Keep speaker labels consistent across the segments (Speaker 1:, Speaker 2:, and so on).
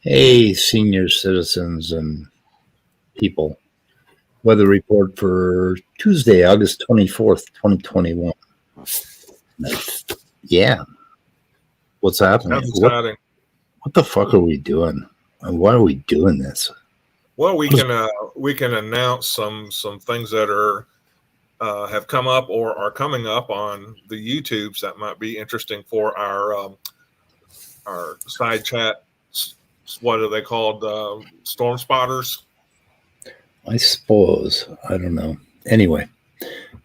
Speaker 1: Hey, senior citizens and people. Weather report for Tuesday, August 24th, 2021. Yeah. What's happening? What the fuck are we doing? And why are we doing this?
Speaker 2: Well, we can announce some things that are have come up or are coming up on the YouTubes that might be interesting for our side chat. What are they called? Storm spotters?
Speaker 1: I suppose. I don't know. Anyway.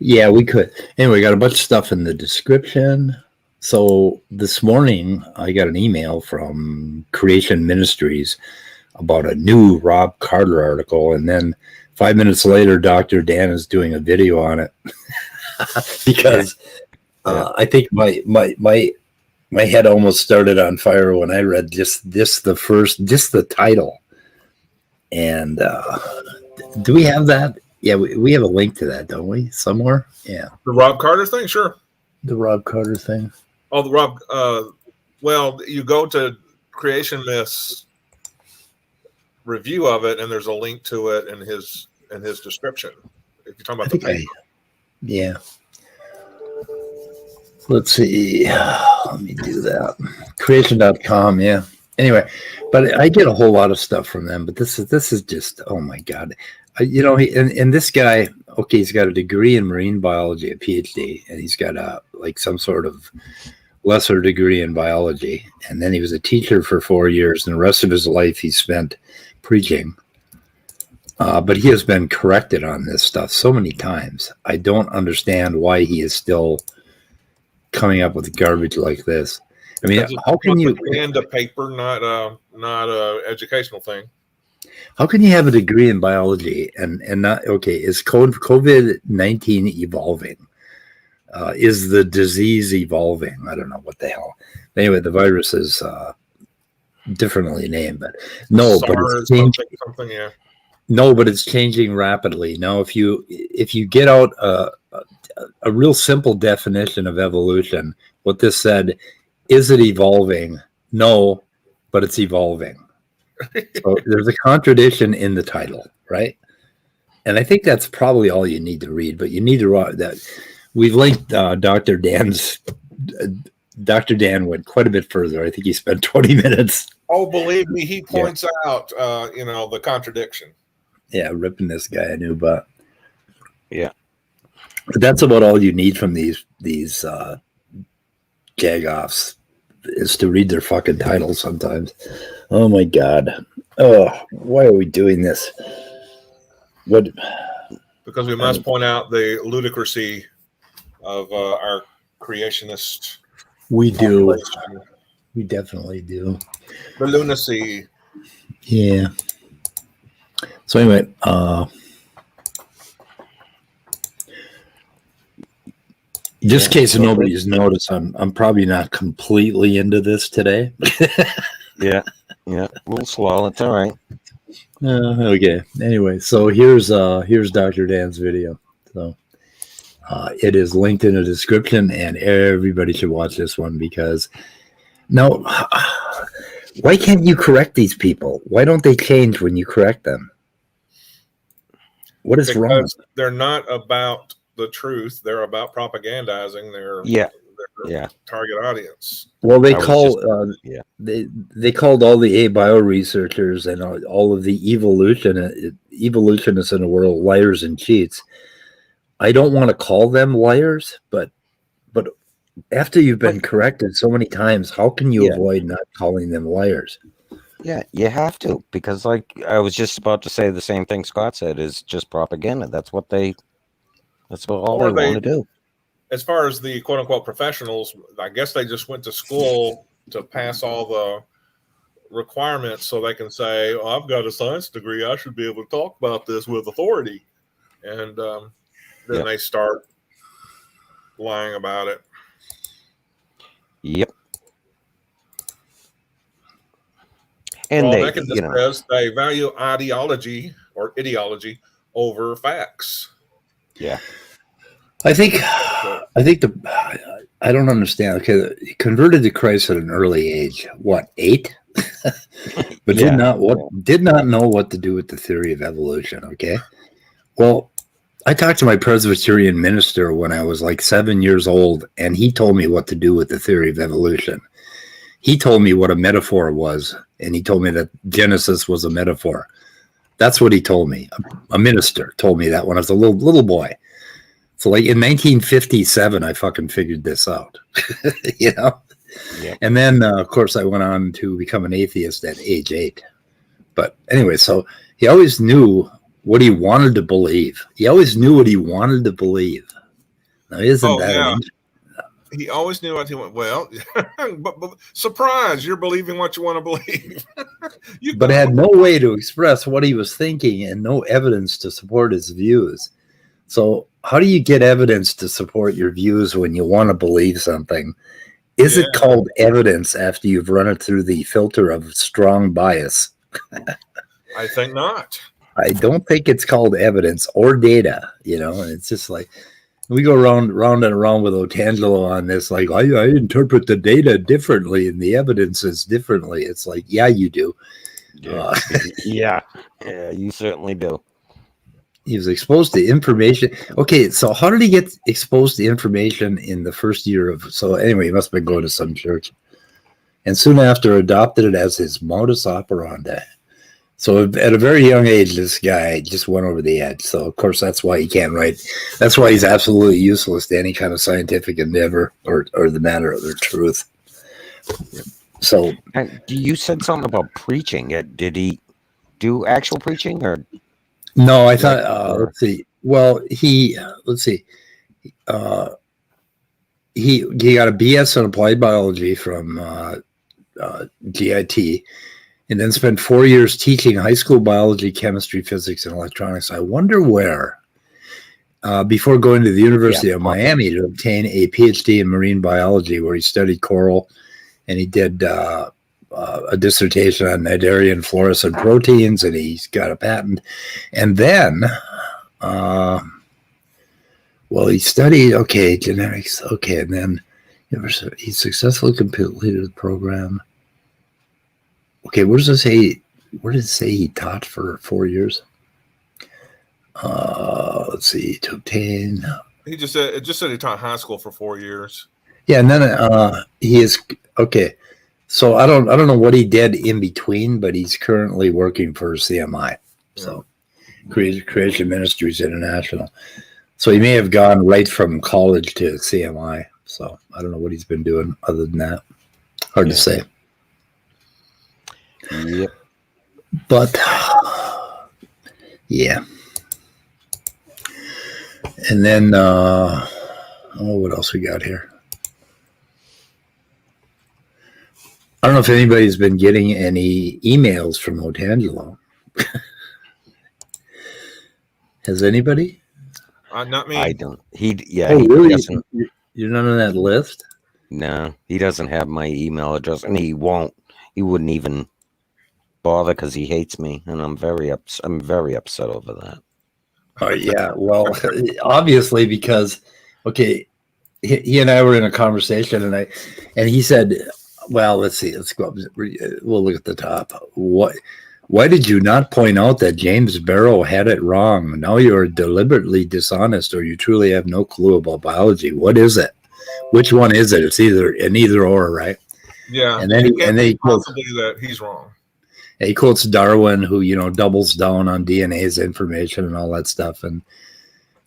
Speaker 1: Yeah, we could. Anyway, got a bunch of stuff in the description. So this morning, I got an email from Creation Ministries about a new Rob Carter article. And then 5 minutes later, Dr. Dan is doing a video on it. Because I think my head almost started on fire when I read just the title. And do we have that? Yeah, we have a link to that, don't we? Somewhere? Yeah.
Speaker 2: The Rob Carter thing? Sure.
Speaker 1: The Rob Carter thing.
Speaker 2: Oh, the Rob. Well, you go to Creation Myth's review of it, and there's a link to it in his description. If you're talking about the paper.
Speaker 1: Yeah. Let's see. Let me do that. Creation.com. Yeah. Anyway, but I get a whole lot of stuff from them. But this is just, oh my God. And this guy, okay, he's got a degree in marine biology, a PhD, and he's got some sort of lesser degree in biology. And then he was a teacher for 4 years, and the rest of his life he spent preaching. But he has been corrected on this stuff so many times. I don't understand why he is still coming up with garbage like this. I mean, how can you
Speaker 2: and a paper, not a educational thing?
Speaker 1: How can you have a degree in biology and not is COVID-19 evolving? Is the disease evolving? I don't know what the hell. Anyway, the virus is differently named, but no, but it's changing. Something, yeah. No, but it's changing rapidly. Now, if you get out a real simple definition of evolution, what this said, is it evolving? No, but it's evolving. So there's a contradiction in the title, right? And I think that's probably all you need to read, but you need to read that. We've linked Dr. Dan's. Dr. Dan went quite a bit further. I think he spent 20 minutes.
Speaker 2: Oh, believe me, he points out, the contradiction.
Speaker 1: Yeah, ripping this guy a new butt. Yeah. But that's about all you need from these jag-offs is to read their fucking titles sometimes. Oh my God. Oh, why are we doing this? What?
Speaker 2: Because we must point out the ludicrousy of our creationist.
Speaker 1: We do. We definitely do.
Speaker 2: The lunacy.
Speaker 1: Yeah. So anyway, just in case nobody's noticed, I'm probably not completely into this today.
Speaker 3: Yeah, a little slow. It's all right.
Speaker 1: Okay. Anyway, so here's Dr. Dan's video. So it is linked in the description, and everybody should watch this one because now, why can't you correct these people? Why don't they change when you correct them? What is wrong?
Speaker 2: They're not about the truth. They're about propagandizing their target audience.
Speaker 1: Well, they they called all the abio researchers and all of the evolutionists in the world liars and cheats. I don't want to call them liars, but after you've been corrected so many times, how can you avoid not calling them liars?
Speaker 3: Yeah, you have to, because like I was just about to say the same thing Scott said is just propaganda. That's what all they
Speaker 2: Or
Speaker 3: want to do.
Speaker 2: as far as the quote unquote professionals, I guess they just went to school to pass all the requirements so they can say, oh, I've got a science degree. I should be able to talk about this with authority. And then they start lying about it.
Speaker 3: Yep. And
Speaker 2: well,
Speaker 3: they,
Speaker 2: Mecha just says they value ideology over facts.
Speaker 3: Yeah.
Speaker 1: I think I don't understand. Okay, he converted to Christ at an early age. What, 8? But did not know what to do with the theory of evolution. Okay, well, I talked to my Presbyterian minister when I was like 7 years old, and he told me what to do with the theory of evolution. He told me what a metaphor was, and he told me that Genesis was a metaphor. That's what he told me. A minister told me that when I was a little boy. So like in 1957, I fucking figured this out, you know?
Speaker 3: Yep.
Speaker 1: And then, of course, I went on to become an atheist at age 8. But anyway, so he always knew what he wanted to believe. He always knew what he wanted to believe. Now, isn't that
Speaker 2: he always knew what he went. Well, but surprise, you're believing what you want to believe.
Speaker 1: But had no way to express what he was thinking and no evidence to support his views. So how do you get evidence to support your views when you want to believe something? Is it called evidence after you've run it through the filter of strong bias?
Speaker 2: I think not.
Speaker 1: I don't think it's called evidence or data, you know, and it's just like we go round and around with Otangelo on this, like, I interpret the data differently and the evidence is differently. It's like, yeah, you do.
Speaker 3: Yeah, you certainly do.
Speaker 1: He was exposed to information. Okay, so how did he get exposed to information in the first year of... So anyway, he must have been going to some church. And soon after, adopted it as his modus operandi. So at a very young age, this guy just went over the edge. So, of course, that's why he can't write. That's why he's absolutely useless to any kind of scientific endeavor or the matter of the truth. So...
Speaker 3: You said something about preaching. Did he do actual preaching or...
Speaker 1: No, I thought, let's see. Well, he got a BS in applied biology from GIT, and then spent 4 years teaching high school biology, chemistry, physics, and electronics. I wonder where, before going to the University of Miami to obtain a PhD in marine biology, where he studied coral, and he did a dissertation on cnidarian fluorescent proteins, and he's got a patent. And then, he studied, genetics, and then he successfully completed the program. Okay, where does it say he taught for 4 years? Let's see, to obtain...
Speaker 2: It just said he taught high school for 4 years.
Speaker 1: Yeah, and then he is... Okay, so I don't know what he did in between, but he's currently working for CMI, so Creation Ministries International. So he may have gone right from college to CMI. So I don't know what he's been doing other than that. Hard to say.
Speaker 3: Yep.
Speaker 1: But yeah. And then what else we got here? I don't know if anybody's been getting any emails from Otangelo. Has anybody?
Speaker 2: Not me.
Speaker 3: I don't.
Speaker 1: Really? You're not on that list?
Speaker 3: No, he doesn't have my email address, and he won't. He wouldn't even bother because he hates me, and I'm very upset over that.
Speaker 1: Oh yeah, well, obviously because he and I were in a conversation, and he said, well, let's see, let's go up. We'll look at the top. Why did you not point out that James Barrow had it wrong? Now you are deliberately dishonest, or you truly have no clue about biology. What is it? Which one is it? It's either an either or, right?
Speaker 2: Yeah.
Speaker 1: And then he quotes
Speaker 2: possibly that he's wrong.
Speaker 1: He quotes Darwin, who doubles down on DNA's information and all that stuff,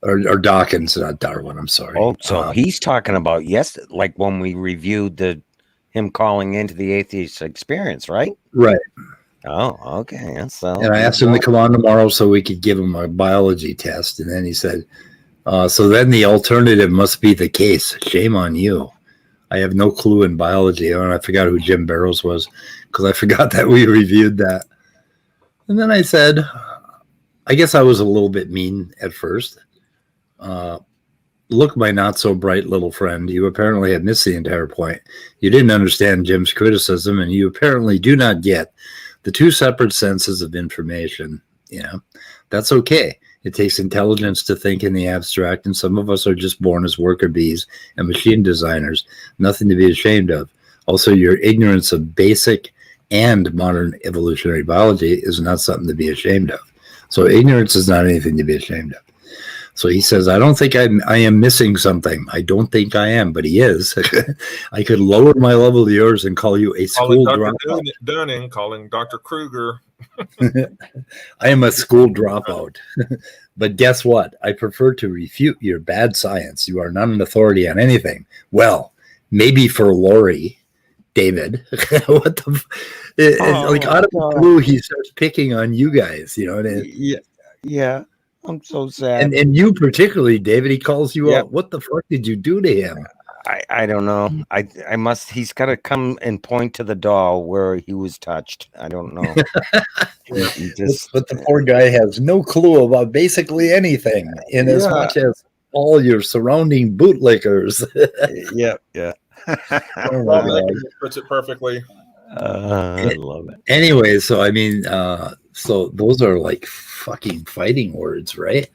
Speaker 1: or Dawkins, not Darwin. I'm sorry.
Speaker 3: Oh, so he's talking about like when we reviewed him calling into the atheist experience, right?
Speaker 1: Right.
Speaker 3: Oh, okay. So
Speaker 1: And I asked him to come on tomorrow so we could give him a biology test. And then he said, so then the alternative must be the case. Shame on you. I have no clue in biology. And I forgot who Jim Barrows was because I forgot that we reviewed that. And then I said, I guess I was a little bit mean at first. Look, my not so bright little friend, you apparently have missed the entire point. You didn't understand Jim's criticism, and you apparently do not get the two separate senses of information. You know, that's okay. It takes intelligence to think in the abstract, and some of us are just born as worker bees and machine designers. Nothing to be ashamed of. Also, your ignorance of basic and modern evolutionary biology is not something to be ashamed of. So ignorance is not anything to be ashamed of. So he says, I don't think I am missing something. I don't think I am, but he is. I could lower my level to yours and call you a school dropout.
Speaker 2: Dunning, calling Dr. Kruger.
Speaker 1: I am a school dropout. But guess what? I prefer to refute your bad science. You are not an authority on anything. Well, maybe for Lori, David. What the like out of the blue, he starts picking on you guys, you know.
Speaker 3: Yeah. I'm so sad.
Speaker 1: And you particularly, David, he calls you out. What the fuck did you do to him?
Speaker 3: I don't know. I must. He's got to come and point to the doll where he was touched. I don't know.
Speaker 1: But the poor guy has no clue about basically anything, in as much as all your surrounding bootlickers.
Speaker 3: Yeah.
Speaker 2: Oh my God. Puts it perfectly.
Speaker 3: I love it.
Speaker 1: Anyway, so I mean, so those are like fucking fighting words, right?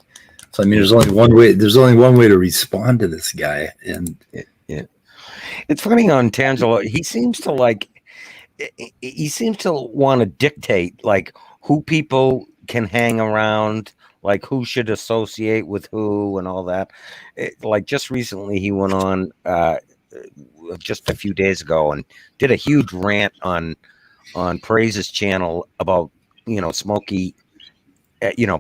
Speaker 1: So I mean, there's only one way. There's only one way to respond to this guy, and
Speaker 3: yeah, it's funny on Tangelo. He seems to want to dictate like who people can hang around, like who should associate with who, and all that. Like just recently, he went on just a few days ago and did a huge rant on Praise's channel about Smokey,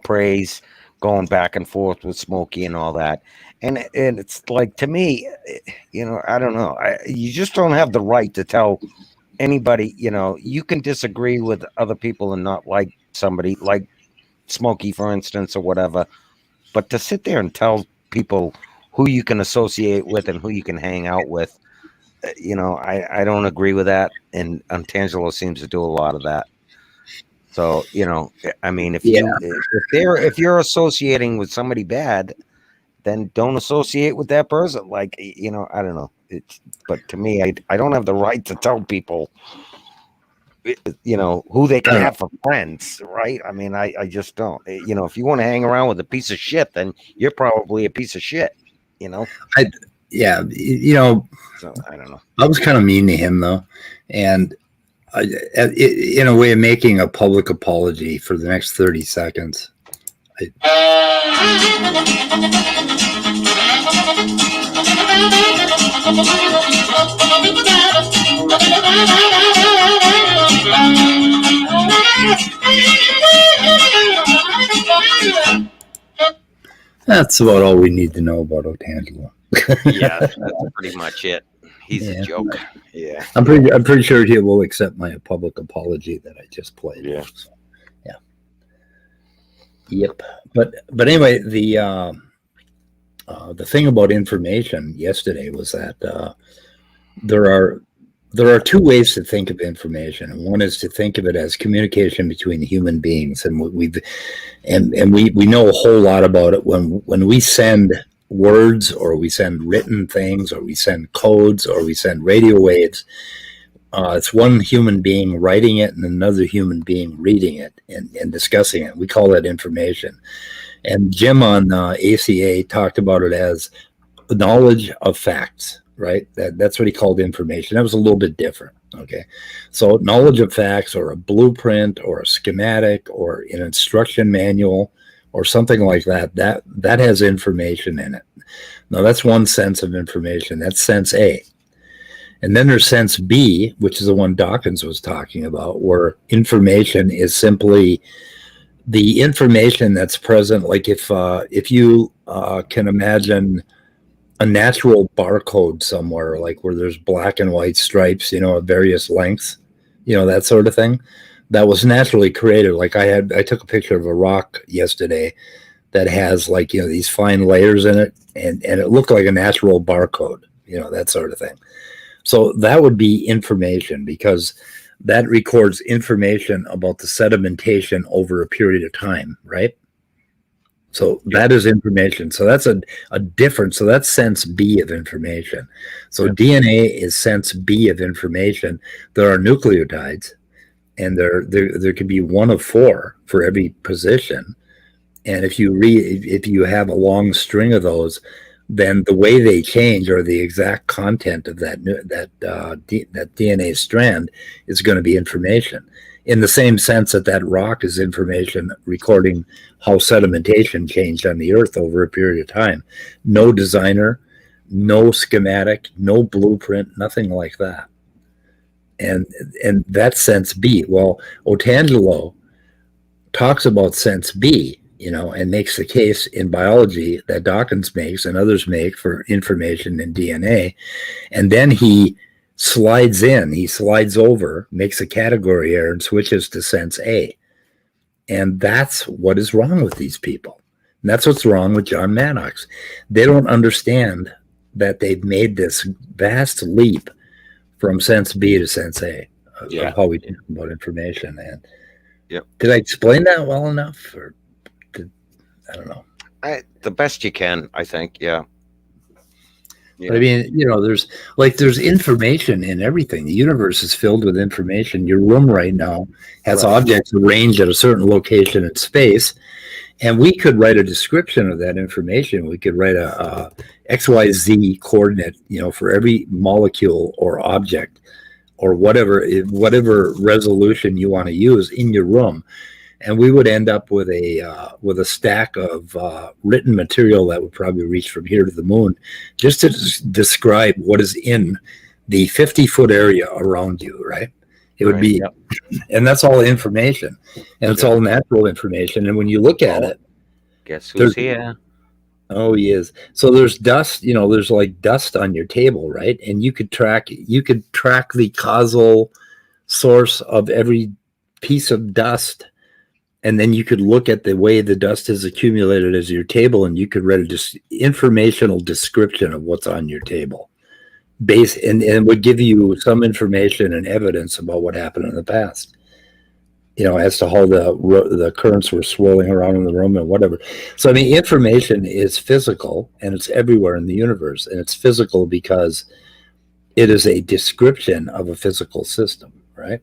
Speaker 3: Praise going back and forth with Smokey and all that, and it's like, to me, I don't know, you just don't have the right to tell anybody. You can disagree with other people and not like somebody like Smokey, for instance, or whatever, but to sit there and tell people who you can associate with and who you can hang out with, I don't agree with that, and Tangelo seems to do a lot of that. So, I mean, if you're associating with somebody bad, then don't associate with that person. Like, I don't know. But to me, I don't have the right to tell people, who they can have for friends, right? I mean, I just don't. If you want to hang around with a piece of shit, then you're probably a piece of shit.
Speaker 1: So I don't know. I was kind of mean to him though, and in a way of making a public apology for the next 30 seconds. That's about all we need to know about Otangelo.
Speaker 3: Yeah, that's pretty much it. He's a joke. Yeah,
Speaker 1: I'm pretty sure he will accept my public apology that I just played.
Speaker 3: Yeah.
Speaker 1: So, yeah. Yep. But anyway, the thing about information yesterday was that there are two ways to think of information, and one is to think of it as communication between human beings, and we know a whole lot about it when we send words, or we send written things, or we send codes, or we send radio waves. It's one human being writing it and another human being reading it and discussing it. We call that information. And Jim on ACA talked about it as knowledge of facts, right? That's what he called information. That was a little bit different. Okay. So knowledge of facts, or a blueprint, or a schematic, or an instruction manual, or something like that has information in it. Now that's one sense of information. That's sense A. And then there's sense B, which is the one Dawkins was talking about, where information is simply the information that's present. Like if you can imagine a natural barcode somewhere, like where there's black and white stripes, of various lengths, that sort of thing. that was naturally created. Like I took a picture of a rock yesterday that has like, these fine layers in it, and it looked like a natural barcode, that sort of thing. So that would be information, because that records information about the sedimentation over a period of time, right? So that is information. So that's a difference. So that's sense B of information. So DNA is sense B of information. There are nucleotides, and there could be one of four for every position. And if you have a long string of those, then the way they change, or the exact content of that DNA strand, is going to be information. In the same sense that rock is information recording how sedimentation changed on the earth over a period of time. No designer, no schematic, no blueprint, nothing like that. And that's sense B. Well, Otangelo talks about sense B, and makes the case in biology that Dawkins makes and others make for information in DNA. And then he slides over, makes a category error, and switches to sense A. And that's what is wrong with these people. And that's what's wrong with John Maddox. They don't understand that they've made this vast leap from sense B to sense A of how we think about information. And did I explain that well enough? Or I don't know.
Speaker 3: The best you can, I think. Yeah.
Speaker 1: But I mean, there's information in everything. The universe is filled with information. Your room right now has objects arranged at a certain location in space, and we could write a description of that information. We could write a XYZ coordinate, for every molecule or object or whatever resolution you want to use in your room. And we would end up with a stack of written material that would probably reach from here to the moon, just to describe what is in the 50-foot area around you, right? It would be, and that's all information, and it's all natural information. And when you look at it,
Speaker 3: guess who's here?
Speaker 1: Oh, he is. So there's dust, there's like dust on your table, right? And you could track the causal source of every piece of dust. And then you could look at the way the dust is accumulated as your table, and you could write informational description of what's on your table. And it would give you some information and evidence about what happened in the past, as to how the currents were swirling around in the room and whatever. So, I mean, information is physical, and it's everywhere in the universe. And it's physical because it is a description of a physical system, right?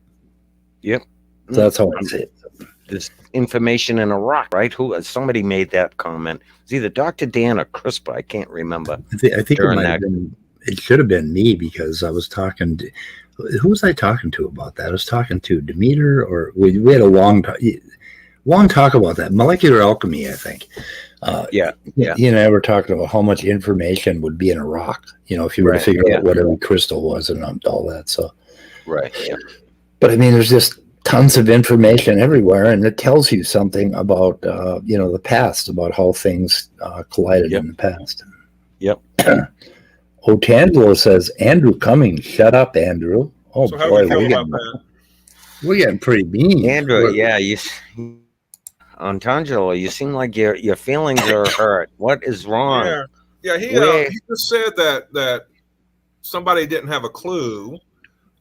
Speaker 3: Yep.
Speaker 1: So that's how I say it.
Speaker 3: There's information in a rock, right? Somebody made that comment. It's either Dr. Dan or CRISPR. I can't remember.
Speaker 1: I think it should have been me, because I was talking to, who was I talking to about that? I was talking to Demeter, or we had a long talk about that. Molecular alchemy, I think. He and I were talking about how much information would be in a rock, if you were to figure out what every crystal was and all that. So, but I mean, there's just tons of information everywhere, and it tells you something about the past, about how things collided in the past. Otangelo says, Andrew Cummings, shut up, Andrew. Oh, so boy, we're getting pretty mean.
Speaker 3: Andrew, Otangelo, you seem like your feelings are hurt. What is wrong?
Speaker 2: He just said that somebody didn't have a clue.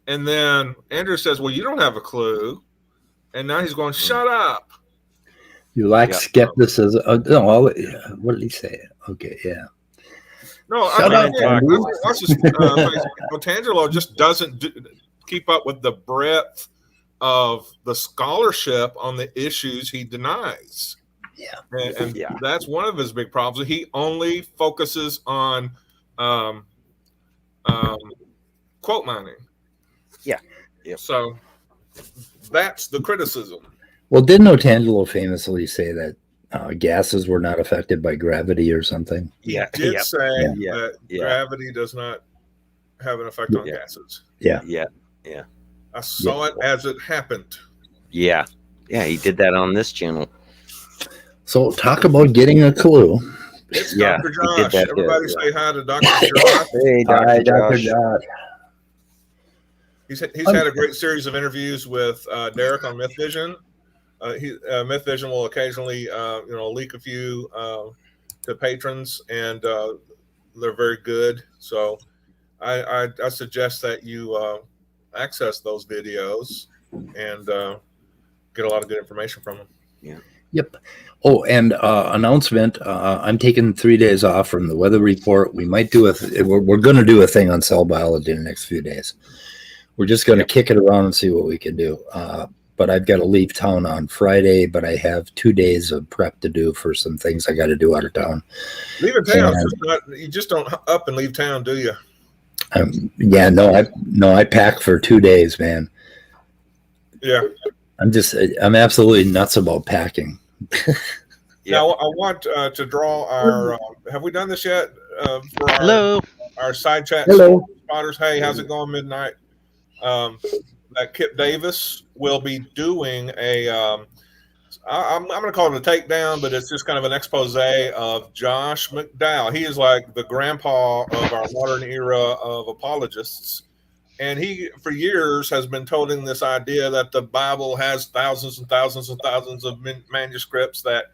Speaker 2: And then Andrew says, well, you don't have a clue. And now he's going, shut up.
Speaker 1: You lack skepticism. What did he say? Okay, yeah.
Speaker 2: No, Otangelo just doesn't keep up with the breadth of the scholarship on the issues he denies. And that's one of his big problems. He only focuses on quote mining. So that's the criticism.
Speaker 1: Well, didn't Otangelo famously say that gases were not affected by gravity or something?
Speaker 2: He did say that gravity does not have an effect on gases. I saw it as it happened.
Speaker 3: He did that on this channel.
Speaker 1: So talk about getting a clue.
Speaker 2: It's Dr. Josh. Everybody say hi to Dr. Josh.
Speaker 3: Hey, Dr. Josh.
Speaker 2: He's had a great series of interviews with Derek on Myth Vision. Myth Vision will occasionally leak a few to patrons, and they're very good. So I suggest that you access those videos and get a lot of good information from them.
Speaker 3: Yeah.
Speaker 1: Yep. Oh, and announcement. I'm taking 3 days off from the weather report. We might do we're going to do a thing on cell biology in the next few days. We're just going to kick it around and see what we can do. But I've got to leave town on Friday, but I have 2 days of prep to do for some things I got to do out of town.
Speaker 2: Leaving town, you just don't up and leave town, do you?
Speaker 1: I pack for 2 days, man.
Speaker 2: Yeah.
Speaker 1: I'm absolutely nuts about packing.
Speaker 2: Yeah. Now, I want to draw our. Have we done this yet? For our side chat.
Speaker 1: Hello,
Speaker 2: spotters. Hey, how's it going? Midnight. That Kip Davis will be doing a. I'm going to call it a takedown, but it's just kind of an expose of Josh McDowell. He is like the grandpa of our modern era of apologists. And he, for years, has been toting this idea that the Bible has thousands and thousands and thousands of manuscripts that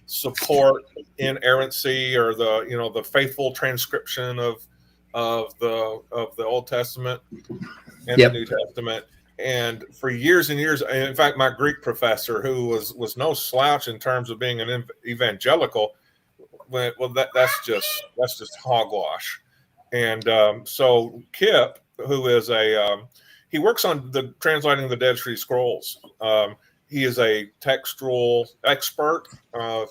Speaker 2: support inerrancy or the faithful transcription of the Old Testament and the New Testament. And for years and years, and in fact, my Greek professor, who was no slouch in terms of being an evangelical, that's just hogwash. And so Kip, who is he works on translating the Dead Sea Scrolls. He is a textual expert of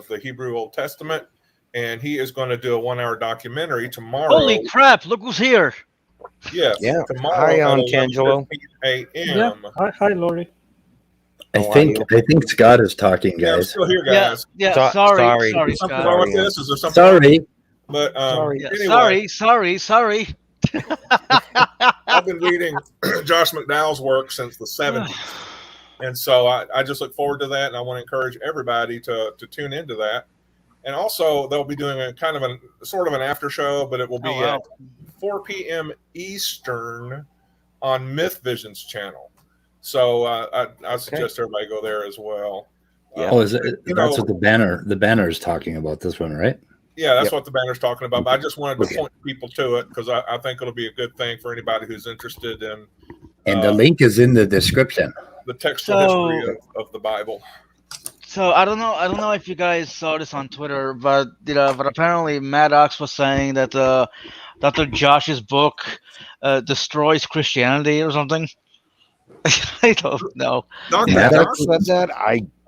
Speaker 2: the Hebrew Old Testament, and he is going to do a 1-hour documentary tomorrow.
Speaker 4: Holy crap! Look who's here.
Speaker 2: Yes.
Speaker 3: Yeah.
Speaker 2: Tomorrow
Speaker 3: Hi,
Speaker 2: at
Speaker 3: Angelo.
Speaker 2: 11:15
Speaker 5: Yeah.
Speaker 2: a.m.
Speaker 5: Hi, Lori.
Speaker 1: I think Scott is talking,
Speaker 2: Yeah, I'm
Speaker 1: guys.
Speaker 2: still here, guys.
Speaker 4: Yeah.
Speaker 3: Sorry.
Speaker 4: Sorry,
Speaker 2: Something
Speaker 4: Scott.
Speaker 2: wrong with this? Is there something?
Speaker 1: Sorry.
Speaker 2: But
Speaker 5: Sorry.
Speaker 4: Yeah,
Speaker 2: anyway,
Speaker 4: sorry.
Speaker 2: I've been reading Josh McDowell's work since the 70s. And so I just look forward to that, and I want to encourage everybody to tune into that. And also, they'll be doing a kind of sort of an after show, but it will be at 4 p.m. Eastern on Myth Vision's channel. So I suggest everybody go there as well.
Speaker 3: Yeah.
Speaker 1: That's what the banner is talking about, this one, right?
Speaker 2: Yeah, that's what the banner's talking about. But I just wanted to point people to it because I think it'll be a good thing for anybody who's interested in.
Speaker 1: And the link is in the description.
Speaker 2: The textual history of the Bible.
Speaker 4: So I don't know if you guys saw this on Twitter, but apparently Maddox was saying that Dr. Josh's book destroys Christianity or something. I don't know.
Speaker 3: Maddox said that.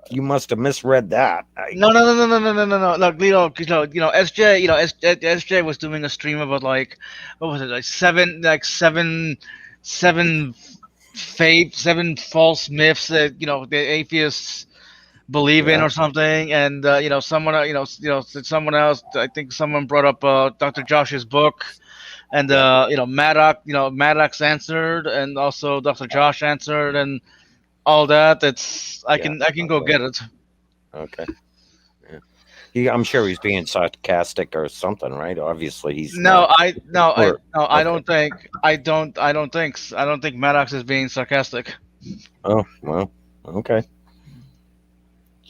Speaker 3: You must have misread that.
Speaker 4: No. Look, SJ was doing a stream about what was it, seven false myths that the atheists believe in or something, and someone else, I think someone brought up Dr. Josh's book, and Maddox answered, and also Dr. Josh answered, and all that. I can go get it.
Speaker 3: Okay. Yeah. I'm sure he's being sarcastic or something, right? Obviously, he's
Speaker 4: I don't think Maddox is being sarcastic.
Speaker 3: Oh well, okay.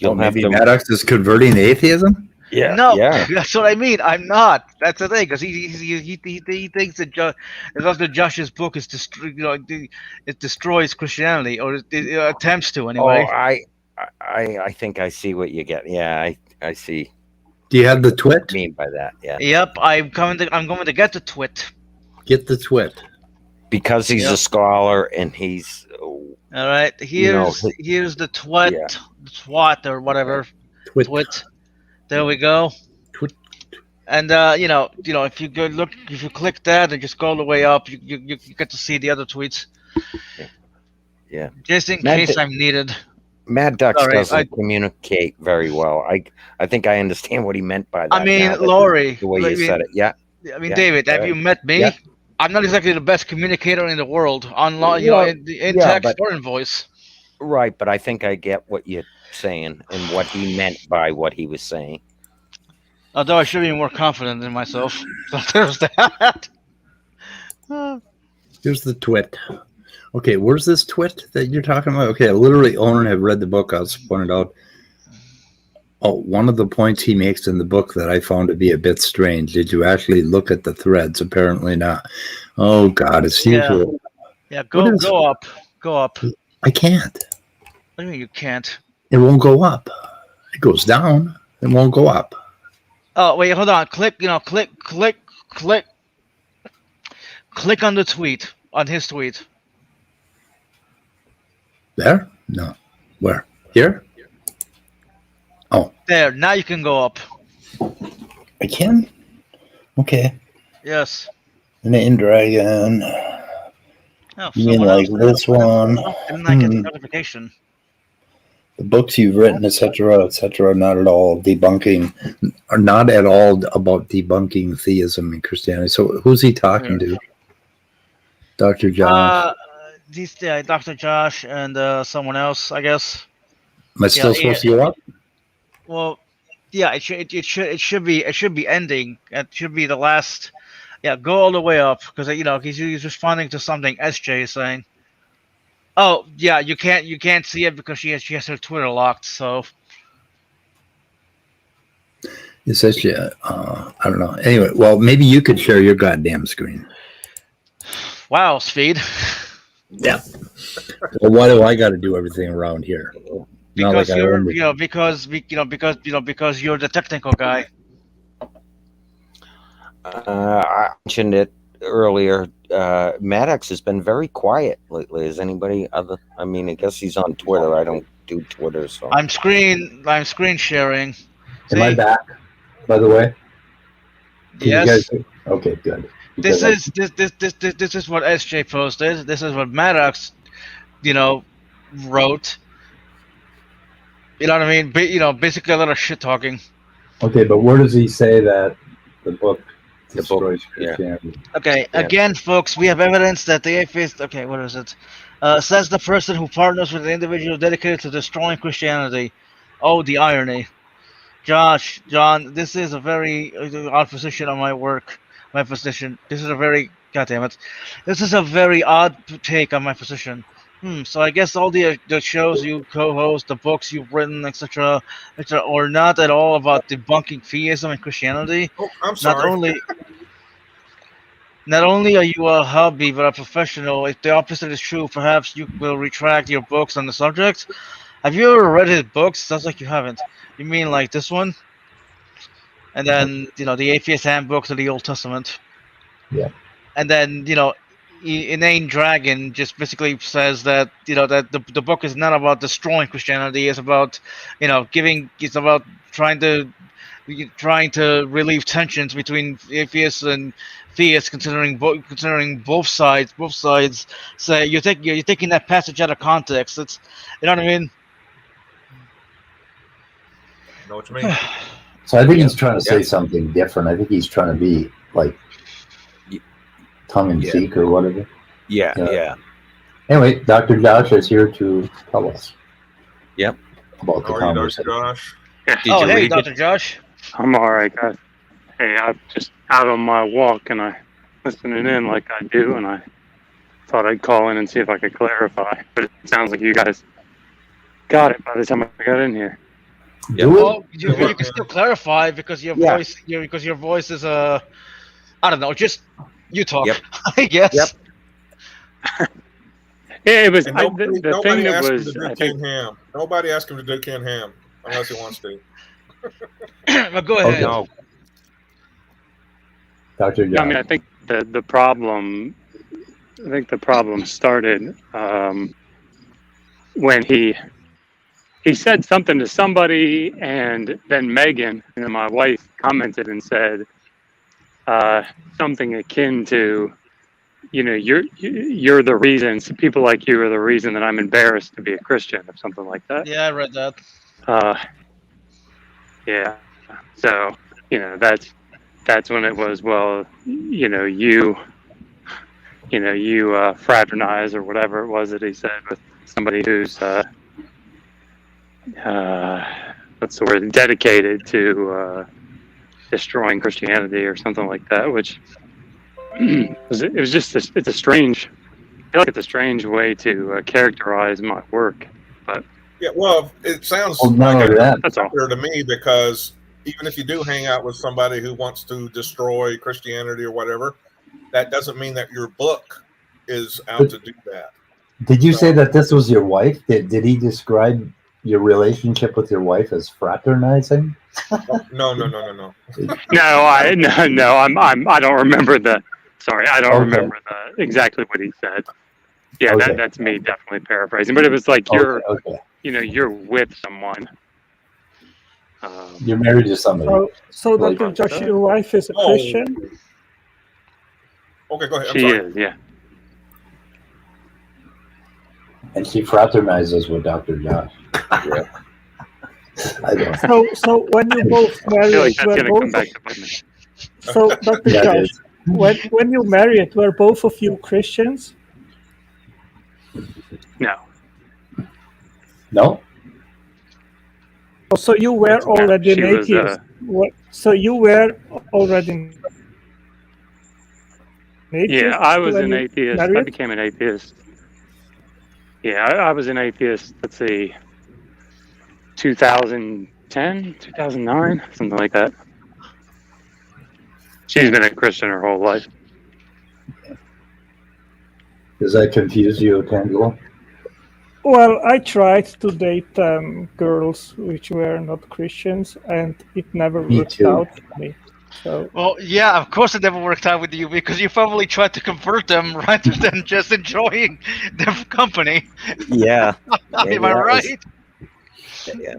Speaker 1: Maybe Maddox is converting to atheism.
Speaker 3: Yeah,
Speaker 4: no,
Speaker 3: yeah.
Speaker 4: That's what I mean. I'm not. That's the thing, because he thinks that Dr. Josh's book is it destroys Christianity, or it attempts to anyway.
Speaker 3: Oh, I think I see what you get. Yeah, I see.
Speaker 1: Do you have the twit?
Speaker 3: What you mean by that? Yeah.
Speaker 4: Yep, I'm going to get the twit.
Speaker 1: Get the twit.
Speaker 3: Because he's a scholar and he's.
Speaker 4: All right. Here's the twit, twat or whatever. Twit. There we go.
Speaker 1: Twit.
Speaker 4: And if you click that and just go all the way up, you get to see the other tweets.
Speaker 3: Yeah.
Speaker 4: Just in case I'm needed.
Speaker 3: Mad Ducks doesn't communicate very well. I think I understand what he meant by that.
Speaker 4: I mean, Lori,
Speaker 3: the way you said it. Yeah.
Speaker 4: I mean, David, have you met me? Yeah. I'm not exactly the best communicator in the world, in text or in voice.
Speaker 3: Right, but I think I get what you're saying and what he meant by what he was saying.
Speaker 4: Although I should be more confident in myself. So there's that.
Speaker 1: Here's the twit. Okay, where's this twit that you're talking about? Okay, I literally own and have read the book. I was pointed out. Oh, one of the points he makes in the book that I found to be a bit strange. Did you actually look at the threads? Apparently not. Oh God, it's usual.
Speaker 4: Yeah, go up.
Speaker 1: I can't.
Speaker 4: What do you mean you can't?
Speaker 1: It won't go up. It goes down. It won't go up.
Speaker 4: Oh wait, hold on. Click on the tweet, on his tweet.
Speaker 1: There? No. Where? Here? Oh.
Speaker 4: There, now you can go up.
Speaker 1: I can? Okay.
Speaker 4: Yes.
Speaker 1: Name dragon.
Speaker 4: Oh,
Speaker 1: You mean like this one?
Speaker 4: Didn't I get the notification?
Speaker 1: The books you've written, etc., not at all debunking, are not at all about debunking theism in Christianity. So who's he talking to? Dr. Josh?
Speaker 4: Dr. Josh and someone else, I guess.
Speaker 1: Am I still supposed to go up?
Speaker 4: Well, yeah, it should be ending. It should be the last. Yeah, go all the way up because he's responding to something SJ is saying. Oh yeah, you can't see it because she has her Twitter locked. So
Speaker 1: It says, I don't know. Anyway, well, maybe you could share your goddamn screen.
Speaker 4: wow, Speed.
Speaker 1: Yeah. Well, why do I got to do everything around here?
Speaker 4: Because because you're the technical guy.
Speaker 3: I mentioned it earlier. Maddox has been very quiet lately. Is anybody other? I mean, I guess he's on Twitter. I don't do Twitter, so
Speaker 4: I'm screen sharing.
Speaker 1: Am I back? By the way.
Speaker 4: Yes.
Speaker 1: Okay, good.
Speaker 4: This is what SJ posted. This is what Maddox, wrote. You know what I mean? Basically a lot of shit talking.
Speaker 1: Okay, but where does he say that the book destroys Christianity?
Speaker 4: Yeah. Okay, again, folks, we have evidence that the atheist. Okay, what is it? Says the person who partners with an individual dedicated to destroying Christianity. Oh, the irony. John, this is a very odd position on my position. This is a very goddamn it. This is a very odd take on my position. So I guess all the shows you co-host, the books you've written, etc., are not at all about debunking theism and Christianity.
Speaker 2: Oh, I'm sorry.
Speaker 4: Not only are you a hobby, but a professional. If the opposite is true, perhaps you will retract your books on the subject. Have you ever read his books? Sounds like you haven't. You mean like this one? And then the Atheist Handbook to the Old Testament.
Speaker 1: Yeah.
Speaker 4: And then Inane Dragon just basically says that that the book is not about destroying Christianity. It's about It's about trying to relieve tensions between atheists and theists, considering both sides. Both sides say you're taking that passage out of context. It's what I mean.
Speaker 2: I know what you mean.
Speaker 1: So I think he's trying to say something different. I think he's trying to be like tongue in cheek or whatever.
Speaker 3: Yeah.
Speaker 1: Anyway, Dr. Josh is here to tell us.
Speaker 3: Yep.
Speaker 1: About the conversation.
Speaker 2: Dr. Josh?
Speaker 4: Oh, hey, Dr. Josh.
Speaker 5: I'm all right, guys. Hey, I'm just out on my walk and I listening in like I do, and I thought I'd call in and see if I could clarify. But it sounds like you guys got it by the time I got in here.
Speaker 3: Yeah.
Speaker 4: Well, you can still clarify because your voice, your voice is I don't know, just you talk.
Speaker 3: Yep.
Speaker 4: I guess.
Speaker 5: Yep. Yeah, it was
Speaker 2: And
Speaker 5: the thing that was.
Speaker 2: I think, ham. Nobody asked him to do canned ham unless he wants to.
Speaker 4: Well, go ahead.
Speaker 3: No.
Speaker 1: Dr. Josh.
Speaker 5: I mean, I think the problem. I think the problem started when he said something to somebody, and then Megan, my wife, commented and said something akin to, you're the reason. So people like you are the reason that I'm embarrassed to be a Christian, or something like that.
Speaker 4: Yeah, I read that.
Speaker 5: Yeah. So that's when it was. Well, you fraternize or whatever it was that he said with somebody who's what's the word, dedicated to destroying Christianity or something like that, which it was just it's a strange. I feel like it's a strange way to characterize my work, but
Speaker 2: Yeah, well, it sounds
Speaker 1: Well, not
Speaker 2: like
Speaker 1: only that,
Speaker 5: that's all.
Speaker 2: to me, because even if you do hang out with somebody who wants to destroy Christianity or whatever, that doesn't mean that your book is out to do that.
Speaker 1: did you say that this was your wife? Did he describe your relationship with your wife as fraternizing?
Speaker 2: No.
Speaker 5: No, I don't remember the. Sorry, I don't
Speaker 1: Okay.
Speaker 5: remember exactly what he said. Yeah,
Speaker 1: Okay.
Speaker 5: that's me definitely paraphrasing, but it was like
Speaker 1: Okay.
Speaker 5: you're with someone.
Speaker 1: You're married to somebody.
Speaker 6: So
Speaker 1: Like-
Speaker 6: Dr. Josh, your wife is a
Speaker 2: Oh.
Speaker 6: Christian?
Speaker 2: Okay, go ahead. I'm
Speaker 5: She
Speaker 2: sorry.
Speaker 5: is, yeah.
Speaker 1: And she fraternizes with Dr. Josh. Yeah. I don't.
Speaker 6: So when you both
Speaker 5: I feel
Speaker 6: married,
Speaker 5: like that's
Speaker 6: were
Speaker 5: gonna come
Speaker 6: both
Speaker 5: back to bite me.
Speaker 6: so Dr.
Speaker 1: Yeah, it
Speaker 6: Josh,
Speaker 1: is.
Speaker 6: when you married, were both of you Christians?
Speaker 5: No,
Speaker 1: No?
Speaker 6: Oh, so you were already an
Speaker 5: she was,
Speaker 6: atheist. So you were already an atheist?
Speaker 5: yeah, I was
Speaker 6: when
Speaker 5: an
Speaker 6: you
Speaker 5: atheist. I
Speaker 6: married?
Speaker 5: became an atheist. Yeah, I was an atheist. Let's see, 2010, 2009, something like that. She's been a Christian her whole life.
Speaker 1: Does that confuse you, Tangela?
Speaker 6: Well, I tried to date girls which were not Christians, and it never
Speaker 1: Me
Speaker 6: worked
Speaker 1: too.
Speaker 6: out for me. So
Speaker 4: Well, yeah, of course it never worked out with you because you probably tried to convert them rather than just enjoying their company.
Speaker 3: Yeah. Maybe
Speaker 4: Am I
Speaker 3: that was-
Speaker 4: right?
Speaker 3: yeah.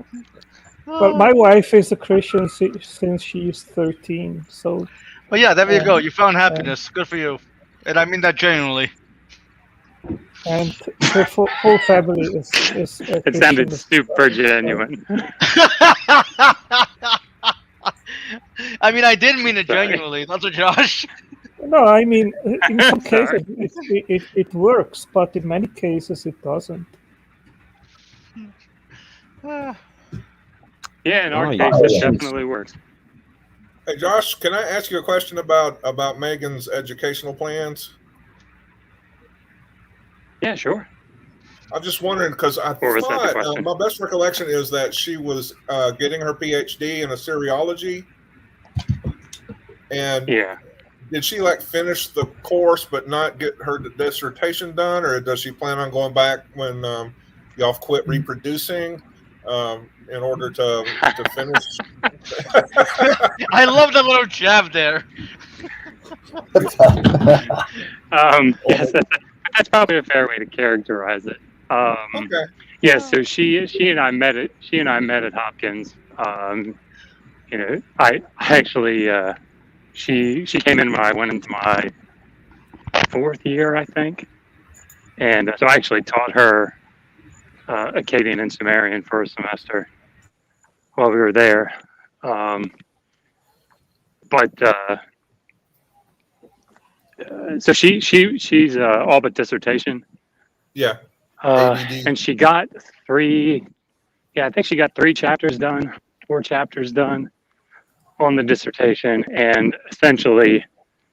Speaker 6: well, my wife is a Christian since she is 13. So
Speaker 4: Well, yeah, there you go. You found happiness. Good for you. And I mean that genuinely.
Speaker 6: and her whole family is
Speaker 5: It sounded super genuine.
Speaker 4: I mean, I did mean it
Speaker 5: Sorry.
Speaker 4: genuinely, Dr. Josh.
Speaker 6: No, I mean, in some
Speaker 5: Sorry.
Speaker 6: cases it works, but in many cases it doesn't.
Speaker 5: Yeah, in our
Speaker 3: Oh,
Speaker 5: case,
Speaker 3: yeah.
Speaker 5: it definitely works.
Speaker 2: Hey, Josh, can I ask you a question about Megan's educational plans?
Speaker 5: Yeah, sure.
Speaker 2: I'm just wondering because I
Speaker 5: Or was that the
Speaker 2: thought
Speaker 5: question?
Speaker 2: my best recollection is that she was getting her PhD in Assyriology, and
Speaker 5: Yeah.
Speaker 2: did she like finish the course but not get her dissertation done, or does she plan on going back when y'all quit reproducing in order to finish?
Speaker 4: I love that little jab there.
Speaker 5: Yes, that's probably a fair way to characterize it.
Speaker 2: Okay.
Speaker 5: Yeah, so she and I met at Hopkins. You know, I actually she came in when I went into my fourth year, I think, and so I actually taught her Akkadian and Sumerian for a semester while we were there. So she's all but dissertation.
Speaker 2: Yeah.
Speaker 5: And she got I think she got 3 chapters done, 4 chapters done on the dissertation. And essentially,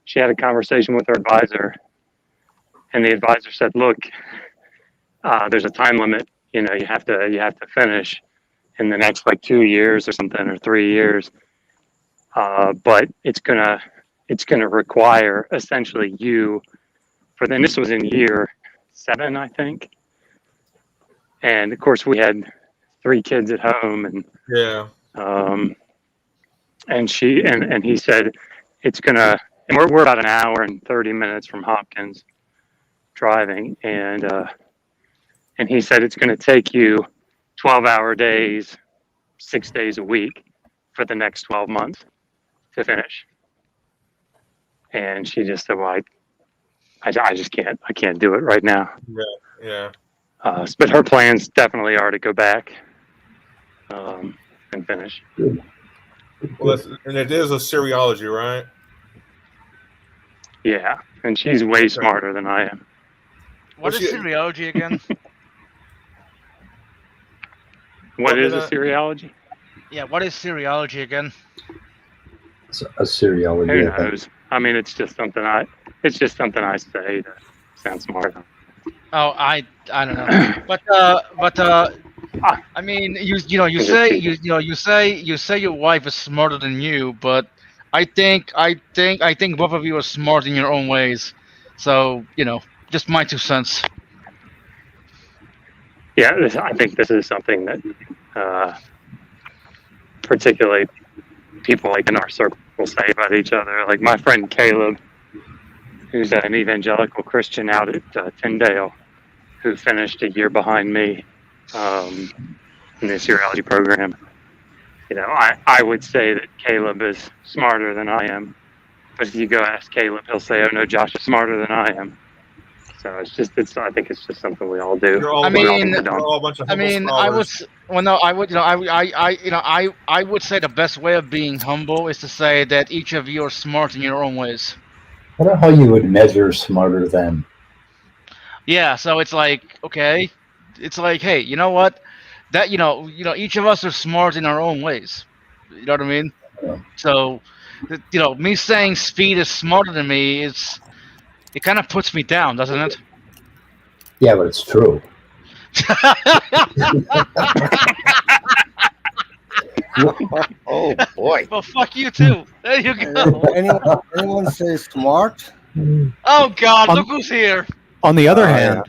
Speaker 5: she had a conversation with her advisor. And the advisor said, look, there's a time limit. You know, you have to finish in the next like 2 years or something, or 3 years. But it's gonna require essentially you and this was in year 7, I think. And of course we had 3 kids at home, and
Speaker 2: Yeah.
Speaker 5: and he said it's gonna, and we're about an hour and 30 minutes from Hopkins driving, and he said it's gonna take you 12-hour days, 6 days a week for the next 12 months to finish. And she just said, well, I just can't do it right now.
Speaker 2: Yeah.
Speaker 5: But her plans definitely are to go back and finish.
Speaker 2: Well, and it is Assyriology, right?
Speaker 5: Yeah, and she's way smarter than I am.
Speaker 4: What
Speaker 2: Well,
Speaker 4: is
Speaker 2: she-
Speaker 4: Assyriology again?
Speaker 5: What is
Speaker 2: Well,
Speaker 5: Assyriology?
Speaker 4: Yeah, what is Assyriology again?
Speaker 1: Assyriology.
Speaker 5: Who
Speaker 1: I think.
Speaker 5: knows? I mean, it's just something I It's just something I say to sound smart.
Speaker 4: Oh, I don't know, but I mean, you say your wife is smarter than you, but I think both of you are smart in your own ways. So just my 2 cents.
Speaker 5: Yeah, I think this is something that particularly people like in our circle say about each other. Like my friend Caleb, who's an evangelical Christian out at Tyndale, who finished a year behind me in the seriology program. I would say that Caleb is smarter than I am. But if you go ask Caleb, he'll say, "Oh no, Josh is smarter than I am." So I think it's just something we all do.
Speaker 2: You're all,
Speaker 4: I mean,
Speaker 2: you're all a bunch of
Speaker 4: I
Speaker 2: humble
Speaker 4: mean,
Speaker 2: scholars.
Speaker 4: I would say the best way of being humble is to say that each of you are smart in your own ways.
Speaker 1: I don't know how you would measure smarter than.
Speaker 4: Yeah, so it's like, okay, it's like, hey, you know what? That each of us are smart in our own ways. You know what I mean?
Speaker 1: Yeah.
Speaker 4: So, me saying speed is smarter than me it kind of puts me down, doesn't it?
Speaker 1: Yeah, but it's true.
Speaker 3: Oh boy.
Speaker 4: Well, fuck you too. There you go.
Speaker 7: Anyone say smart?
Speaker 4: Oh God, look who's here.
Speaker 8: On the other
Speaker 3: Yeah.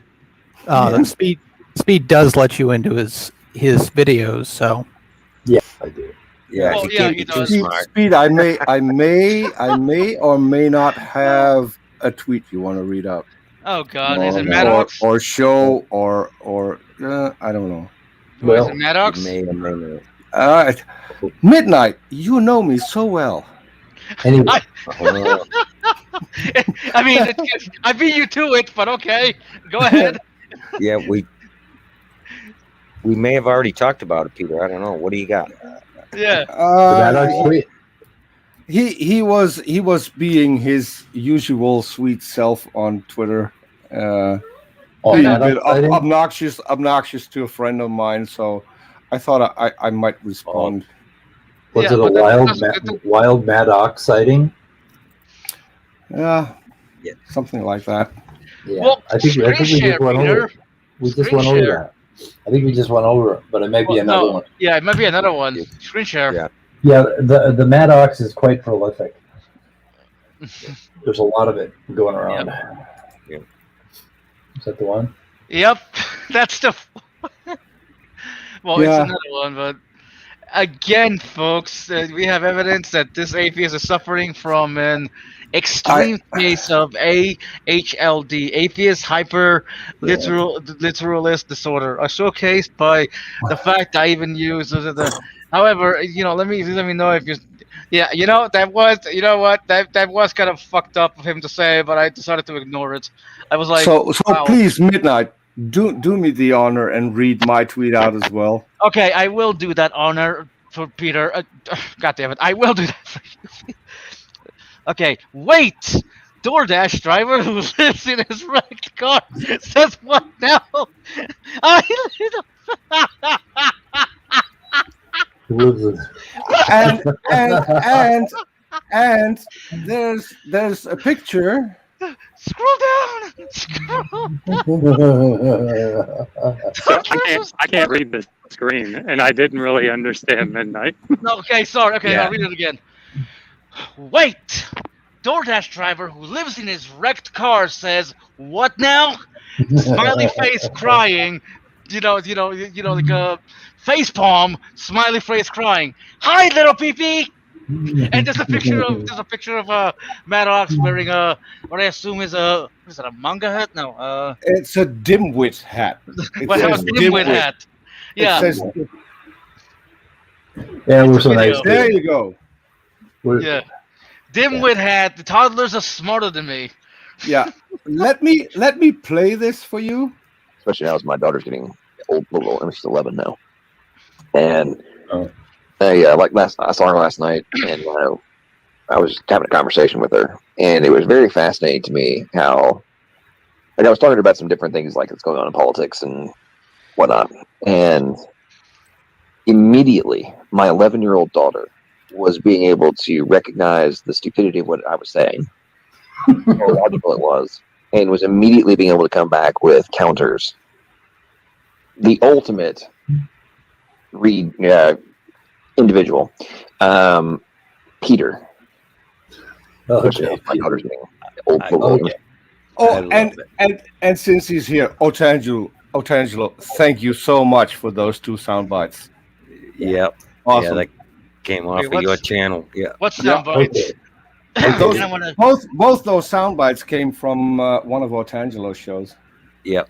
Speaker 8: hand, speed does let you into his videos. So
Speaker 1: Yeah, I do.
Speaker 3: Yeah,
Speaker 4: Well,
Speaker 3: he
Speaker 4: yeah,
Speaker 3: can't
Speaker 4: he
Speaker 3: be too
Speaker 4: does.
Speaker 3: smart.
Speaker 7: Speed. I may or may not have a tweet you want to read out,
Speaker 4: Oh God, is it
Speaker 7: or
Speaker 4: Maddox?
Speaker 7: or show or I don't know.
Speaker 4: Or is
Speaker 1: Well,
Speaker 4: it Maddox?
Speaker 3: You may or may not.
Speaker 7: Midnight. You know me so well.
Speaker 1: Anyway,
Speaker 4: I mean, I beat you to it, but okay, go ahead.
Speaker 3: Yeah, we may have already talked about it, Peter. I don't know. What do you got?
Speaker 4: Yeah.
Speaker 7: He was being his usual sweet self on Twitter. Being a bit obnoxious to a friend of mine, so I thought I might respond.
Speaker 1: Was
Speaker 4: Yeah,
Speaker 1: it
Speaker 4: but
Speaker 1: a wild Maddox sighting?
Speaker 7: Yeah,
Speaker 3: Yeah.
Speaker 7: something like that.
Speaker 1: Yeah,
Speaker 4: Well,
Speaker 1: I think we
Speaker 4: screen
Speaker 1: just
Speaker 4: share,
Speaker 1: went
Speaker 4: Peter.
Speaker 1: over it. We just
Speaker 4: Screen
Speaker 1: went over
Speaker 4: share.
Speaker 1: that. I think we just went over it, but it may be another
Speaker 4: no,
Speaker 1: one.
Speaker 4: Yeah, it might be another one. Screen share.
Speaker 3: Yeah.
Speaker 1: Yeah, the Maddox is quite prolific. There's a lot of it going around.
Speaker 3: Yep.
Speaker 1: Is that the one?
Speaker 4: Yep, that's the. Well,
Speaker 7: Yeah.
Speaker 4: it's another one, but again, folks, we have evidence that this atheist is suffering from an extreme case of AHLD, atheist hyper literalist disorder, showcased by the fact I even use the. However, let me know if you. Yeah, that was that was kind of fucked up of him to say, but I decided to ignore it. I was like,
Speaker 7: So
Speaker 4: wow.
Speaker 7: please, Midnight, do me the honor and read my tweet out as well.
Speaker 4: Okay, I will do that honor for Peter. God damn it, I will do that for you. Okay, wait! DoorDash driver who lives in his wrecked car says what now?
Speaker 7: And there's a picture.
Speaker 4: Scroll down. Scroll down.
Speaker 5: So I can't read the screen, and I didn't really understand Midnight.
Speaker 4: No, okay, sorry. Okay,
Speaker 3: Yeah.
Speaker 4: I'll read it again. Wait! DoorDash driver who lives in his wrecked car says, "What now?" Smiley face, crying. Like a face palm. Smiley face, crying. Hi, little pee-pee. And there's a picture of Maddox wearing what I assume is a manga hat? No,
Speaker 7: It's a dimwit hat. It
Speaker 4: but a
Speaker 7: says
Speaker 4: dimwit hat. Yeah.
Speaker 7: It says,
Speaker 1: Yeah, we're
Speaker 4: It's a
Speaker 1: so nice.
Speaker 4: video.
Speaker 7: there you go.
Speaker 4: Yeah. Dimwit hat. The toddlers are smarter than me.
Speaker 7: Yeah. Let me play this for you.
Speaker 9: Especially now as my daughter's getting little, and she's 11 now. And I saw her last night, and I was having a conversation with her, and it was very fascinating to me how, I was talking to her about some different things like that's going on in politics and whatnot, and immediately my 11-year-old daughter was being able to recognize the stupidity of what I was saying how logical it was, and was immediately being able to come back with counters. The ultimate individual, Peter. Which is my daughter's name. Old football.
Speaker 1: Okay.
Speaker 7: Oh, and since he's here, Otangelo, thank you so much for those 2 sound bites.
Speaker 3: Yep.
Speaker 7: Awesome.
Speaker 3: Yeah, that came off
Speaker 4: Wait,
Speaker 3: of your channel. Yeah.
Speaker 4: What's sound bites?
Speaker 7: Those,
Speaker 4: I wanna-
Speaker 7: both those sound bites came from one of Otangelo's shows.
Speaker 3: Yep.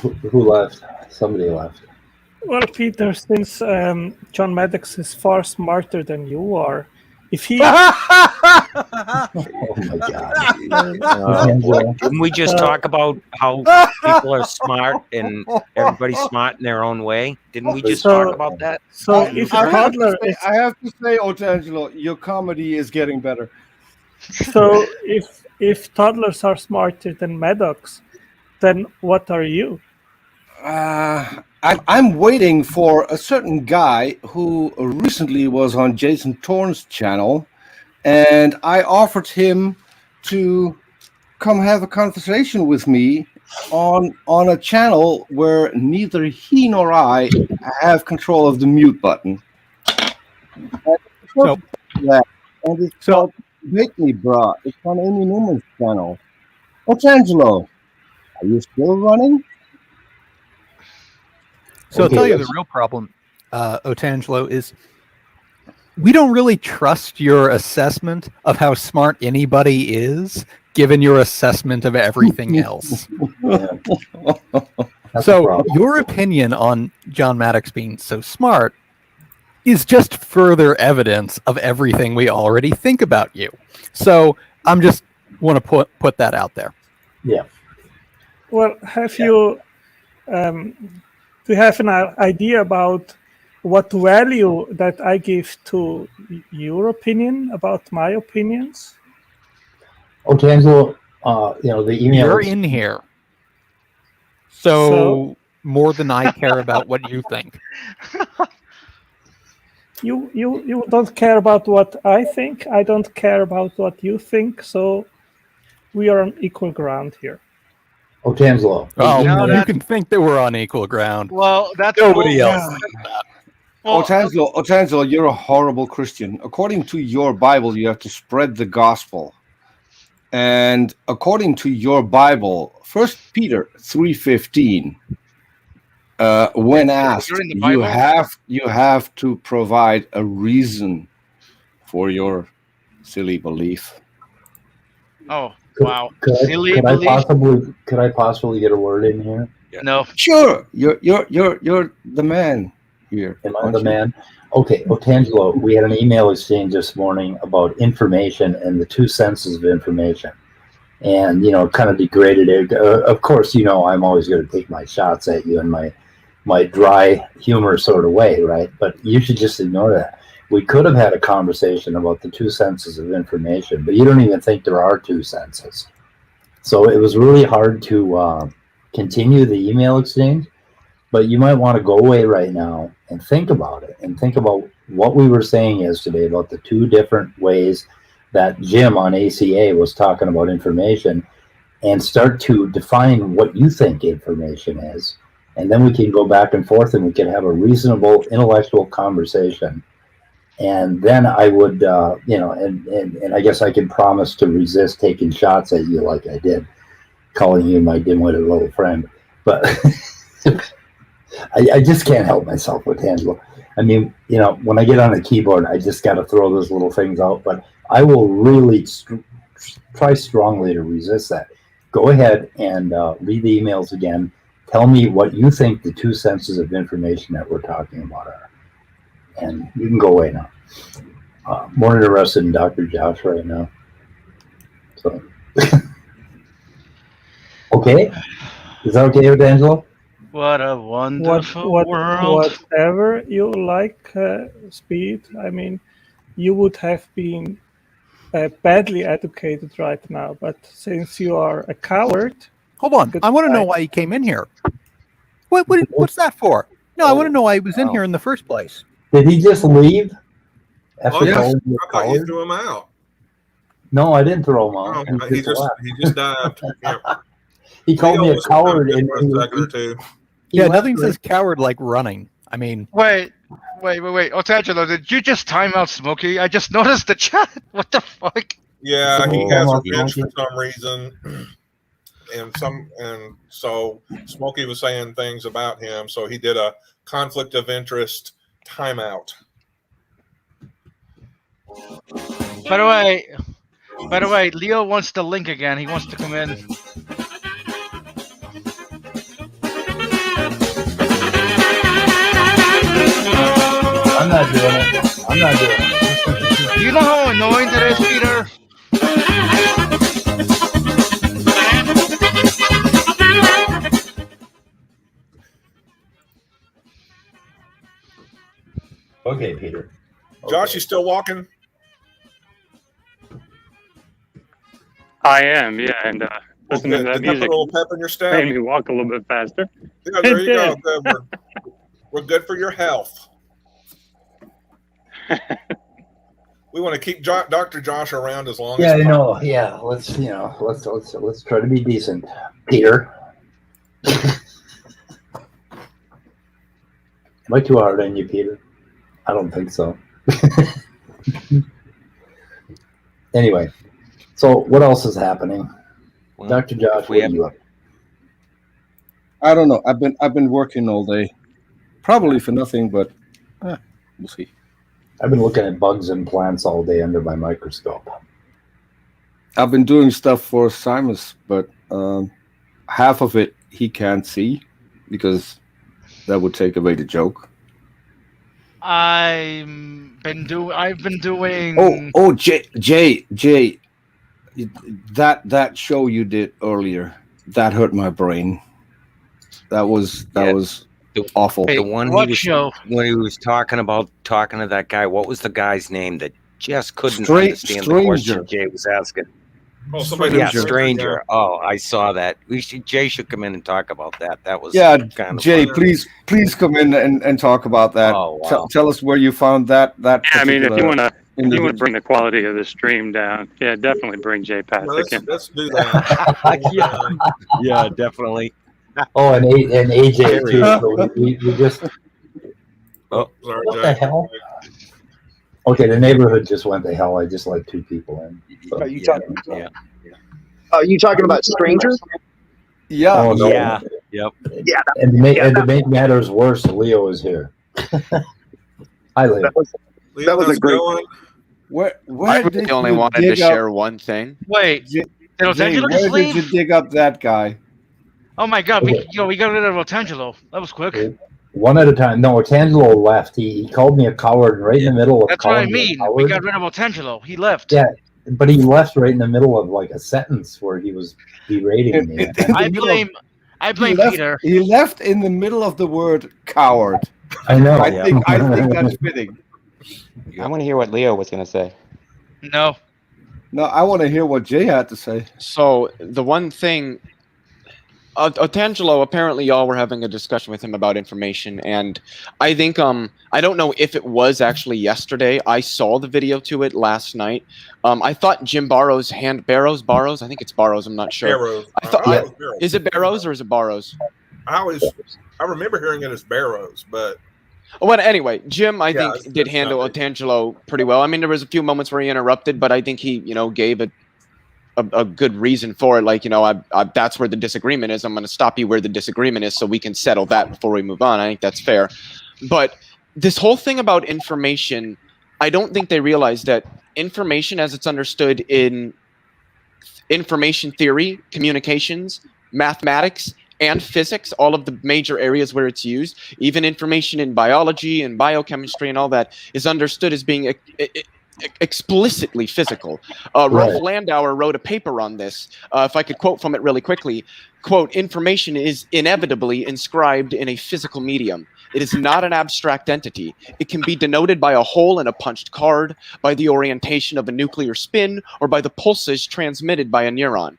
Speaker 1: Who left? Somebody left.
Speaker 6: Well, Peter, since John Maddox is far smarter than you are, if he
Speaker 1: Oh my God.
Speaker 3: Boy, didn't we just talk about how people are smart and everybody's smart in their own way? Didn't we just talk about that?
Speaker 6: so if a toddler is
Speaker 7: I have to say, Otangelo, your comedy is getting better.
Speaker 6: so if toddlers are smarter than Maddox, then what are you?
Speaker 7: I'm waiting for a certain guy who recently was on Jason Torn's channel, and I offered him to come have a conversation with me on a channel where neither he nor I have control of the mute button.
Speaker 8: So-
Speaker 7: And it's called Make Me Bra. It's on Amy Newman's channel. Otangelo, are you still running?
Speaker 8: So
Speaker 1: Okay,
Speaker 8: I'll tell you the
Speaker 1: let's-
Speaker 8: real problem, Otangelo, is we don't really trust your assessment of how smart anybody is, given your assessment of everything else.
Speaker 1: That's the
Speaker 8: So
Speaker 1: problem.
Speaker 8: your opinion on John Maddox being so smart is just further evidence of everything we already think about you. So I'm just want to put that out there.
Speaker 1: Yeah.
Speaker 6: Well, have you do you have an idea about what value that I give to your opinion about my opinions?
Speaker 1: Otangelo, the email.
Speaker 8: You're in here. So more than I care about what you think.
Speaker 6: You don't care about what I think. I don't care about what you think. So we are on equal ground here.
Speaker 1: Otangelo.
Speaker 8: Oh,
Speaker 4: No,
Speaker 8: you
Speaker 4: that-
Speaker 8: can think that we're on equal ground.
Speaker 4: Well, that's
Speaker 8: Nobody
Speaker 4: bull-
Speaker 8: else thinks that.
Speaker 4: Well,
Speaker 7: Otangelo, you're a horrible Christian. According to your Bible, you have to spread the gospel. And according to your Bible, 1 Peter 3:15, when asked,
Speaker 4: You're in the Bible?
Speaker 7: you have to provide a reason for your silly belief.
Speaker 4: Oh, wow.
Speaker 1: Could
Speaker 4: Silly
Speaker 1: I
Speaker 4: belief.
Speaker 1: could I possibly get a word in here?
Speaker 4: No.
Speaker 7: Sure, you're the man here.
Speaker 1: Am I
Speaker 7: aren't
Speaker 1: the
Speaker 7: you?
Speaker 1: man? Okay, Otangelo, we had an email exchange this morning about information and the 2 senses of information. And, kind of degraded it. Of course, I'm always going to take my shots at you in my dry humor sort of way, right? But you should just ignore that. We could have had a conversation about the 2 senses of information, but you don't even think there are 2 senses. So it was really hard to continue the email exchange. But you might want to go away right now and think about it and think about what we were saying yesterday about the 2 different ways that Jim on ACA was talking about information, and start to define what you think information is. And then we can go back and forth and we can have a reasonable intellectual conversation. And then I would, and I guess I can promise to resist taking shots at you like I did, calling you my dim-witted little friend. But I just can't help myself with Angelo. I mean, when I get on the keyboard, I just got to throw those little things out. But I will really try strongly to resist that. Go ahead and read the emails again. Tell me what you think the 2 senses of information that we're talking about are. And you can go away now. More interested in Dr. Josh right now. So, okay. Is that okay with Angelo?
Speaker 4: What a wonderful world.
Speaker 6: Whatever you like, Speed. I mean, you would have been badly educated right now, but since you are a coward.
Speaker 8: Hold on. I want to know why he came in here. What's that for? No, I want to know why he was in here in the first place.
Speaker 1: Did he just leave?
Speaker 2: Oh, yeah.
Speaker 1: calling you a
Speaker 2: I thought you
Speaker 1: coward?
Speaker 2: threw him out.
Speaker 1: No, I didn't throw him out.
Speaker 2: Oh, he just dived. Yeah.
Speaker 1: He called me a coward
Speaker 2: for
Speaker 1: and
Speaker 2: a second or two.
Speaker 8: Yeah, nothing says coward like running. I mean,
Speaker 4: Wait. Otangelo, did you just time out Smokey? I just noticed the chat. What the fuck?
Speaker 2: Yeah, he
Speaker 1: Oh,
Speaker 2: has a
Speaker 1: yeah.
Speaker 2: bench for some reason, and so Smokey was saying things about him, so he did a conflict of interest timeout.
Speaker 4: By the way, Leo wants the link again. He wants to come in.
Speaker 1: I'm not doing it.
Speaker 4: Do you know how annoying that is, Peter?
Speaker 1: Okay, Peter.
Speaker 2: Josh, you still walking?
Speaker 5: I am, yeah, and listening to that
Speaker 2: Did that put
Speaker 5: music
Speaker 2: a little pep in your step?
Speaker 5: made me walk a little bit faster.
Speaker 2: Yeah, there you go.
Speaker 5: It
Speaker 2: Good. We're good for your health. We want to keep Dr. Josh around as long
Speaker 1: Yeah,
Speaker 2: as
Speaker 1: I
Speaker 2: possible.
Speaker 1: know. Yeah, let's try to be decent, Peter. Am I too hard on you, Peter? I don't think so. Anyway, so what else is happening,
Speaker 3: Well,
Speaker 1: Dr. Josh? What are you up?
Speaker 7: I don't know. I've been working all day, probably for nothing, but we'll see.
Speaker 1: I've been looking at bugs and plants all day under my microscope.
Speaker 7: I've been doing stuff for Simus, but half of it he can't see because that would take away the joke.
Speaker 4: I've been doing.
Speaker 7: Oh, Jay, that show you did earlier that hurt my brain. That was awful.
Speaker 3: The one
Speaker 4: What
Speaker 3: he was,
Speaker 4: show?
Speaker 3: when he was talking to that guy. What was the guy's name that just couldn't understand the question Jay was asking?
Speaker 2: Oh, somebody
Speaker 3: Yeah,
Speaker 2: Stranger.
Speaker 3: stranger. Oh, I saw that. Jay should come in and talk about that. That was kind of
Speaker 7: Jay,
Speaker 3: funny.
Speaker 7: please come in and talk about that.
Speaker 3: Oh, wow.
Speaker 7: Tell us where you found that.
Speaker 5: Yeah, I mean, if you want to
Speaker 7: individual.
Speaker 5: bring the quality of the stream down, yeah, definitely bring Jay past
Speaker 2: Well,
Speaker 5: the
Speaker 2: let's do that.
Speaker 3: yeah, definitely.
Speaker 1: Oh, and AJ too. So we just.
Speaker 3: Oh,
Speaker 2: sorry,
Speaker 1: What
Speaker 2: Jay.
Speaker 1: the hell? Okay, the neighborhood just went to hell. I just let 2 people in. So,
Speaker 9: Are you talking?
Speaker 3: Yeah.
Speaker 9: Are you talking about Stranger?
Speaker 7: Yeah.
Speaker 1: Oh, no.
Speaker 3: Yeah. Yep.
Speaker 9: Yeah,
Speaker 1: And to make matters worse, Leo is here. Hi, Leo.
Speaker 2: Leo,
Speaker 9: That was
Speaker 2: how's
Speaker 9: a great-
Speaker 2: it going?
Speaker 7: Where
Speaker 10: I
Speaker 7: did
Speaker 10: really only
Speaker 7: you
Speaker 10: wanted to
Speaker 7: dig up-
Speaker 10: share one thing.
Speaker 4: Wait,
Speaker 7: Jay,
Speaker 4: did Otangelo
Speaker 7: where
Speaker 4: just
Speaker 7: did
Speaker 4: leave?
Speaker 7: you dig up that guy?
Speaker 4: Oh my god, we got rid of Otangelo. That was quick.
Speaker 1: One at a time. No, Tangelo left. He called me a coward right in the middle of
Speaker 4: That's what I
Speaker 1: calling me a
Speaker 4: mean.
Speaker 1: coward.
Speaker 4: We got rid of Otangelo. He left.
Speaker 1: Yeah, but he left right in the middle of like a sentence where he was berating me.
Speaker 4: I blame Peter.
Speaker 7: He left in the middle of the word coward.
Speaker 1: I know.
Speaker 7: I think that's fitting.
Speaker 11: I want to hear what Leo was going to say.
Speaker 4: No.
Speaker 7: No, I want to hear what Jay had to say.
Speaker 10: So the one thing, Otangelo, apparently y'all were having a discussion with him about information, and I think I don't know if it was actually yesterday. I saw the video to it last night. I thought Jim Barrows I think it's Barrows, I'm not sure.
Speaker 2: Barrows.
Speaker 10: I thought,
Speaker 2: I was Barrows.
Speaker 10: is it Barrows or is it Barrows?
Speaker 2: I remember hearing it as Barrows, but
Speaker 10: Well, anyway, Jim, I
Speaker 2: Yeah,
Speaker 10: think, did handle Otangelo pretty well. I mean, there was a few moments where he interrupted, but I think he, gave a good reason for it. Like, that's where the disagreement is. I'm going to stop you where the disagreement is so we can settle that before we move on. I think that's fair. But this whole thing about information, I don't think they realize that information as it's understood in information theory, communications, mathematics, and physics, all of the major areas where it's used, even information in biology and biochemistry and all that is understood as being explicitly physical. Rolf Landauer wrote a paper on this. If I could quote from it really quickly, quote, "Information is inevitably inscribed in a physical medium. It is not an abstract entity. It can be denoted by a hole in a punched card, by the orientation of a nuclear spin, or by the pulses transmitted by a neuron.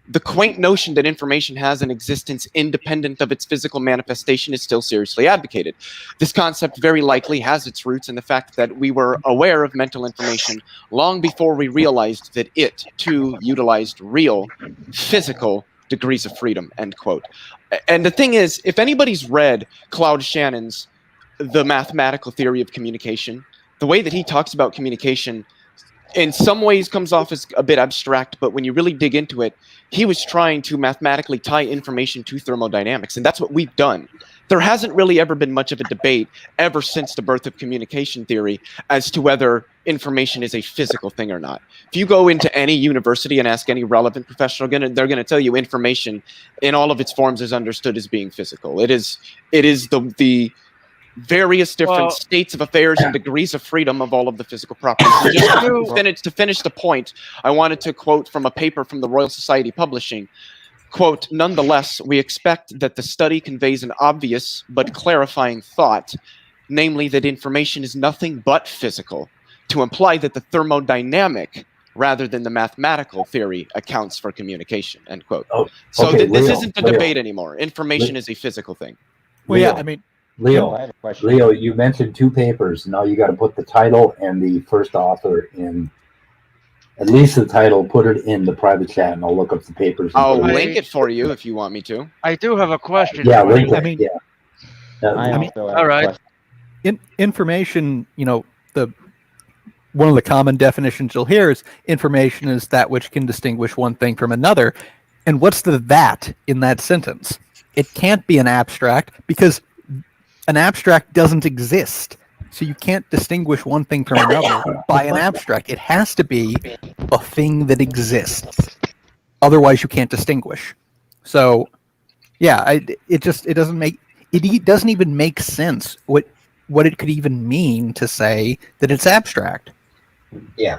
Speaker 10: the quaint notion that information has an existence independent of its physical manifestation is still seriously advocated. This concept very likely has its roots in the fact that we were aware of mental information long before we realized that it, too, utilized real, physical degrees of freedom, end quote. And the thing is, if anybody's read Claude Shannon's The Mathematical Theory of Communication, the way that he talks about communication in some ways comes off as a bit abstract, but when you really dig into it, he was trying to mathematically tie information to thermodynamics, and that's what we've done. There hasn't really ever been much of a debate ever since the birth of communication theory as to whether information is a physical thing or not. If you go into any university and ask any relevant professional, they're going to tell you information in all of its forms is understood as being physical. It is the various different states of affairs and degrees of freedom of all of the physical properties. Just to finish the point, I wanted to quote from a paper from the Royal Society Publishing, quote, "Nonetheless, we expect that the study conveys an obvious but clarifying thought, namely that information is nothing but physical, to imply that the thermodynamic rather than the mathematical theory accounts for communication," end quote. So this isn't a debate anymore. Information is a physical thing.
Speaker 8: Well, yeah, I mean,
Speaker 1: Leo, you mentioned 2 papers. Now you got to put the title and the first author in. At least the title. Put it in the private chat, and I'll look up the papers.
Speaker 10: I'll link it for you if you want me to.
Speaker 4: I do have a question.
Speaker 1: Yeah,
Speaker 8: I mean,
Speaker 4: all right.
Speaker 8: Information, one of the common definitions you'll hear is information is that which can distinguish one thing from another. And what's the that in that sentence? It can't be an abstract because an abstract doesn't exist. So you can't distinguish one thing from another by an abstract. It has to be a thing that exists. Otherwise you can't distinguish. So yeah, it doesn't even make sense what it could even mean to say that it's abstract.
Speaker 1: Yeah.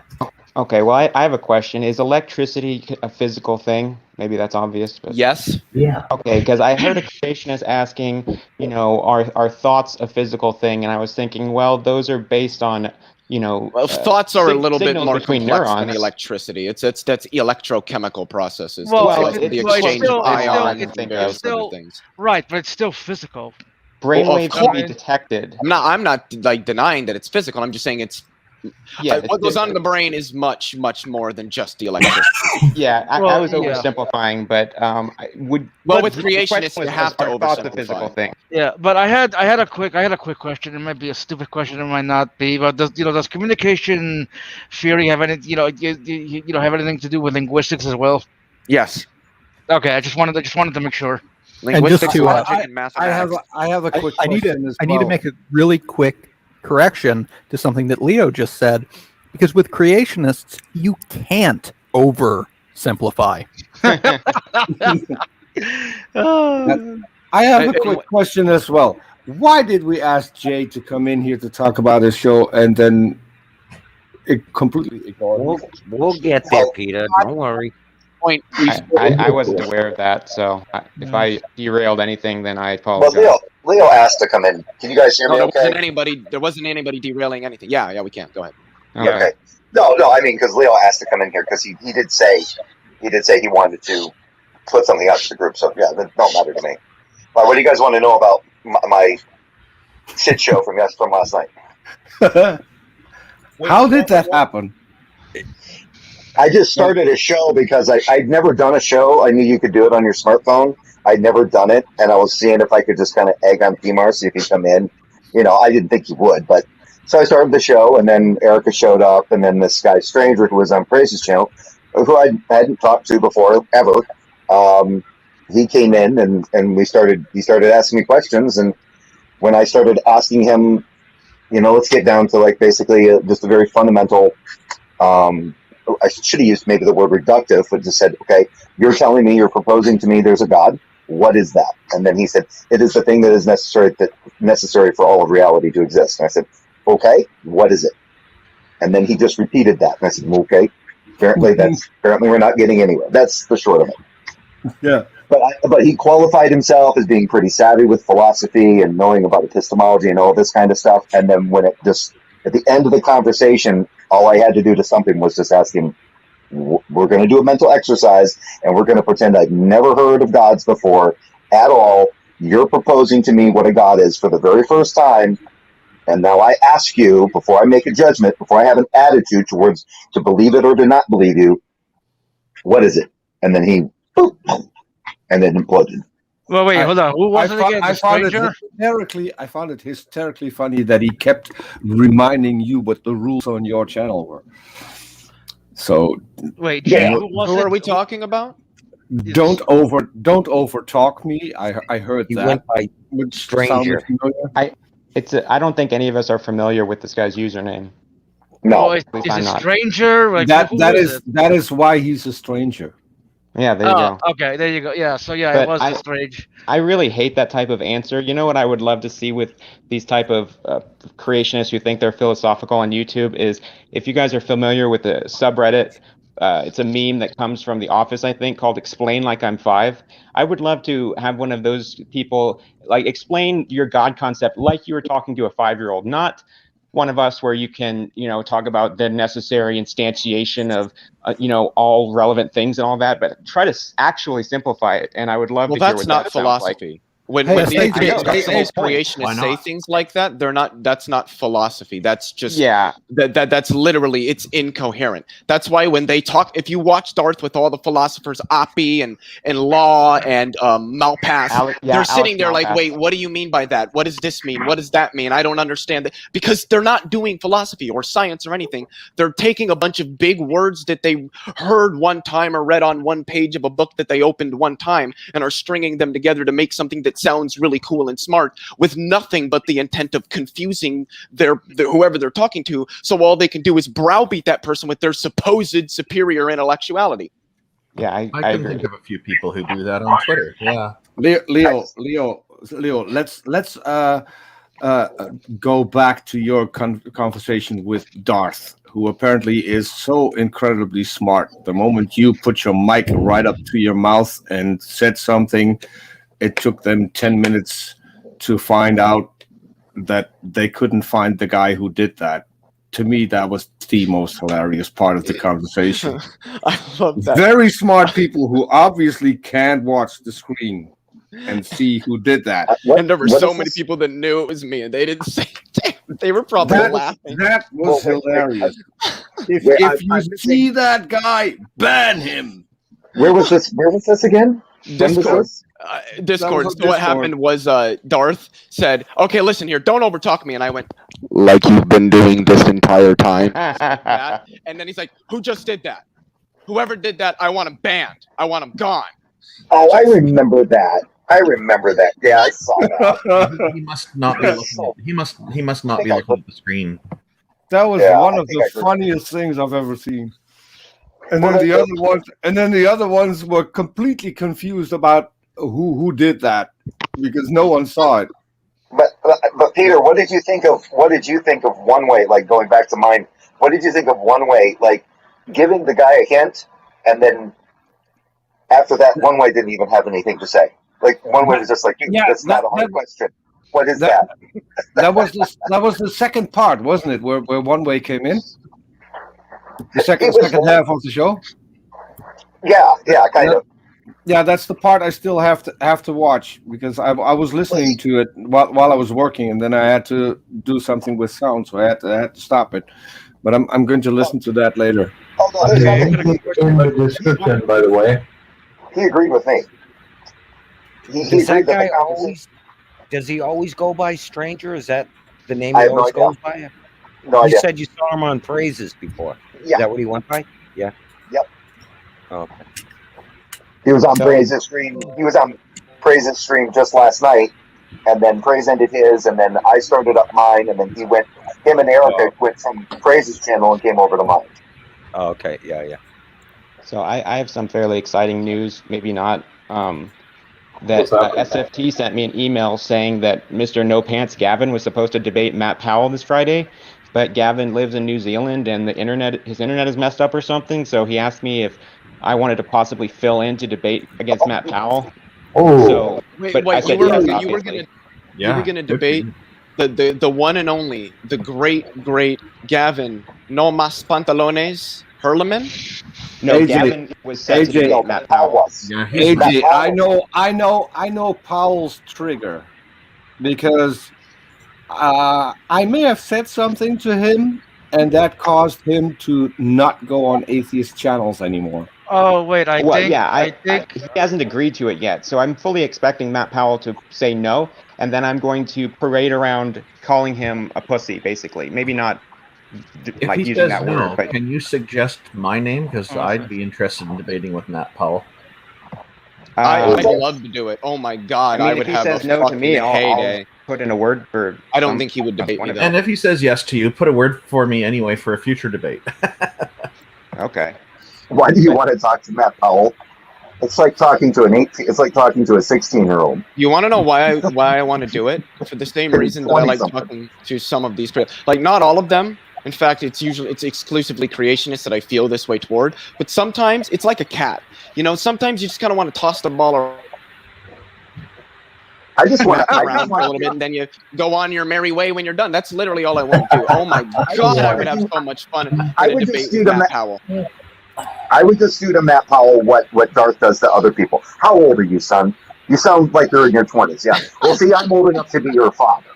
Speaker 11: Okay, well, I have a question. Is electricity a physical thing? Maybe that's obvious. But...
Speaker 10: Yes.
Speaker 1: Yeah.
Speaker 11: Okay, because I heard a creationist asking, are thoughts a physical thing? And I was thinking, well, those are based on,
Speaker 10: Well, thoughts are a little bit more
Speaker 11: between
Speaker 10: complex
Speaker 11: neurons.
Speaker 10: than electricity. That's electrochemical processes.
Speaker 4: Well,
Speaker 10: the exchange of ions and various other things.
Speaker 4: Right, but it's still physical.
Speaker 11: Brainwaves can be detected.
Speaker 10: I'm not like denying that it's physical. I'm just saying it's.
Speaker 11: Yeah,
Speaker 10: what goes on in the brain is much, much more than just the electricity.
Speaker 11: Yeah, I was oversimplifying, but with
Speaker 10: creationists you have to
Speaker 11: oversimplify the physical thing.
Speaker 4: Yeah, but I had a quick question. It might be a stupid question, it might not be. But does communication theory have any have anything to do with linguistics as well?
Speaker 10: Yes.
Speaker 4: Okay, I just wanted to make sure.
Speaker 10: Linguistics, logic, and mathematics.
Speaker 7: I have a quick question
Speaker 8: I need to make a really quick correction to something that Leo just said, because with creationists you can't oversimplify.
Speaker 7: I have a quick question as well. Why did we ask Jay to come in here to talk about his show and then it completely ignored us?
Speaker 3: We'll get there, Peter. Don't worry.
Speaker 11: I wasn't aware of that, so if I derailed anything, then I apologize.
Speaker 9: Well, Leo asked to come in. Can you guys hear me?
Speaker 10: There wasn't anybody derailing anything. Yeah, we can. Go ahead.
Speaker 9: Okay. No, I mean, because Leo asked to come in here because he did say he wanted to put something out to the group. So yeah, that don't matter to me. What do you guys want to know about my shit show from last night?
Speaker 7: How did that happen?
Speaker 9: I just started a show because I'd never done a show. I knew you could do it on your smartphone. I'd never done it, and I was seeing if I could just kind of egg on PMAR, see if he'd come in. I didn't think he would, but so I started the show, and then Erica showed up, and then this guy Stranger, who was on Praise's channel, who I hadn't talked to before ever, he came in, and he started asking me questions, and when I started asking him, let's get down to like basically just a very fundamental. I should have used maybe the word reductive, but just said, okay, you're telling me, you're proposing to me there's a God. What is that? And then he said, it is the thing that is necessary for all of reality to exist. And I said, okay, what is it? And then he just repeated that. And I said, okay, apparently we're not getting anywhere. That's the short of it.
Speaker 7: Yeah.
Speaker 9: But he qualified himself as being pretty savvy with philosophy and knowing about epistemology and all this kind of stuff. And then when it just, at the end of the conversation, all I had to do to something was just ask him,
Speaker 12: We're going to do a mental exercise, and we're going to pretend I've never heard of gods before at all. You're proposing to me what a god is for the very first time, and now I ask you, before I make a judgment, before I have an attitude towards to believe it or to not believe you, what is it? And then he, boop, and then imploded.
Speaker 4: Well, wait, hold on. Who was it again? The stranger?
Speaker 7: I found it hysterically funny that he kept reminding you what the rules on your channel were. So
Speaker 4: wait,
Speaker 10: yeah,
Speaker 4: who
Speaker 10: are we talking about?
Speaker 7: Don't over talk me. I heard
Speaker 3: He
Speaker 7: that.
Speaker 3: went by stranger.
Speaker 11: I don't think any of us are familiar with this guy's username.
Speaker 12: No,
Speaker 4: is a stranger? Like,
Speaker 7: that is why he's a stranger.
Speaker 11: Yeah, there you go.
Speaker 4: Okay, there you go. Yeah, so yeah,
Speaker 11: But
Speaker 4: it was a strange.
Speaker 11: I really hate that type of answer. You know what I would love to see with these type of creationists who think they're philosophical on YouTube is if you guys are familiar with the subreddit, it's a meme that comes from The Office, I think, called "Explain Like I'm 5." I would love to have one of those people like explain your God concept like you were talking to a 5-year-old, not one of us where you can, talk about the necessary instantiation of, all relevant things and all that, but try to actually simplify it. And I would love to hear what that sounds like.
Speaker 10: When the creationists say things like that, that's not philosophy. That's just that's literally, it's incoherent. That's why when they talk, if you watch Darth with all the philosophers, Oppie and Law and Malpass, they're sitting there like, wait, what do you mean by that? What does this mean? What does that mean? I don't understand that, because they're not doing philosophy or science or anything. They're taking a bunch of big words that they heard one time or read on one page of a book that they opened one time and are stringing them together to make something that sounds really cool and smart with nothing but the intent of confusing whoever they're talking to, so all they can do is browbeat that person with their supposed superior intellectuality.
Speaker 11: Yeah, I
Speaker 13: can think of a few people who do that on Twitter. Yeah,
Speaker 7: Leo, let's go back to your conversation with Darth, who apparently is so incredibly smart. The moment you put your mic right up to your mouth and said something, it took them 10 minutes to find out that they couldn't find the guy who did that. To me, that was the most hilarious part of the conversation.
Speaker 10: I love that.
Speaker 7: Very smart people who obviously can't watch the screen and see who did that.
Speaker 10: And there were so many people that knew it was me, and they didn't say it. They were probably laughing.
Speaker 7: That was hilarious. If you see that guy, ban him.
Speaker 12: Where was this again?
Speaker 10: Discord. Discord. So what happened was Darth said, "Okay, listen here, don't overtalk me," and I went,
Speaker 9: "Like you've been doing this entire time."
Speaker 10: And then he's like, "Who just did that? Whoever did that, I want him banned. I want him gone."
Speaker 12: Oh, I remember that. Yeah, I saw that.
Speaker 13: He must not be looking. He must not be looking at the screen.
Speaker 7: That was one of the funniest things I've ever seen. And then the other ones were completely confused about who did that because no one saw it.
Speaker 12: But Peter, what did you think of One Way? Like, going back to mine, what did you think of One Way? Like, giving the guy a hint, and then after that, One Way didn't even have anything to say. Like, One Way was just like, that's not a hard question. What is that?
Speaker 7: That was the second part, wasn't it? Where One Way came in. The second half of the show.
Speaker 12: Yeah, kind of.
Speaker 7: Yeah, that's the part I still have to watch because I was listening to it while I was working, and then I had to do something with sound, so I had to stop it. But I'm going to listen to that later.
Speaker 12: In
Speaker 1: the description, by the way.
Speaker 12: He agreed with me.
Speaker 3: Does that guy does he always go by Stranger? Is that the name he always goes by?
Speaker 12: No idea.
Speaker 3: You said you saw him on Praises before.
Speaker 12: Yeah.
Speaker 3: Is that what he went by? Yeah.
Speaker 12: Yep.
Speaker 3: Okay.
Speaker 12: He was on Praise's stream. He was on Praise's stream just last night, and then Praise ended his, and then I started up mine, and then him and Erica went from Praise's channel and came over to mine.
Speaker 3: Oh, okay. Yeah.
Speaker 11: So I have some fairly exciting news. Maybe not. That SFT sent me an email saying that Mr. No Pants Gavin was supposed to debate Matt Powell this Friday, but Gavin lives in New Zealand and his internet is messed up or something. So he asked me if I wanted to possibly fill in to debate against Matt Powell.
Speaker 10: Oh,
Speaker 11: so,
Speaker 10: wait,
Speaker 11: I said yes,
Speaker 10: you were gonna debate the one and only, the great Gavin No Mas Pantalones Herleman?
Speaker 11: No,
Speaker 7: AJ,
Speaker 11: Gavin was set to
Speaker 7: AJ,
Speaker 11: debate Matt Powell.
Speaker 13: Yeah, he's
Speaker 7: AJ, I know Powell's trigger because I may have said something to him, and that caused him to not go on atheist channels anymore.
Speaker 4: Oh wait, I think
Speaker 11: he hasn't agreed to it yet, so I'm fully expecting Matt Powell to say no, and then I'm going to parade around calling him a pussy, basically. Maybe not
Speaker 13: if
Speaker 11: like
Speaker 13: he
Speaker 11: using
Speaker 13: says
Speaker 11: that
Speaker 13: no,
Speaker 11: word, but
Speaker 13: can you suggest my name? Because
Speaker 4: Oh,
Speaker 13: I'd be interested in debating with Matt Powell.
Speaker 10: I'd love to do it. Oh my god,
Speaker 11: I mean,
Speaker 10: I
Speaker 11: if
Speaker 10: would
Speaker 11: he
Speaker 10: have
Speaker 11: says
Speaker 10: a
Speaker 11: no to
Speaker 10: fucking
Speaker 11: me, I'll
Speaker 10: heyday.
Speaker 11: put in a word for.
Speaker 10: I don't think he would debate me though.
Speaker 13: And if he says yes to you, put a word for me anyway for a future debate.
Speaker 11: Okay.
Speaker 12: Why do you want to talk to Matt Powell? It's like talking to It's like talking to a 16-year-old.
Speaker 10: You want to know why I want to do it? For the same reason that I like talking to some of these people. Like, not all of them. In fact, it's exclusively creationists that I feel this way toward. But sometimes it's like a cat. You know, sometimes you just kind of want to toss the ball around.
Speaker 12: I just want
Speaker 10: for a little bit, and then you go on your merry way when you're done. That's literally all I want to do. Oh my god, I would have so much fun in a debate with Matt Powell.
Speaker 12: I would just do to Matt Powell what Darth does to other people. How old are you, son? You sound like you're in your 20s. Yeah. Well, see, I'm old enough to be your father.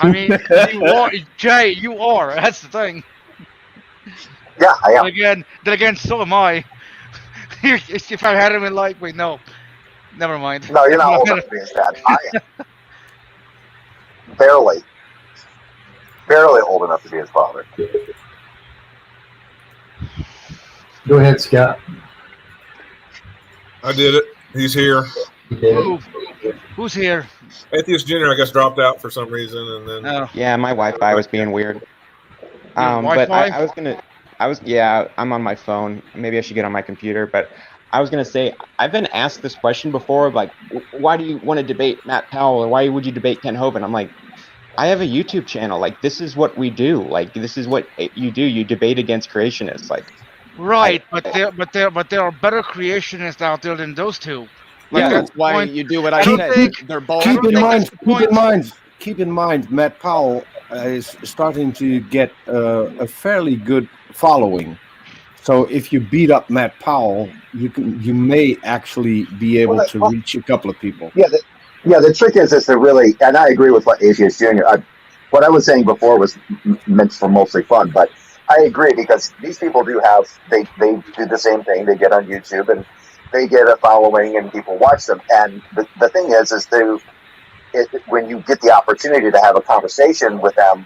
Speaker 4: I mean, you are, Jay. You are. That's the thing.
Speaker 12: Yeah, I am.
Speaker 4: Then again, so am I. If I had him in life, wait, no, never mind.
Speaker 12: No, you're not old enough to be his dad. I am. Barely old enough to be his father.
Speaker 1: Go ahead, Scott.
Speaker 2: I did it. He's here.
Speaker 4: Who's here?
Speaker 2: Atheist Junior, I guess, dropped out for some reason, and then
Speaker 11: Yeah, my Wi-Fi was being weird. But I'm on my phone. Maybe I should get on my computer. But I was gonna say, I've been asked this question before, like, why do you want to debate Matt Powell, or why would you debate Ken Hovind? I'm like, I have a YouTube channel. Like, this is what we do. Like, this is what you do. You debate against creationists. Like,
Speaker 4: right, but there are better creationists out there than those two. Like,
Speaker 10: Yeah, that's why you do what I said. They're both.
Speaker 7: Keep in mind, Matt Powell is starting to get a fairly good following. So if you beat up Matt Powell, you may actually be able to reach a couple of people.
Speaker 12: Yeah, the trick is to really, and I agree with what Atheist Junior. What I was saying before was meant for mostly fun, but I agree because these people do have they do the same thing. They get on YouTube and they get a following and people watch them. And the thing is when you get the opportunity to have a conversation with them,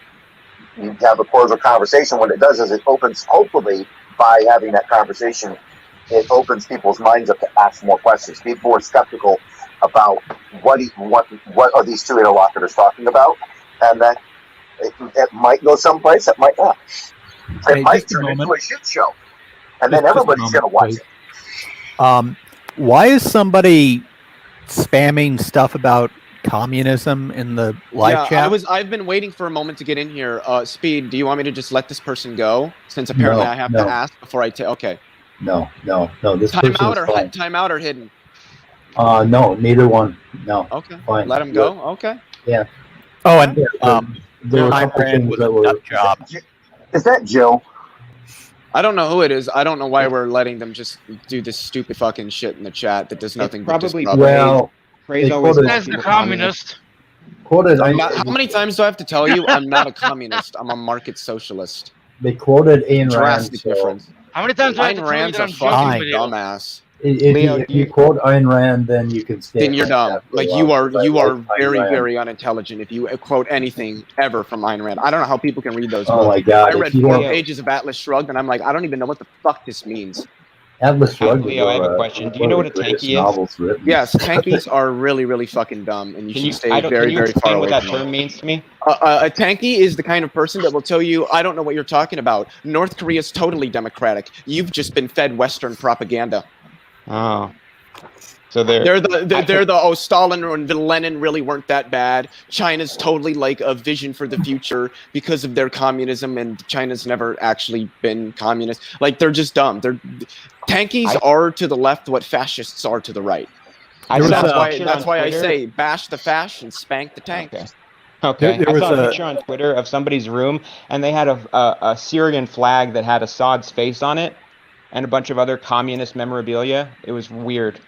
Speaker 12: you have a cordial conversation. What it does is it opens, hopefully, by having that conversation, it opens people's minds up to ask more questions. People are skeptical about what are these two interlocutors talking about, and that it might go someplace, it might not. It might turn into a shit show, and then everybody's going to watch it.
Speaker 8: Why is somebody spamming stuff about communism in the live chat?
Speaker 10: I've been waiting for a moment to get in here. Speed, do you want me to just let this person go? Since apparently I have to ask before I take. Okay.
Speaker 1: No. This
Speaker 10: time out or hidden.
Speaker 1: No, neither one. No.
Speaker 10: Okay.
Speaker 1: Fine.
Speaker 10: Let him go. Okay.
Speaker 1: Yeah.
Speaker 8: Oh, and
Speaker 1: there were a couple things that were.
Speaker 12: Is that Jill?
Speaker 10: I don't know who it is. I don't know why we're letting them just do this stupid fucking shit in the chat that does nothing but
Speaker 11: probably
Speaker 10: disrupt.
Speaker 1: Well,
Speaker 4: As the communist.
Speaker 1: Quoted.
Speaker 10: How many times do I have to tell you I'm not a communist? I'm a market socialist.
Speaker 1: They quoted Ayn Rand.
Speaker 10: Drastic difference.
Speaker 4: How many times do I have to
Speaker 10: Ayn
Speaker 4: tell you
Speaker 10: Rand's
Speaker 4: that
Speaker 10: a
Speaker 4: I'm
Speaker 10: fucking
Speaker 4: joking?
Speaker 10: dumbass.
Speaker 1: If you quote Ayn Rand, then you can stand.
Speaker 10: Then you're dumb.
Speaker 1: that for
Speaker 10: Like
Speaker 1: a
Speaker 10: you
Speaker 1: while,
Speaker 10: are
Speaker 1: because I like Ayn
Speaker 10: very,
Speaker 1: Rand.
Speaker 10: very unintelligent if you quote anything ever from Ayn Rand. I don't know how people can read those.
Speaker 1: Oh
Speaker 10: books.
Speaker 1: my God,
Speaker 10: I
Speaker 1: if
Speaker 10: read
Speaker 1: you
Speaker 10: 4
Speaker 1: don't-
Speaker 10: pages of Atlas Shrugged, and I'm like, I don't even know what the fuck this means.
Speaker 1: Atlas Shrugged.
Speaker 11: Leo, I have a question. Do you know what a tanky is?
Speaker 1: Novels written.
Speaker 10: Yes, tankies are really, really fucking dumb, and you should stay
Speaker 11: can
Speaker 10: very,
Speaker 11: you
Speaker 10: very far
Speaker 11: explain
Speaker 10: away
Speaker 11: what that
Speaker 10: from
Speaker 11: term
Speaker 10: them.
Speaker 11: means to me?
Speaker 10: A tanky is the kind of person that will tell you, I don't know what you're talking about. North Korea is totally democratic. You've just been fed Western propaganda.
Speaker 11: Oh. So they're
Speaker 10: Stalin and Lenin really weren't that bad. China's totally like a vision for the future because of their communism, and China's never actually been communist. Like, they're just dumb. Tankies are to the left what fascists are to the right. That's why I say bash the fash and spank the tank.
Speaker 11: Okay. Okay,
Speaker 8: There
Speaker 11: I
Speaker 8: was
Speaker 11: saw a
Speaker 8: a-
Speaker 11: picture on Twitter of somebody's room, and they had a Syrian flag that had Assad's face on it, and a bunch of other communist memorabilia. It was weird.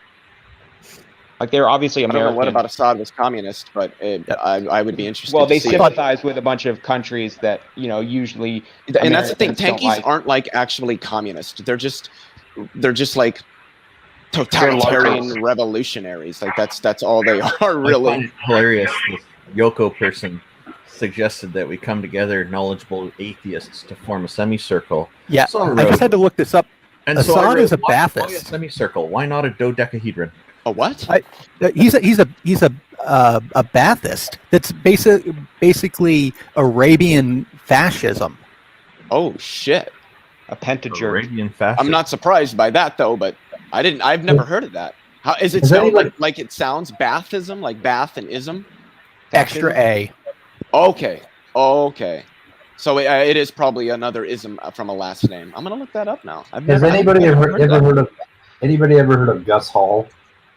Speaker 11: Like they were obviously
Speaker 10: I don't know
Speaker 11: American.
Speaker 10: what about Assad was communist, but I would be interested.
Speaker 11: Well, they
Speaker 10: to see it.
Speaker 11: sympathize with a bunch of countries that usually.
Speaker 10: And that's the thing.
Speaker 11: Americans don't
Speaker 10: Tankies
Speaker 11: like.
Speaker 10: aren't like actually communist. They're just like totalitarian revolutionaries. Like that's all they are,
Speaker 13: I find
Speaker 10: really.
Speaker 13: it hilarious. This Yoko person suggested that we come together, knowledgeable atheists, to form a semicircle.
Speaker 8: Yeah,
Speaker 13: So I
Speaker 8: I just
Speaker 13: wrote-
Speaker 8: had to look this up.
Speaker 13: And so I
Speaker 8: Assad
Speaker 13: wrote,
Speaker 8: is a
Speaker 13: why a
Speaker 8: Ba'athist.
Speaker 13: semicircle? Why not a dodecahedron?
Speaker 10: A what?
Speaker 8: He's a Ba'athist. That's basically Arabian fascism.
Speaker 10: Oh shit!
Speaker 11: A pentager.
Speaker 13: Arabian fascism.
Speaker 10: I'm not surprised by that though, but I've never heard of that. How is it
Speaker 1: Is
Speaker 10: spelled?
Speaker 1: anybody-
Speaker 10: Like it sounds Bathism, like bath and ism.
Speaker 8: Extra A.
Speaker 10: Okay. So it is probably another ism from a last name. I'm gonna look that up now.
Speaker 1: Has anybody ever heard of Gus Hall?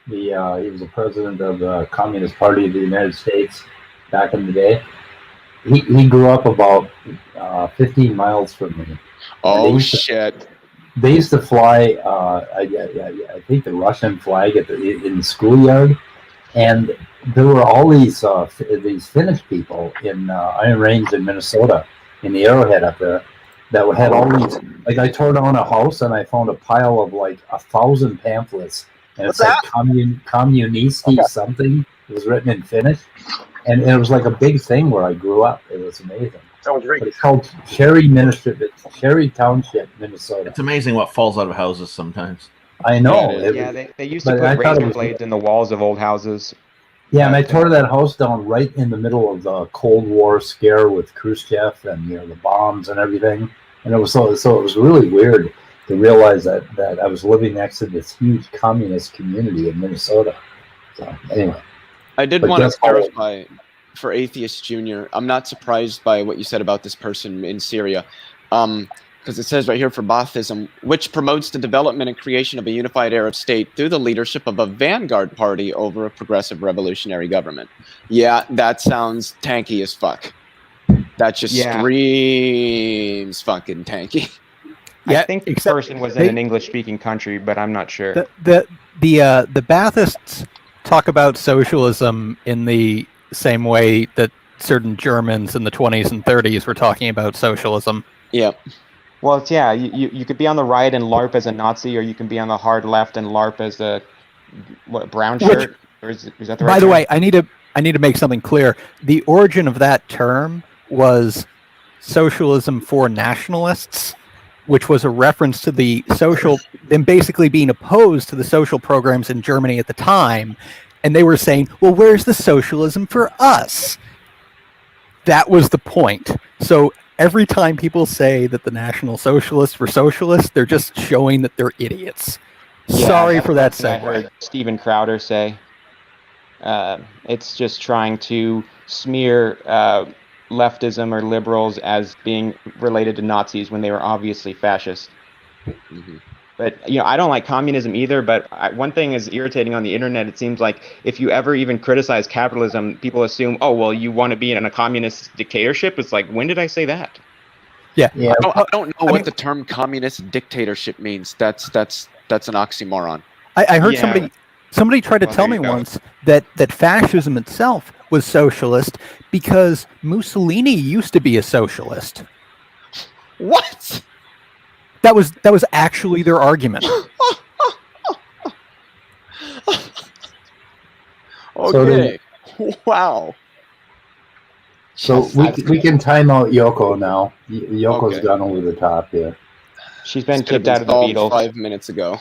Speaker 1: He was the president of the Communist Party of the United States back in the day. He grew up about 15 miles from me.
Speaker 10: Oh shit!
Speaker 1: They used to fly. I think the Russian flag in the schoolyard, and there were all these Finnish people in Iron Range in Minnesota, in the Arrowhead up there, that had all these. Like I tore down a house and I found a pile of like 1,000 pamphlets, and it said "Communisti" something. It was written in Finnish, and it was like a big thing where I grew up. It was amazing. But it's called Cherry Township, Minnesota.
Speaker 13: It's amazing what falls out of houses sometimes.
Speaker 1: I know.
Speaker 11: Yeah, they used to put razor blades in the walls of old houses.
Speaker 1: Yeah, and I tore that house down right in the middle of the Cold War scare with Khrushchev and the bombs and everything. And it was so it was really weird to realize that I was living next to this huge communist community in Minnesota. So anyway,
Speaker 10: I did want to clarify for Atheist Junior. I'm not surprised by what you said about this person in Syria, because it says right here for Baathism, which promotes the development and creation of a unified Arab state through the leadership of a vanguard party over a progressive revolutionary government. Yeah, that sounds tanky as fuck. That just screams fucking tanky.
Speaker 11: I think the person was in an English-speaking country, but I'm not sure.
Speaker 8: The Baathists talk about socialism in the same way that certain Germans in the 20s and 30s were talking about socialism.
Speaker 10: Yeah.
Speaker 11: Well, it's you could be on the right and LARP as a Nazi, or you can be on the hard left and LARP as a brown shirt. Or is that the right
Speaker 8: By the
Speaker 11: term?
Speaker 8: way, I need to make something clear. The origin of that term was socialism for nationalists, which was a reference to the social, them basically being opposed to the social programs in Germany at the time. And they were saying, well, where's the socialism for us? That was the point. So every time people say that the National Socialists were socialists, they're just showing that they're idiots.
Speaker 11: Yeah,
Speaker 8: Sorry
Speaker 11: that's
Speaker 8: for that
Speaker 11: something I
Speaker 8: segue.
Speaker 11: heard Steven Crowder say. It's just trying to smear leftism or liberals as being related to Nazis when they were obviously fascist.
Speaker 10: Mm-hmm.
Speaker 11: But I don't like communism either. But one thing is irritating on the internet. It seems like if you ever even criticize capitalism, people assume, oh well, you want to be in a communist dictatorship. It's like, when did I say that?
Speaker 8: Yeah.
Speaker 10: I don't know what the term communist dictatorship means. That's an oxymoron.
Speaker 8: I heard somebody tried to
Speaker 10: Well,
Speaker 8: tell
Speaker 10: there
Speaker 8: me
Speaker 10: you go.
Speaker 8: once that fascism itself was socialist because Mussolini used to be a socialist.
Speaker 10: What?
Speaker 8: That was actually their argument.
Speaker 10: Okay. Wow.
Speaker 1: So we can time out Yoko now. Yoko's
Speaker 10: Okay.
Speaker 1: gone over the top here.
Speaker 11: She's been
Speaker 10: This could
Speaker 11: kicked out
Speaker 10: have
Speaker 11: of the
Speaker 10: been solved
Speaker 11: Beatles.
Speaker 10: 5 minutes ago.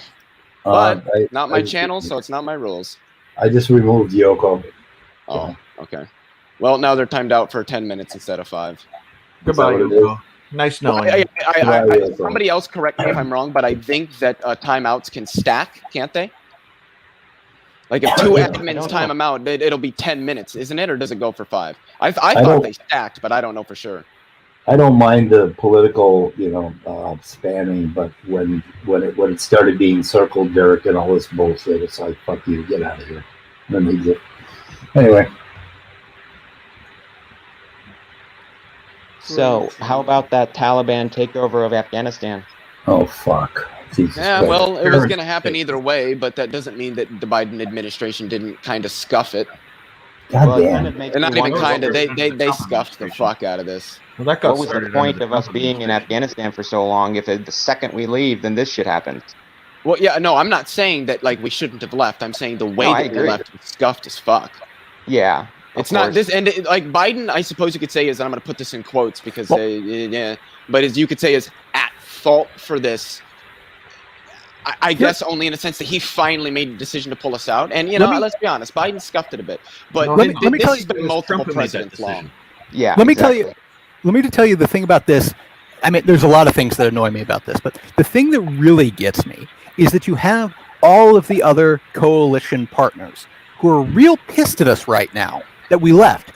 Speaker 10: But not my
Speaker 1: I-
Speaker 10: channel, so it's not my rules.
Speaker 1: I just removed Yoko.
Speaker 10: Oh, okay. Well, now they're timed out for 10 minutes instead of 5.
Speaker 13: Goodbye,
Speaker 1: what it is?
Speaker 13: Yoko. Nice knowing
Speaker 10: Well,
Speaker 13: you.
Speaker 10: somebody else correct me if I'm wrong, but I think that timeouts can stack, can't they? Like if two admins time them out, it'll be 10 minutes, isn't it? Or does it go for 5? I thought
Speaker 1: don't-
Speaker 10: they stacked, but I don't know for sure.
Speaker 1: I don't mind the political, spanning, but when it started being circled jerk and all this bullshit, it's like, fuck you, get out of here. No need it. Anyway.
Speaker 11: So, how about that Taliban takeover of Afghanistan?
Speaker 1: Oh fuck! Jesus
Speaker 10: Yeah,
Speaker 1: Christ.
Speaker 10: well, it was going to happen either way, but that doesn't mean that the Biden administration didn't kind of scuff it.
Speaker 1: God
Speaker 11: Well, it
Speaker 1: damn.
Speaker 11: kind of makes
Speaker 10: And
Speaker 11: me
Speaker 10: not even
Speaker 11: wonder
Speaker 10: kind of.
Speaker 11: what
Speaker 10: They scuffed the fuck out of this.
Speaker 13: Well, that got
Speaker 11: was the
Speaker 13: started under
Speaker 11: point
Speaker 13: the
Speaker 11: of us
Speaker 13: Trump
Speaker 11: being in Afghanistan for so long. If the second we leave, then this shit happens.
Speaker 10: Well, yeah, no, I'm not saying that like we shouldn't have left. I'm saying the way
Speaker 11: No, I
Speaker 10: that we
Speaker 11: agree.
Speaker 10: left was scuffed as fuck.
Speaker 11: Yeah,
Speaker 10: It's not this, and like Biden, I suppose you could say is, and I'm going to put this in quotes because, yeah, but as you could say is at fault for this. I guess only in a sense that he finally made the decision to pull us out, and let's be honest, Biden scuffed it a bit, but
Speaker 8: let me
Speaker 10: this
Speaker 8: tell
Speaker 10: has
Speaker 8: you,
Speaker 10: been multiple presidents long.
Speaker 11: Yeah.
Speaker 8: Let me tell you the thing about this. I mean, there's a lot of things that annoy me about this, but the thing that really gets me is that you have all of the other coalition partners who are real pissed at us right now that we left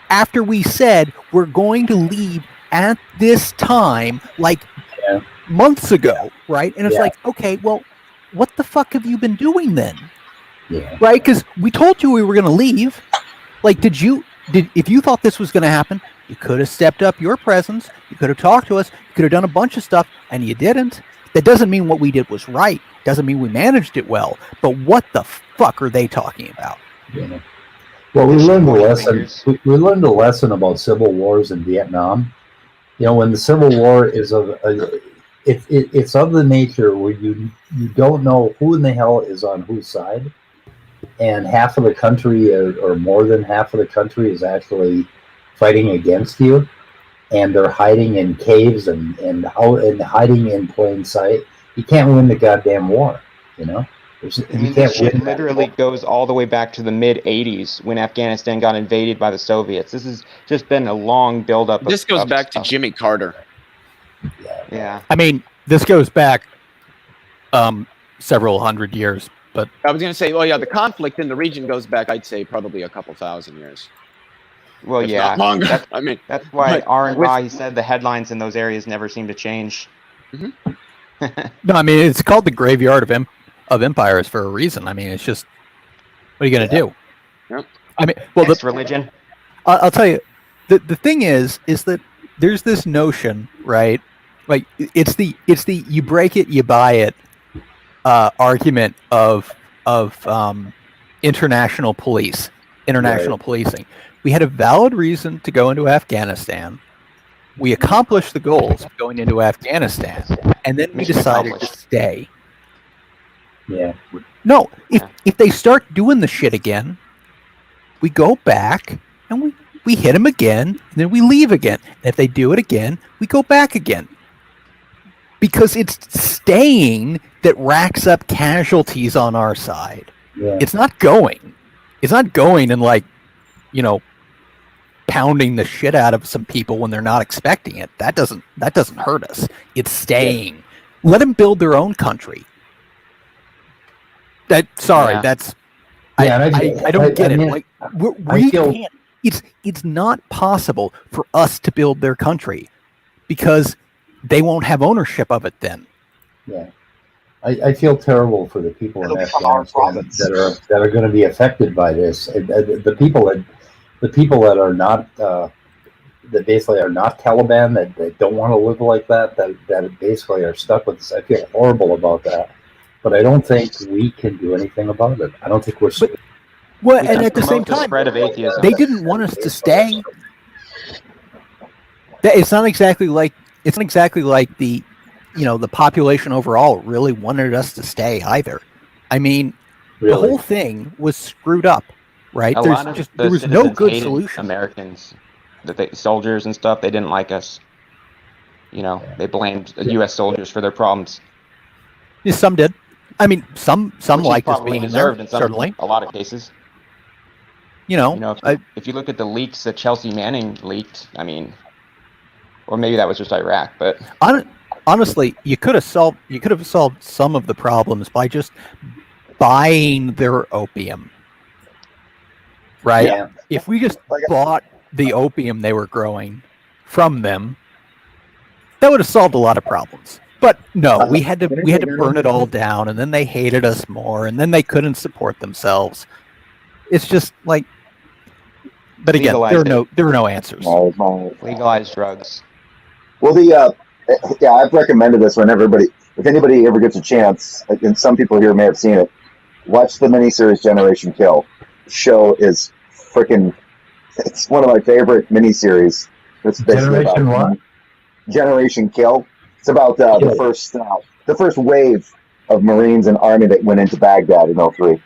Speaker 8: after we said we're going to leave at this time, like months ago, right? And it's like, okay, well, what the fuck have you been doing then?
Speaker 1: Yeah.
Speaker 8: Right? Because we told you we were going to leave. Like, if you thought this was going to happen, you could have stepped up your presence. You could have talked to us. You could have done a bunch of stuff, and you didn't. That doesn't mean what we did was right. Doesn't mean we managed it well. But what the fuck are they talking about?
Speaker 1: Yeah. Well, we learned a lesson. We learned a lesson about civil wars in Vietnam. When the Civil War is it's of the nature where you don't know who in the hell is on whose side, and half of the country or more than half of the country is actually fighting against you, and they're hiding in caves and hiding in plain sight. You can't win the goddamn war,
Speaker 11: This shit literally goes all the way back to the mid '80s when Afghanistan got invaded by the Soviets. This has just been a long buildup.
Speaker 10: This goes back to Jimmy Carter.
Speaker 11: Yeah.
Speaker 8: I mean, this goes back several hundred years, but
Speaker 10: I was going to say, well, yeah, the conflict in the region goes back, I'd say, probably a couple thousand years.
Speaker 11: Well,
Speaker 10: If
Speaker 11: yeah.
Speaker 10: not longer.
Speaker 11: That's,
Speaker 10: I mean,
Speaker 11: that's why
Speaker 10: but
Speaker 11: R&Y
Speaker 10: with-
Speaker 11: said the headlines in those areas never seem to change.
Speaker 8: no, I mean, it's called the graveyard of empires for a reason. I mean, it's just, what are you going to do?
Speaker 10: Yep.
Speaker 8: I mean, well,
Speaker 11: Next religion.
Speaker 8: I'll tell you, the thing is that there's this notion, right? Like it's the you break it, you buy it argument of international policing. We had a valid reason to go into Afghanistan. We accomplished the goals of going into Afghanistan, and then we
Speaker 11: Mission
Speaker 8: decided to
Speaker 11: accomplished.
Speaker 8: stay.
Speaker 1: Yeah.
Speaker 8: No, if they start doing the shit again, we go back and we hit them again, and then we leave again. And if they do it again, we go back again. Because it's staying that racks up casualties on our side.
Speaker 1: Yeah.
Speaker 8: It's not going. It's not going and pounding the shit out of some people when they're not expecting it. That doesn't hurt us. It's staying. Let them build their own country. I don't get it.
Speaker 1: mean,
Speaker 8: Like
Speaker 1: I
Speaker 8: we
Speaker 1: feel-
Speaker 8: can't. It's not possible for us to build their country because they won't have ownership of it then.
Speaker 1: Yeah. I feel terrible for the people in Afghanistan that are going to be affected by this. The people that are not that basically are not Taliban, that don't want to live like that basically are stuck with this. I feel horrible about that, but I don't think we can do anything about it. I don't think we're.
Speaker 8: Well,
Speaker 11: We
Speaker 8: and
Speaker 11: can
Speaker 8: at the same
Speaker 11: promote the
Speaker 8: time,
Speaker 11: spread of atheism.
Speaker 8: they didn't want us to stay. It's not exactly like the the population overall really wanted us to stay either. I mean, the
Speaker 1: Really?
Speaker 8: whole thing was screwed up, right?
Speaker 11: A lot of
Speaker 8: there was no
Speaker 11: citizens
Speaker 8: good
Speaker 11: hated
Speaker 8: solution.
Speaker 11: Americans, soldiers and stuff, they didn't like us. They blamed the U.S. soldiers for their problems.
Speaker 8: Yeah, some did. I mean, some
Speaker 11: Which is
Speaker 8: liked us
Speaker 11: probably
Speaker 8: being
Speaker 11: deserved
Speaker 8: there,
Speaker 11: in
Speaker 8: certainly.
Speaker 11: a lot of cases. If you look at the leaks that Chelsea Manning leaked, I mean, or maybe that was just Iraq, but
Speaker 8: Honestly, you could have solved some of the problems by just buying their opium. Right?
Speaker 1: Yeah.
Speaker 8: If we just bought the opium they were growing from them, that would have solved a lot of problems. But no, we had to burn it all down, and then they hated us more, and then they couldn't support themselves. It's just like But again,
Speaker 11: Legalize
Speaker 8: there are no answers.
Speaker 11: Legalize drugs.
Speaker 12: Well, yeah, I've recommended this when if anybody ever gets a chance, and some people here may have seen it, watch the miniseries Generation Kill. The show is freaking, it's one of my favorite miniseries. It's basically
Speaker 1: Generation
Speaker 12: about
Speaker 1: what?
Speaker 12: Generation Kill. It's about the first wave of Marines and Army that went into Baghdad in 2003.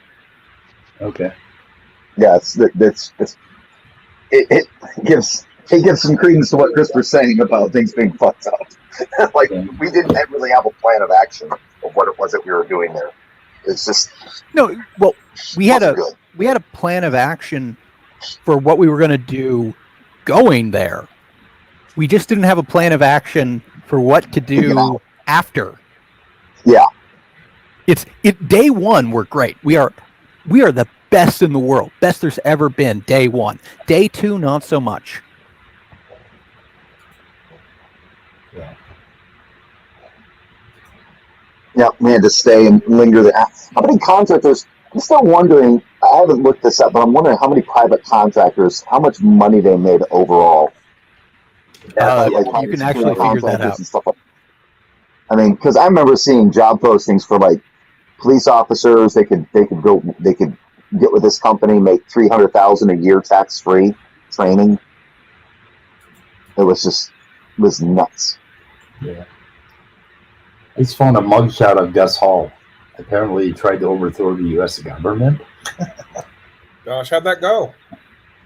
Speaker 1: Okay.
Speaker 12: Yeah, it gives some credence to what Christopher's saying about things being fucked up. Like, we didn't really have a plan of action of what it was that we were doing there. It's just
Speaker 8: no. Well, we had a
Speaker 12: good.
Speaker 8: plan of action for what we were going to do going there. We just didn't have a plan of action for what to do after.
Speaker 12: Yeah.
Speaker 8: Day one, we're great. We are the best in the world. Best there's ever been, day one. Day two, not so much.
Speaker 12: Yeah, we had to stay and linger there. How many contractors? I'm still wondering. I haven't looked this up, but I'm wondering how many private contractors, how much money they made overall.
Speaker 8: You can actually figure that out.
Speaker 12: And stuff like, I mean, because I remember seeing job postings for like police officers. They could get with this company, make $300,000 a year tax free training. It was nuts.
Speaker 1: Yeah. I just found a mugshot of Gus Hall. Apparently, he tried to overthrow the U.S. government.
Speaker 2: Gosh, how'd that go?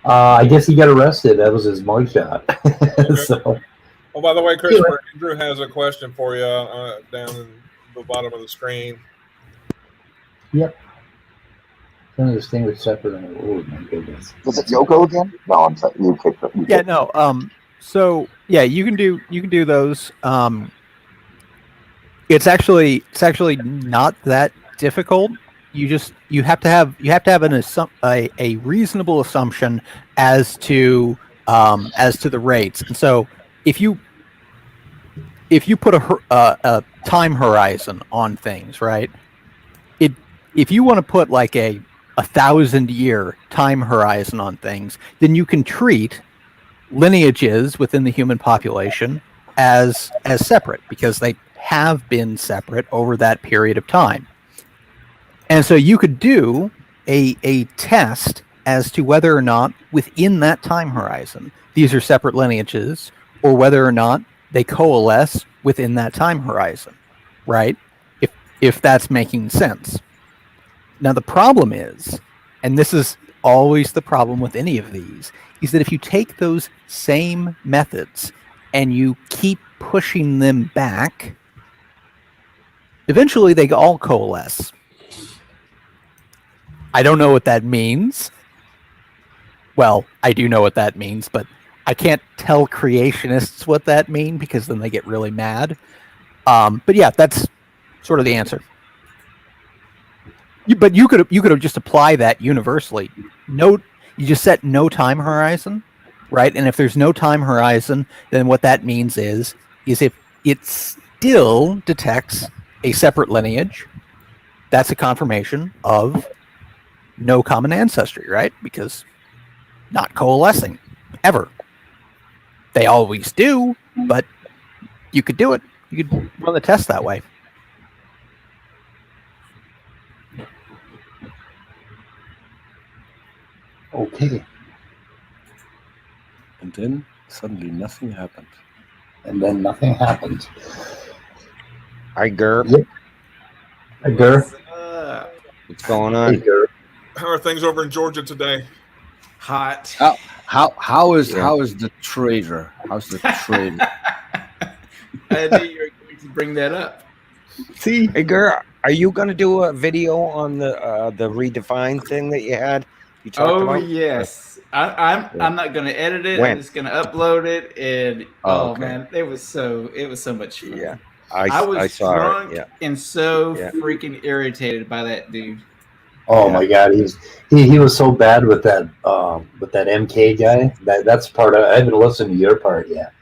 Speaker 1: I guess he got arrested. That was his mugshot.
Speaker 2: Okay.
Speaker 1: So,
Speaker 2: Oh, by the way, Christopher, Andrew has a question for you down in the bottom of the screen.
Speaker 1: yep. Can distinguish separate and oh my goodness.
Speaker 12: Was it Yoko again? No, I'm sorry. You kicked it.
Speaker 8: Yeah, no. So yeah, you can do those. It's actually not that difficult. You have to have a reasonable assumption as to the rates. And so if you put a time horizon on things, right? If you want to put like a 1,000-year time horizon on things, then you can treat lineages within the human population as separate because they have been separate over that period of time. And so you could do a test as to whether or not within that time horizon these are separate lineages or whether or not they coalesce within that time horizon, right? If that's making sense. Now the problem is, and this is always the problem with any of these, is that if you take those same methods and you keep pushing them back, eventually they all coalesce. I don't know what that means. Well, I do know what that means, but I can't tell creationists what that means because then they get really mad. But yeah, that's sort of the answer. But you could have just apply that universally. You just set no time horizon, right? And if there's no time horizon, then what that means is if it still detects a separate lineage, that's a confirmation of no common ancestry, right? Because not coalescing ever. They always do, but you could do it. You could run the test that way.
Speaker 1: Okay.
Speaker 7: And then suddenly nothing happened.
Speaker 1: And then nothing happened.
Speaker 3: Hi, Gur.
Speaker 1: Yep. Hi, Gur.
Speaker 3: What's going on?
Speaker 1: Hey, Gur.
Speaker 2: How are things over in Georgia today?
Speaker 14: Hot.
Speaker 7: How is the trader? How's the trader?
Speaker 14: I knew you were going to bring that up.
Speaker 3: See, hey, Gur, are you going to do a video on the redefined thing that you had? You talked about?
Speaker 14: Yes, I'm not going to edit it.
Speaker 3: When?
Speaker 14: I'm just going to upload it, and
Speaker 3: okay.
Speaker 14: Man, it was so much fun.
Speaker 3: Yeah,
Speaker 14: I was
Speaker 3: saw
Speaker 14: drunk
Speaker 3: it. Yeah.
Speaker 14: and so freaking irritated by that dude.
Speaker 1: Oh my God, he was so bad with that MK guy. That's part of. I haven't listened to your part yet,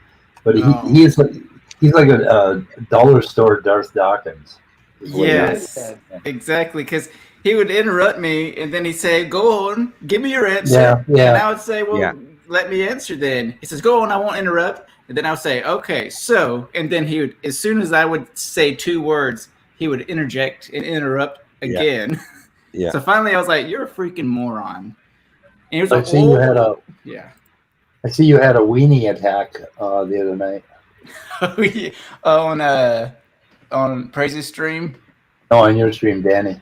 Speaker 1: but he's like a dollar store Darth Dawkins.
Speaker 14: Yes, exactly. Because he would interrupt me, and then he'd say, "Go on, give me your answer."
Speaker 1: Yeah, yeah.
Speaker 14: And I would say, "Well,
Speaker 3: Yeah.
Speaker 14: let me answer then." He says, "Go on, I won't interrupt." And then I would say, "Okay, so," and then he would, as soon as I would say 2 words, he would interject and interrupt again.
Speaker 3: Yeah.
Speaker 14: So finally, I was like, "You're a freaking moron." And he was
Speaker 1: I
Speaker 14: like,
Speaker 1: see you had a
Speaker 14: yeah.
Speaker 1: I see you had a weenie attack the other night.
Speaker 14: On Praise's stream.
Speaker 1: No, on your stream, Danny.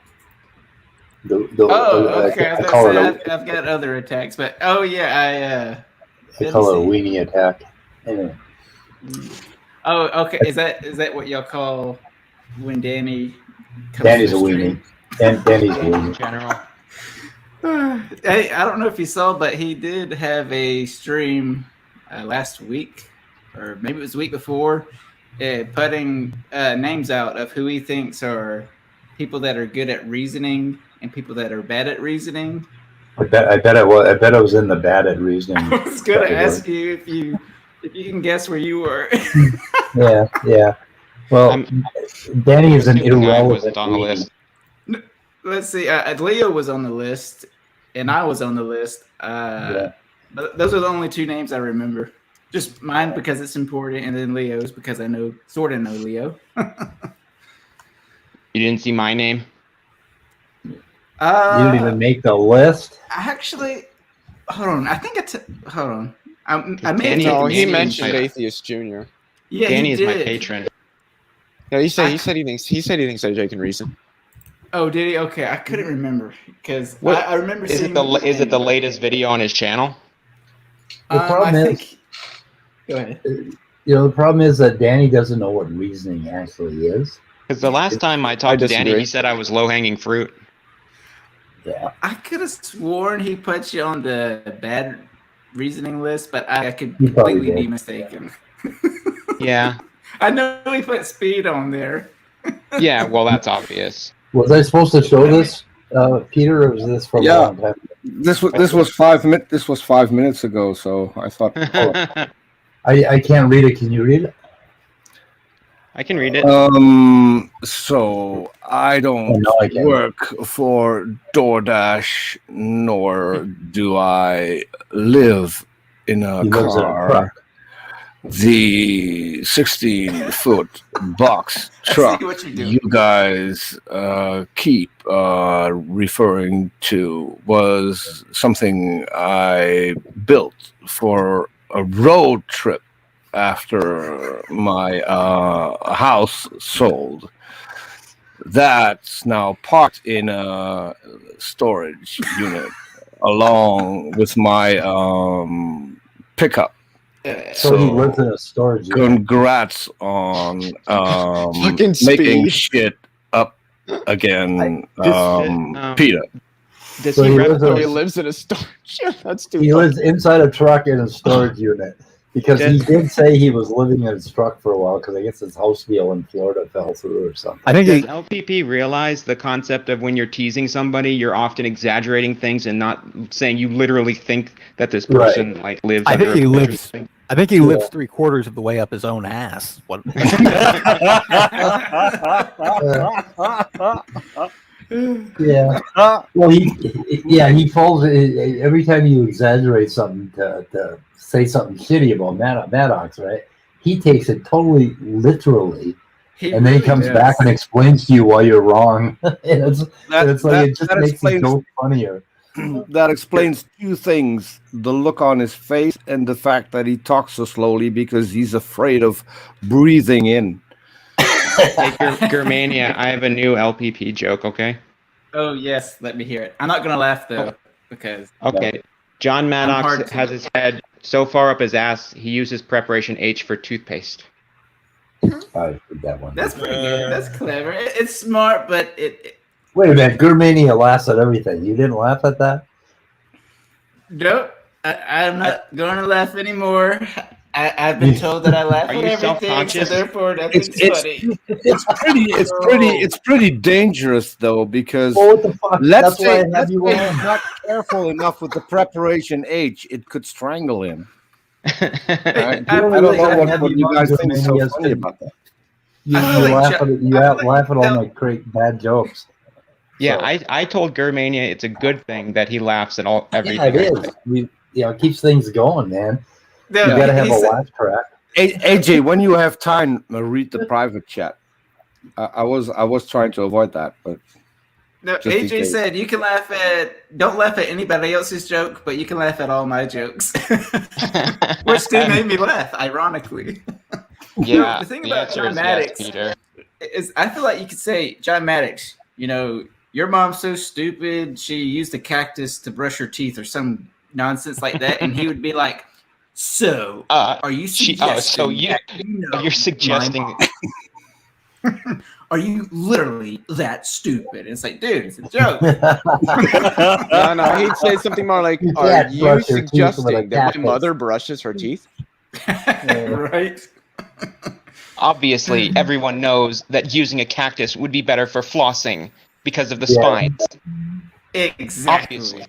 Speaker 14: Okay.
Speaker 1: I call it
Speaker 14: I've got other attacks, but I
Speaker 1: call it a weenie attack. Anyway.
Speaker 14: Oh, okay. Is that what y'all call when Danny comes
Speaker 1: Danny's a
Speaker 14: to the
Speaker 1: weenie.
Speaker 14: stream?
Speaker 1: Danny's a weenie.
Speaker 11: In general.
Speaker 14: Hey, I don't know if you saw, but he did have a stream last week, or maybe it was the week before, putting names out of who he thinks are people that are good at reasoning and people that are bad at reasoning.
Speaker 1: I bet I was in the bad at reasoning.
Speaker 14: I was going to ask you if you can guess where you were.
Speaker 1: Yeah. Well, Danny is an irrelevant
Speaker 11: on the list.
Speaker 14: Let's see. Leo was on the list, and I was on the list. But those are the only 2 names I remember. Just mine because it's important, and then Leo's because I sort of know Leo.
Speaker 11: You didn't see my name?
Speaker 1: You didn't even make the list?
Speaker 14: Actually, hold on. I think hold on. I may
Speaker 10: Danny,
Speaker 14: have
Speaker 10: he mentioned Atheist Jr.
Speaker 14: Yeah,
Speaker 11: Danny
Speaker 14: he
Speaker 11: is my
Speaker 14: did.
Speaker 11: patron.
Speaker 10: Yeah, he said he thinks AJ can reason.
Speaker 14: Oh, did he? Okay, I couldn't remember because I remember
Speaker 11: Is
Speaker 14: seeing.
Speaker 11: it the latest video on his channel?
Speaker 1: The problem is,
Speaker 14: go ahead.
Speaker 1: The problem is that Danny doesn't know what reasoning actually is.
Speaker 11: Because the last time I talked to Danny, he said I was low-hanging fruit.
Speaker 1: Yeah.
Speaker 14: I could have sworn he put you on the bad reasoning list, but I could completely be mistaken.
Speaker 11: Yeah.
Speaker 14: I know he put speed on there.
Speaker 11: Yeah, well, that's obvious.
Speaker 1: Was I supposed to show this, Peter, or was this for a long time?
Speaker 7: This was 5 minutes. This was 5 minutes ago. So I thought.
Speaker 1: I can't read it. Can you read it?
Speaker 11: I can read it.
Speaker 7: So I don't work for DoorDash, nor do I live in a car. The 16-foot box truck you guys keep referring to was something I built for a road trip after my house sold. That's now parked in a storage unit along with my pickup.
Speaker 1: So he lives in a storage unit.
Speaker 7: Congrats on making shit up again, Peter.
Speaker 10: Does
Speaker 1: So
Speaker 10: he
Speaker 1: he
Speaker 10: lives in a storage? That's too.
Speaker 1: He lives inside a truck in a storage unit because he did say he was living in his truck for a while because I guess his house deal in Florida fell through or something.
Speaker 11: I think does LPP realize the concept of when you're teasing somebody, you're often exaggerating things and not saying you literally think that this person like lives.
Speaker 8: I think
Speaker 11: under
Speaker 8: he
Speaker 11: a
Speaker 8: lives.
Speaker 11: thing.
Speaker 8: I think he lives 3/4 of the way up his own ass. What?
Speaker 1: Yeah. Well, he falls every time you exaggerate something to say something shitty about Maddox, right? He takes it totally literally, and then he comes back and explains to you why you're wrong. and it just makes the joke funnier.
Speaker 7: That explains two things: the look on his face and the fact that he talks so slowly because he's afraid of breathing in.
Speaker 11: Hey, Germania, I have a new LPP joke, okay?
Speaker 14: Oh, yes, let me hear it. I'm not going to laugh, though, because...
Speaker 11: Okay, John Maddox has his head so far up his ass, he uses preparation H for toothpaste.
Speaker 1: I heard that one.
Speaker 14: That's pretty good. That's clever. It's smart, but it...
Speaker 1: Wait a minute, Germania laughs at everything. You didn't laugh at that?
Speaker 14: Nope. I'm not going to laugh anymore. I've been told that I laugh at everything, so therefore nothing's funny.
Speaker 7: It's pretty dangerous though, because
Speaker 1: what the fuck?
Speaker 7: let's
Speaker 1: That's why
Speaker 7: say
Speaker 1: I have you
Speaker 7: he's
Speaker 1: on.
Speaker 7: not careful enough with the preparation H, it could strangle him. I don't know what you guys think is so funny about that.
Speaker 1: You laugh at all my great bad jokes.
Speaker 11: Yeah,
Speaker 1: So-
Speaker 11: I told Germania it's a good thing that he laughs at everything.
Speaker 1: Yeah, it is. It keeps things going, man.
Speaker 14: No,
Speaker 1: You got to have
Speaker 14: he
Speaker 1: a
Speaker 14: said-
Speaker 1: laugh track.
Speaker 7: AJ, when you have time, read the private chat. I was trying to avoid that, but
Speaker 14: No,
Speaker 7: just in
Speaker 14: AJ
Speaker 7: case.
Speaker 14: said you can don't laugh at anybody else's joke, but you can laugh at all my jokes. Which did make me laugh, ironically.
Speaker 11: Yeah,
Speaker 14: The thing
Speaker 11: the
Speaker 14: about
Speaker 11: answer
Speaker 14: John
Speaker 11: is yes,
Speaker 14: Maddox
Speaker 11: Peter.
Speaker 14: is I feel like you could say, John Maddox, your mom's so stupid, she used a cactus to brush her teeth or some nonsense like that, and he would be like, so are you suggesting
Speaker 11: you're suggesting
Speaker 14: are you literally that stupid? It's like, dude, it's a joke.
Speaker 10: No, he'd say something more like,
Speaker 1: You
Speaker 10: "Are
Speaker 1: can't
Speaker 10: you
Speaker 1: brush your teeth with a
Speaker 10: suggesting that
Speaker 1: cactus."
Speaker 10: my mother brushes her teeth?"
Speaker 14: Right.
Speaker 11: obviously everyone knows that using a cactus would be better for flossing because of the
Speaker 1: Yeah.
Speaker 11: spines.
Speaker 14: Exactly.
Speaker 11: Obviously.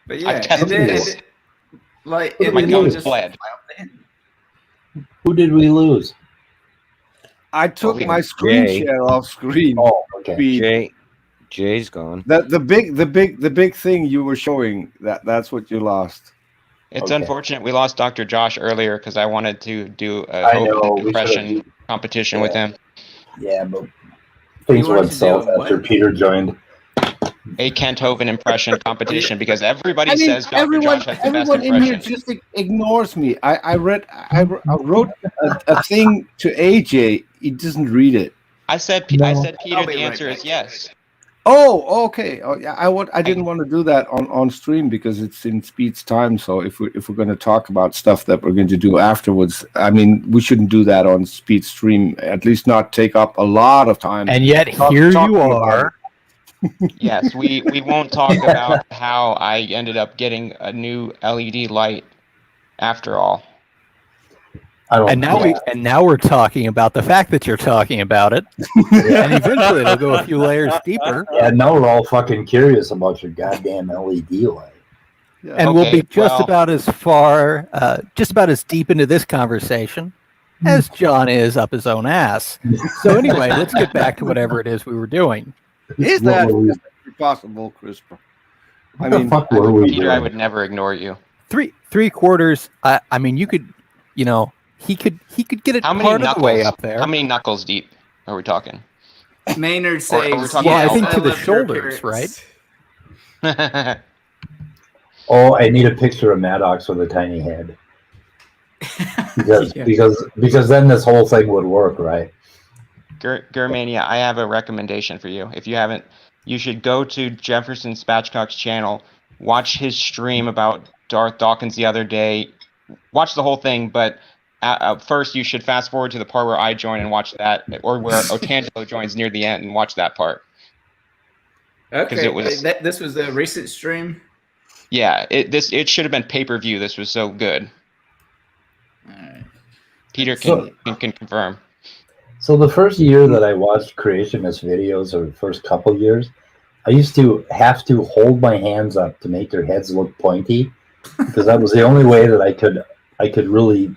Speaker 14: But yeah,
Speaker 11: I've tested this.
Speaker 14: Like,
Speaker 1: My
Speaker 14: and then
Speaker 1: gums
Speaker 14: just
Speaker 11: bled.
Speaker 1: Who did we lose?
Speaker 7: I took
Speaker 3: Okay,
Speaker 7: my screen
Speaker 3: Jay.
Speaker 7: share off screen.
Speaker 1: Oh, okay.
Speaker 7: Speed.
Speaker 3: Jay's gone.
Speaker 7: The big thing you were showing, that's what you lost.
Speaker 11: It's
Speaker 1: Okay.
Speaker 11: unfortunate we lost Dr. Josh earlier because I wanted to do a
Speaker 1: I
Speaker 11: Hope
Speaker 1: know, we
Speaker 11: impression
Speaker 1: should've-
Speaker 11: competition with him.
Speaker 1: Yeah, but things
Speaker 14: You wanted
Speaker 1: went
Speaker 14: to
Speaker 1: south
Speaker 14: do a
Speaker 1: after
Speaker 14: what?
Speaker 1: Peter joined.
Speaker 11: A Kent Hovind impression competition because everybody
Speaker 7: I mean,
Speaker 11: says Dr. Josh has the best
Speaker 7: everyone in here
Speaker 11: impression.
Speaker 7: just ignores me. I wrote a thing to AJ. He doesn't read it.
Speaker 11: I said
Speaker 14: I'll
Speaker 11: Peter,
Speaker 14: be
Speaker 11: the
Speaker 14: right
Speaker 11: answer
Speaker 14: back.
Speaker 11: is yes.
Speaker 7: Oh, okay. Oh, yeah. I didn't want to do that on stream because it's in Speed's time. So if we're going to talk about stuff that we're going to do afterwards, I mean, we shouldn't do that on Speed's stream. At least not take up a lot of time.
Speaker 8: And yet
Speaker 7: talking
Speaker 8: here you
Speaker 7: about
Speaker 8: are.
Speaker 11: Yes, we won't talk about how I ended up getting a new LED light after all.
Speaker 1: I don't.
Speaker 8: And now we're talking about the fact that you're talking about it. And eventually it'll go a few layers deeper.
Speaker 1: Yeah, now we're all fucking curious about your goddamn LED light.
Speaker 8: And we'll be
Speaker 11: Okay,
Speaker 8: just
Speaker 11: well-
Speaker 8: about as far, just about as deep into this conversation as John is up his own ass. So anyway, let's get back to whatever it is we were doing.
Speaker 7: Is that possible, CRISPR? I mean,
Speaker 1: fuck were we
Speaker 11: Peter, I
Speaker 1: doing?
Speaker 11: would never ignore you.
Speaker 8: Three quarters. I mean, you could, he could get it
Speaker 11: How many
Speaker 8: part of the way
Speaker 11: knuckles?
Speaker 8: up there.
Speaker 11: How many knuckles deep are we talking?
Speaker 14: Maynard
Speaker 11: Or
Speaker 14: says,
Speaker 11: we're talking
Speaker 8: Well, I
Speaker 11: about
Speaker 8: think to the
Speaker 14: love your
Speaker 8: shoulders,
Speaker 14: appearance.
Speaker 8: right?
Speaker 1: Oh, I need a picture of Maddox with a tiny head. Because
Speaker 14: Yeah.
Speaker 1: because then this whole thing would work, right?
Speaker 11: Germania, I have a recommendation for you. If you haven't, you should go to Jefferson Spatchcock's channel, watch his stream about Darth Dawkins the other day. Watch the whole thing, but first you should fast forward to the part where I join and watch that, or where Otangelo joins near the end and watch that part.
Speaker 14: Okay,
Speaker 11: it was-
Speaker 14: this was the recent stream.
Speaker 11: Yeah, it should have been pay-per-view. This was so good.
Speaker 14: All right.
Speaker 11: Peter can confirm.
Speaker 1: So the first year that I watched creationist videos, or the first couple years, I used to have to hold my hands up to make their heads look pointy, because that was the only way that I could really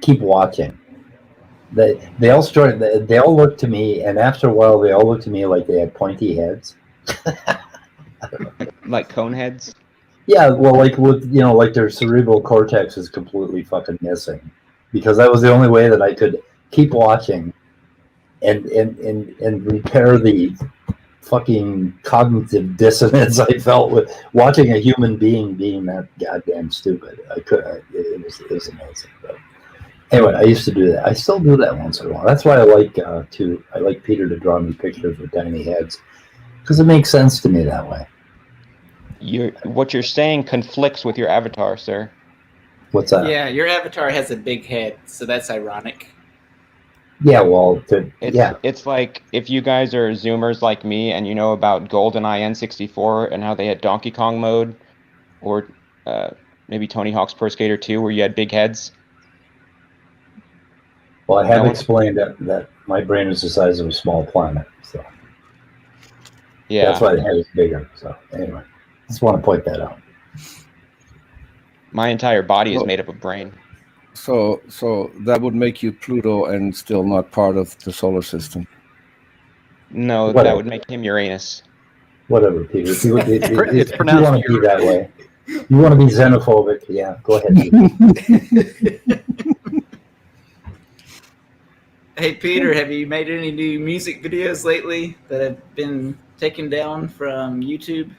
Speaker 1: keep watching. They all looked to me, and after a while, they all looked to me like they had pointy heads.
Speaker 11: Like cone heads?
Speaker 1: Yeah, well, like with like their cerebral cortex is completely fucking missing, because that was the only way that I could keep watching and repair the fucking cognitive dissonance I felt with watching a human being that goddamn stupid. It was amazing. But anyway, I used to do that. I still do that once in a while. That's why I like Peter to draw me pictures with tiny heads, because it makes sense to me that way.
Speaker 11: What you're saying conflicts with your avatar, sir.
Speaker 1: What's that?
Speaker 14: Yeah, your avatar has a big head, so that's ironic.
Speaker 1: Yeah, well,
Speaker 11: It's like if you guys are Zoomers like me and you know about GoldenEye N64 and how they had Donkey Kong mode, or maybe Tony Hawk's Pro Skater 2 where you had big heads.
Speaker 1: Well, I have explained that my brain is the size of a small planet, so
Speaker 11: yeah,
Speaker 1: that's why the head is bigger. So anyway, just want to point that out.
Speaker 11: My entire body is made up of brain.
Speaker 7: So that would make you Pluto and still not part of the solar system.
Speaker 11: No, that
Speaker 1: Whatever.
Speaker 11: would make him Uranus.
Speaker 1: Whatever, Peter. If you,
Speaker 8: It's
Speaker 1: if you
Speaker 8: pronounced
Speaker 1: want to be that way, you want to be xenophobic, yeah, go ahead. Peter.
Speaker 14: Hey, Peter, have you made any new music videos lately that have been taken down from YouTube?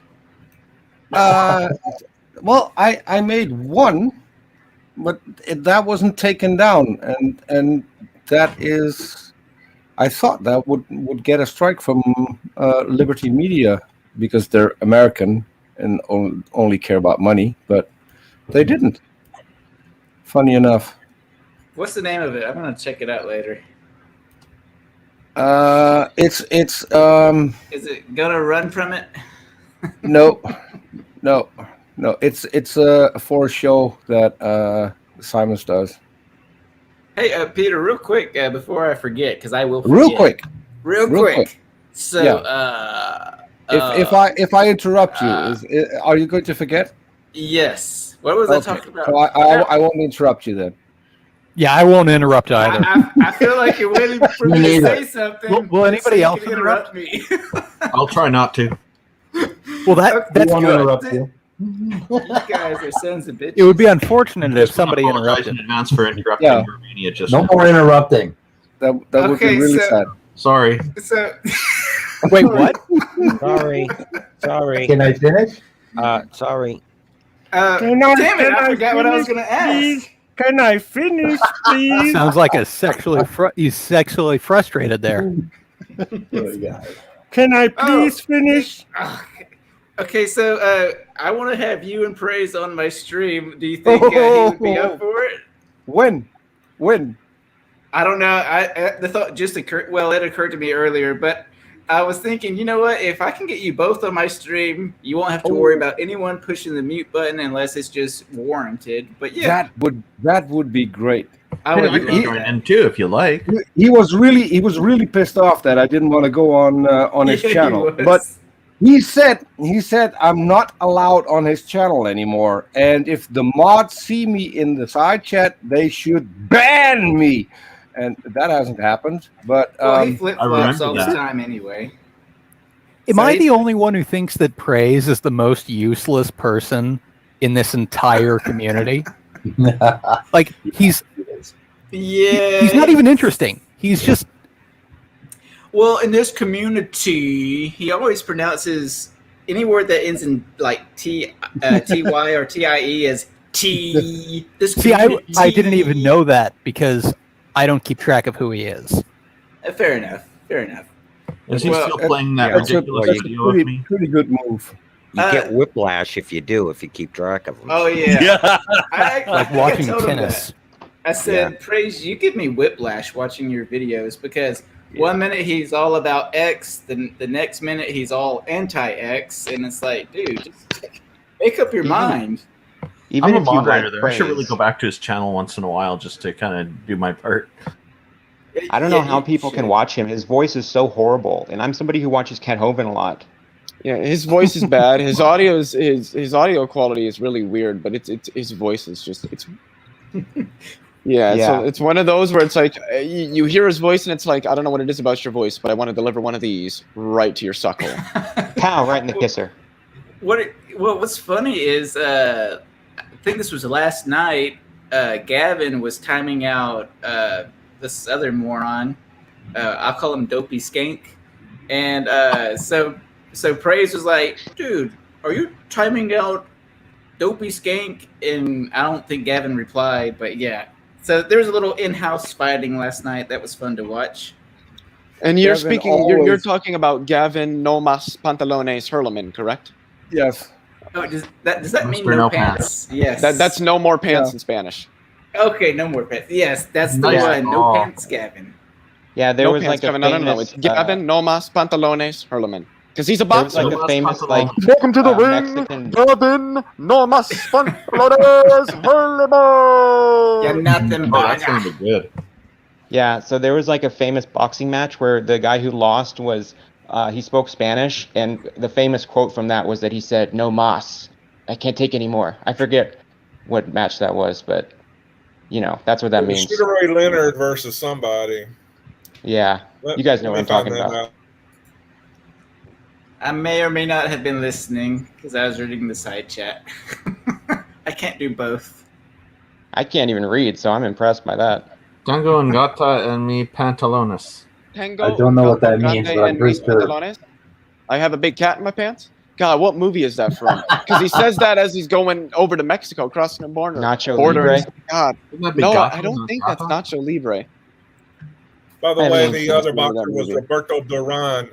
Speaker 7: Well, I made one, but that wasn't taken down, and that is, I thought that would get a strike from Liberty Media because they're American and only care about money, but they didn't. Funny enough.
Speaker 14: What's the name of it? I'm gonna check it out later.
Speaker 7: It's
Speaker 14: Is it Gonna Run From It?
Speaker 7: no. It's for a show that Simons does.
Speaker 14: Hey, Peter, real quick before I forget, because I will forget. Real quick. So,
Speaker 7: yeah. If I interrupt you, are you going to forget?
Speaker 14: Yes. What was I talking about?
Speaker 7: So I won't interrupt you then.
Speaker 8: Yeah, I won't interrupt either.
Speaker 14: I feel like you're waiting for me to say something.
Speaker 8: Will anybody else
Speaker 14: interrupt me?
Speaker 13: I'll try not to.
Speaker 8: Well, that's
Speaker 1: won't
Speaker 8: good.
Speaker 1: interrupt you.
Speaker 14: You guys are sons of bitches.
Speaker 8: It would be unfortunate if somebody
Speaker 13: Apologize
Speaker 8: interrupted.
Speaker 13: in advance for interrupting Romania just
Speaker 1: No
Speaker 13: now.
Speaker 1: more interrupting.
Speaker 7: That would be really sad.
Speaker 13: Sorry.
Speaker 14: So,
Speaker 8: Wait, what?
Speaker 3: Sorry.
Speaker 1: Can I finish?
Speaker 3: Sorry.
Speaker 14: damn it, I forgot what I was going to ask.
Speaker 6: Can I finish, please?
Speaker 8: Sounds like he's sexually frustrated there.
Speaker 6: Can I please finish?
Speaker 14: Okay, so I want to have you and Praise on my stream. Do you think he would be up for it?
Speaker 7: When?
Speaker 14: I don't know. The thought just occurred. Well, it occurred to me earlier, but I was thinking, you know what? If I can get you both on my stream, you won't have to worry about anyone pushing the mute button unless it's just warranted. But yeah,
Speaker 7: that would be great.
Speaker 14: I would
Speaker 13: I can join in too if you like.
Speaker 7: He was really pissed off that I didn't want to go on his
Speaker 14: Yeah, he
Speaker 7: channel,
Speaker 14: was.
Speaker 7: but he said I'm not allowed on his channel anymore, and if the mods see me in the side chat, they should ban me. And that hasn't happened. But
Speaker 14: well, he flip flops
Speaker 13: remember
Speaker 14: all the
Speaker 13: that.
Speaker 14: time anyway.
Speaker 8: Am I the only one who thinks that Praise is the most useless person in this entire community? Like he's not even interesting. He's just
Speaker 14: Well, in this community, he always pronounces any word that ends in like ty or tie as t. This
Speaker 8: see. I
Speaker 14: community-
Speaker 8: didn't even know that because I don't keep track of who he is.
Speaker 14: Fair enough.
Speaker 13: Is he
Speaker 14: Well,
Speaker 13: still playing that
Speaker 7: that's
Speaker 13: ridiculous
Speaker 7: a
Speaker 13: video of me?
Speaker 7: pretty good move.
Speaker 3: You get whiplash if you keep track of them.
Speaker 14: Oh yeah.
Speaker 8: Like watching tennis.
Speaker 14: I said, Praise, you give me whiplash watching your videos because one minute he's all about X, the next minute he's all anti-X, and it's like, dude, just make up your mind.
Speaker 11: Even
Speaker 13: I'm a
Speaker 11: if you
Speaker 13: moderator
Speaker 11: like
Speaker 13: there. I should really
Speaker 11: Praise,
Speaker 13: go back to his channel once in a while just to kind of do my part.
Speaker 11: I don't know
Speaker 14: Yeah,
Speaker 11: how
Speaker 14: you
Speaker 11: people can
Speaker 14: should.
Speaker 11: watch him. His voice is so horrible, and I'm somebody who watches Cat Hovind a lot.
Speaker 10: Yeah, his voice is bad. His audio is his audio quality is really weird, but it's his voice is just it's. Yeah,
Speaker 11: Yeah.
Speaker 10: so it's one of those where it's like you hear his voice and it's like I don't know what it is about your voice, but I want to deliver one of these right to your suckle.
Speaker 11: Pow, right in the kisser.
Speaker 14: What's funny is I think this was last night. Gavin was timing out this other moron. I'll call him Dopey Skank, and so Praise was like, "Dude, are you timing out Dopey Skank?" And I don't think Gavin replied, but yeah. So there was a little in-house fighting last night. That was fun to watch.
Speaker 10: And you're
Speaker 7: Gavin
Speaker 10: speaking, you're
Speaker 7: always-
Speaker 10: talking about Gavin No Mas Pantalones Herleman, correct?
Speaker 7: Yes.
Speaker 14: Oh, does that mean
Speaker 13: Mr.
Speaker 14: no
Speaker 13: No
Speaker 14: pants? Yes.
Speaker 10: That's no more pants
Speaker 7: Yeah.
Speaker 10: in Spanish.
Speaker 14: Okay, no more pants. Yes, that's the
Speaker 13: Nice.
Speaker 14: one. No
Speaker 13: Oh.
Speaker 14: pants, Gavin.
Speaker 11: Yeah, there
Speaker 10: No
Speaker 11: was
Speaker 10: pants,
Speaker 11: like a
Speaker 10: Gavin.
Speaker 11: famous.
Speaker 10: It's Gavin No Mas Pantalones Herleman. Because he's a
Speaker 11: there was
Speaker 10: boxer.
Speaker 11: like a famous like
Speaker 10: Welcome to the ring,
Speaker 11: Mexican.
Speaker 10: Gavin No Mas Pantalones Herleman.
Speaker 14: You're nothing
Speaker 13: Oh,
Speaker 14: but
Speaker 13: that's going to be good.
Speaker 11: Yeah, so there was like a famous boxing match where the guy who lost was he spoke Spanish, and the famous quote from that was that he said, "No mas, I can't take any more." I forget what match that was, but you know that's what that
Speaker 2: It was
Speaker 11: means.
Speaker 2: Sugar Ray Leonard versus somebody.
Speaker 11: Yeah, you guys know what I'm talking about.
Speaker 14: I may or may not have been listening because I was reading the side chat. I can't do both.
Speaker 11: I can't even read, so I'm impressed by that.
Speaker 13: Tango and Gata and me pantalones.
Speaker 10: Tango,
Speaker 1: I don't know what that
Speaker 10: Gato,
Speaker 1: means,
Speaker 10: Grande,
Speaker 1: but I'm
Speaker 10: and
Speaker 1: pretty
Speaker 10: mis
Speaker 1: sure.
Speaker 10: pantalones. I have a big cat in my pants. God, what movie is that from? Because he says that as he's going over to Mexico, crossing the border.
Speaker 11: Nacho
Speaker 10: Border.
Speaker 11: Libre?
Speaker 10: God,
Speaker 13: Wouldn't that be
Speaker 10: no,
Speaker 13: Gato,
Speaker 10: I don't
Speaker 13: not
Speaker 10: think that's
Speaker 13: Gato?
Speaker 10: Nacho Libre.
Speaker 2: By the
Speaker 10: I haven't
Speaker 2: way,
Speaker 10: even
Speaker 2: the
Speaker 10: finished
Speaker 2: other
Speaker 10: the name of that
Speaker 2: boxer was
Speaker 10: movie.
Speaker 2: Roberto Duran.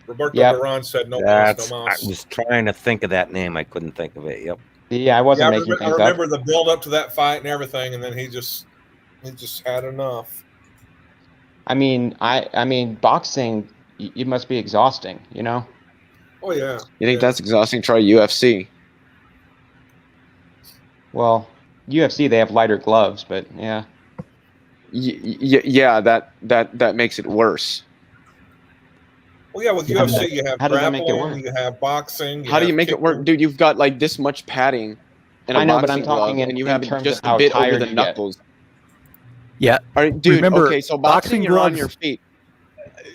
Speaker 2: Roberto
Speaker 11: Yep.
Speaker 2: Duran said no
Speaker 3: That's.
Speaker 2: mouse, no
Speaker 3: I
Speaker 2: mouse.
Speaker 3: was trying to think of that name. I couldn't think of it. Yep.
Speaker 11: Yeah, I
Speaker 2: Yeah,
Speaker 11: wasn't
Speaker 2: I,
Speaker 11: making
Speaker 2: I
Speaker 11: things up.
Speaker 2: remember the build up to that fight and everything, and then he just had enough.
Speaker 11: I mean, boxing, it must be exhausting, you know?
Speaker 2: Oh yeah.
Speaker 10: You think
Speaker 2: yeah.
Speaker 10: that's exhausting? Try UFC.
Speaker 11: Well, UFC, they have lighter gloves, but yeah.
Speaker 10: Yeah, that makes it worse.
Speaker 2: Well, yeah, with
Speaker 11: How
Speaker 2: UFC, you have
Speaker 11: how does that make it
Speaker 2: grappling,
Speaker 11: work?
Speaker 2: you have boxing.
Speaker 10: How do you
Speaker 2: have
Speaker 10: make it work,
Speaker 2: kicking.
Speaker 10: dude? You've got like this much padding in a
Speaker 11: I know, but I'm
Speaker 10: boxing glove,
Speaker 11: talking
Speaker 10: and you
Speaker 11: in
Speaker 10: have
Speaker 11: terms
Speaker 10: just
Speaker 11: of how
Speaker 10: a bit over
Speaker 11: tired
Speaker 10: the
Speaker 11: you get.
Speaker 10: knuckles.
Speaker 8: Yeah.
Speaker 10: All right, dude.
Speaker 8: Remember,
Speaker 10: Okay, so
Speaker 8: boxing
Speaker 10: boxing, you're on
Speaker 8: gloves-
Speaker 10: your feet.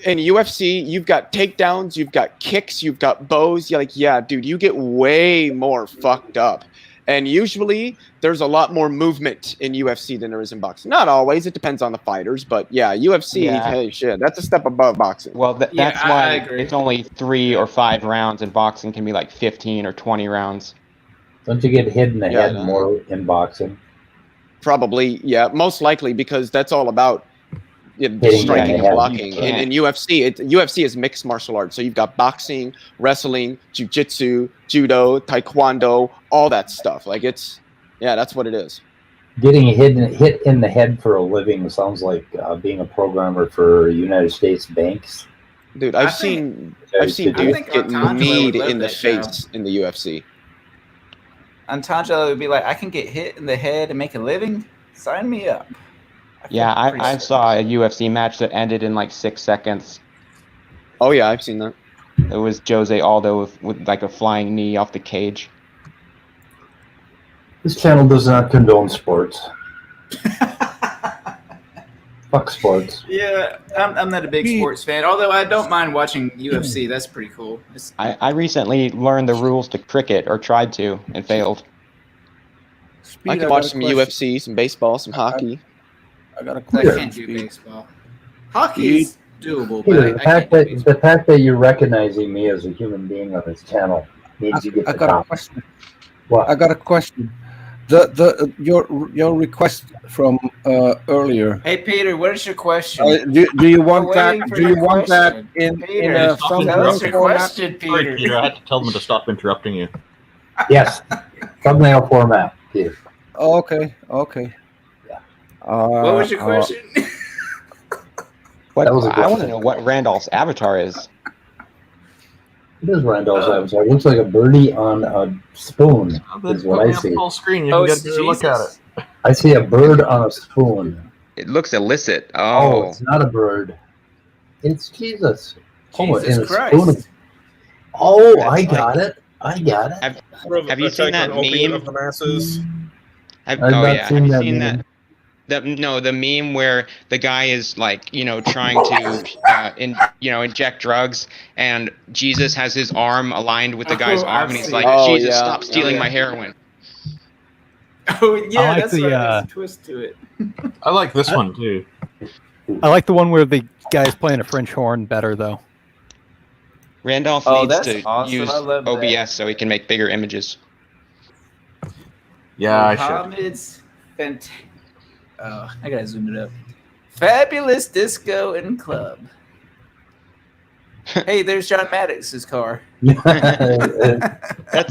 Speaker 10: In UFC, you've got takedowns, you've got kicks, you've got bows. You're like, yeah, dude, you get way more fucked up. And usually, there's a lot more movement in UFC than there is in boxing. Not always; it depends on the fighters. But yeah, UFC,
Speaker 11: Yeah.
Speaker 10: hey, shit, that's a step above boxing.
Speaker 11: Well,
Speaker 14: Yeah,
Speaker 11: that's
Speaker 14: I
Speaker 11: why
Speaker 14: agree.
Speaker 11: it's only 3 or 5 rounds, and boxing can be like 15 or 20 rounds.
Speaker 1: Don't you get hit in the
Speaker 10: Yeah,
Speaker 1: head more in boxing?
Speaker 10: Probably, yeah, most likely because that's all about
Speaker 1: Hitting
Speaker 10: striking
Speaker 1: in
Speaker 10: and
Speaker 1: the head.
Speaker 10: blocking.
Speaker 11: You
Speaker 10: In UFC is mixed martial arts. So you've got boxing, wrestling, jiu-jitsu, judo, taekwondo, all that stuff. Like that's what it is.
Speaker 1: Getting hit in the head for a living sounds like being a programmer for United States banks.
Speaker 10: Dude,
Speaker 14: I
Speaker 10: I've
Speaker 14: think-
Speaker 10: seen
Speaker 1: I
Speaker 10: dudes
Speaker 14: think
Speaker 10: get
Speaker 14: Arcangelo
Speaker 10: kneed
Speaker 14: would love
Speaker 10: in the
Speaker 14: that show.
Speaker 10: face in the UFC.
Speaker 14: Antangelo would be like, I can get hit in the head and make a living. Sign me up.
Speaker 11: Yeah,
Speaker 14: feel pretty
Speaker 11: I
Speaker 14: certain.
Speaker 11: saw a UFC match that ended in like 6 seconds.
Speaker 10: Oh yeah, I've seen that.
Speaker 11: It was Jose Aldo with like a flying knee off the cage.
Speaker 1: This channel does not condone sports. Fuck sports.
Speaker 14: Yeah, I'm not a big sports fan, although I don't mind watching UFC. That's pretty cool.
Speaker 11: I recently learned the rules to cricket, or tried to, and failed.
Speaker 10: I can watch some UFC, some baseball, some hockey.
Speaker 7: I got a
Speaker 14: I
Speaker 7: question.
Speaker 14: can't do baseball. Hockey's doable, but
Speaker 1: Peter,
Speaker 14: I
Speaker 1: the fact that you're recognizing me as a human being on this channel means you get
Speaker 7: I
Speaker 1: the
Speaker 7: got a
Speaker 1: top.
Speaker 7: question.
Speaker 1: What?
Speaker 7: I got a question. Your request from earlier.
Speaker 14: Hey Peter, what is your question?
Speaker 7: Do you want
Speaker 14: We're
Speaker 7: that?
Speaker 14: waiting for
Speaker 7: Do you
Speaker 14: your
Speaker 7: want that
Speaker 14: question.
Speaker 7: in
Speaker 14: Peter,
Speaker 7: a
Speaker 13: Stop
Speaker 7: thumbnail
Speaker 14: tell us your
Speaker 7: format?
Speaker 14: question,
Speaker 13: Sorry,
Speaker 14: Peter.
Speaker 13: Peter. I had to tell them to stop interrupting you.
Speaker 1: Yes. Thumbnail format, Peter.
Speaker 7: Oh, okay.
Speaker 14: What was your question?
Speaker 11: What,
Speaker 1: That was a
Speaker 11: I want to
Speaker 1: question.
Speaker 11: know what Randolph's avatar is.
Speaker 1: It is Randall's avatar. It looks like a birdie on a spoon, is what I see.
Speaker 13: Full screen. You
Speaker 14: Oh,
Speaker 13: can
Speaker 14: it's
Speaker 13: get a look at it.
Speaker 14: Jesus.
Speaker 1: I see a bird on a spoon.
Speaker 3: It looks illicit.
Speaker 1: Oh,
Speaker 3: Oh,
Speaker 1: it's not a bird. It's Jesus. Oh,
Speaker 14: Jesus
Speaker 1: in a
Speaker 14: Christ.
Speaker 1: spoon. Oh,
Speaker 11: That's
Speaker 1: I got it. I got it.
Speaker 11: Have you seen that
Speaker 2: Opiate
Speaker 11: meme?
Speaker 2: of the masses.
Speaker 1: I've
Speaker 11: Oh
Speaker 1: not
Speaker 11: yeah,
Speaker 1: seen
Speaker 11: have you
Speaker 1: that
Speaker 11: seen
Speaker 1: meme.
Speaker 11: the meme where the guy is like, trying to inject drugs, and Jesus has his arm aligned with the guy's
Speaker 14: Oh,
Speaker 11: arm,
Speaker 14: I've
Speaker 11: and he's
Speaker 14: seen
Speaker 11: like,
Speaker 14: that.
Speaker 10: Oh,
Speaker 11: Jesus,
Speaker 10: yeah.
Speaker 11: stop stealing
Speaker 10: Yeah.
Speaker 11: my heroin.
Speaker 14: Oh yeah,
Speaker 8: I like
Speaker 14: that's
Speaker 8: the,
Speaker 14: right. There's a twist to it.
Speaker 13: I like this one too.
Speaker 8: I like the one where the guy's playing a French horn better, though.
Speaker 11: Randolph
Speaker 14: Oh,
Speaker 11: needs
Speaker 14: that's
Speaker 11: to
Speaker 14: awesome.
Speaker 11: use
Speaker 14: I love
Speaker 11: OBS
Speaker 14: that.
Speaker 11: so he can make bigger images.
Speaker 13: Yeah, I should.
Speaker 14: Mohammed's I gotta zoom it up. Fabulous Disco and Club. Hey, there's John Maddox's car.
Speaker 11: That's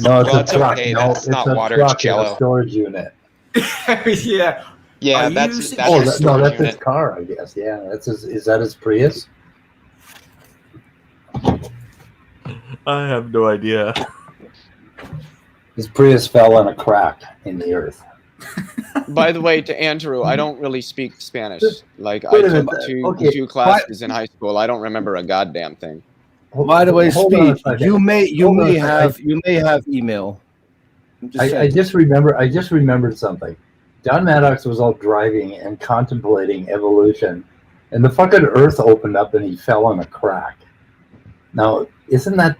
Speaker 1: No, it's
Speaker 11: well,
Speaker 1: a
Speaker 11: it's
Speaker 1: truck.
Speaker 11: okay.
Speaker 1: No,
Speaker 11: That's
Speaker 1: it's
Speaker 11: not
Speaker 1: a
Speaker 11: water,
Speaker 1: truck
Speaker 11: it's
Speaker 1: in a
Speaker 11: Jello.
Speaker 1: storage unit.
Speaker 14: Yeah.
Speaker 11: Yeah,
Speaker 14: Are
Speaker 11: that's
Speaker 14: you
Speaker 11: his
Speaker 1: Oh,
Speaker 14: That's
Speaker 1: no,
Speaker 11: storage
Speaker 1: that's his
Speaker 11: unit.
Speaker 1: car, I guess. Yeah, that's his. Is that his Prius?
Speaker 13: I have no idea.
Speaker 1: His Prius fell in a crack in the earth.
Speaker 10: By the way, to Andrew, I don't really speak Spanish. Like I
Speaker 1: Wait a
Speaker 10: took
Speaker 1: minute.
Speaker 10: two
Speaker 1: Okay.
Speaker 10: classes in high school. I don't remember a goddamn thing.
Speaker 7: By the way,
Speaker 1: Hold on a
Speaker 7: Speed,
Speaker 1: second.
Speaker 7: you may
Speaker 1: Hold on a second.
Speaker 7: you may have email. I'm just
Speaker 1: I
Speaker 7: saying.
Speaker 1: just remembered something. John Maddox was all driving and contemplating evolution, and the fucking earth opened up and he fell in a crack. Now, isn't that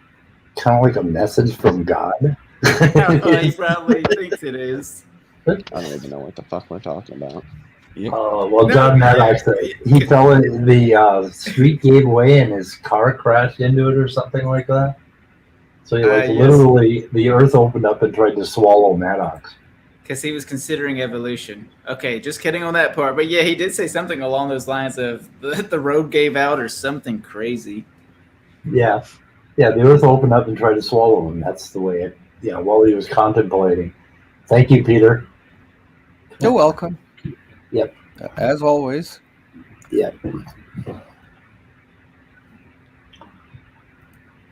Speaker 1: kind of like a message from God?
Speaker 14: He probably thinks it is.
Speaker 10: I don't even know what the fuck we're talking about.
Speaker 1: Well, John Maddox, he fell in the street gave way and his car crashed into it or something like that. So he literally, the earth opened up and tried to swallow Maddox.
Speaker 14: Because he was considering evolution. Okay, just kidding on that part. But yeah, he did say something along those lines of the road gave out or something crazy.
Speaker 1: Yeah. Yeah, the earth opened up and tried to swallow him. That's the way it, while he was contemplating. Thank you, Peter.
Speaker 7: You're welcome.
Speaker 1: Yep.
Speaker 7: As always.
Speaker 1: Yep.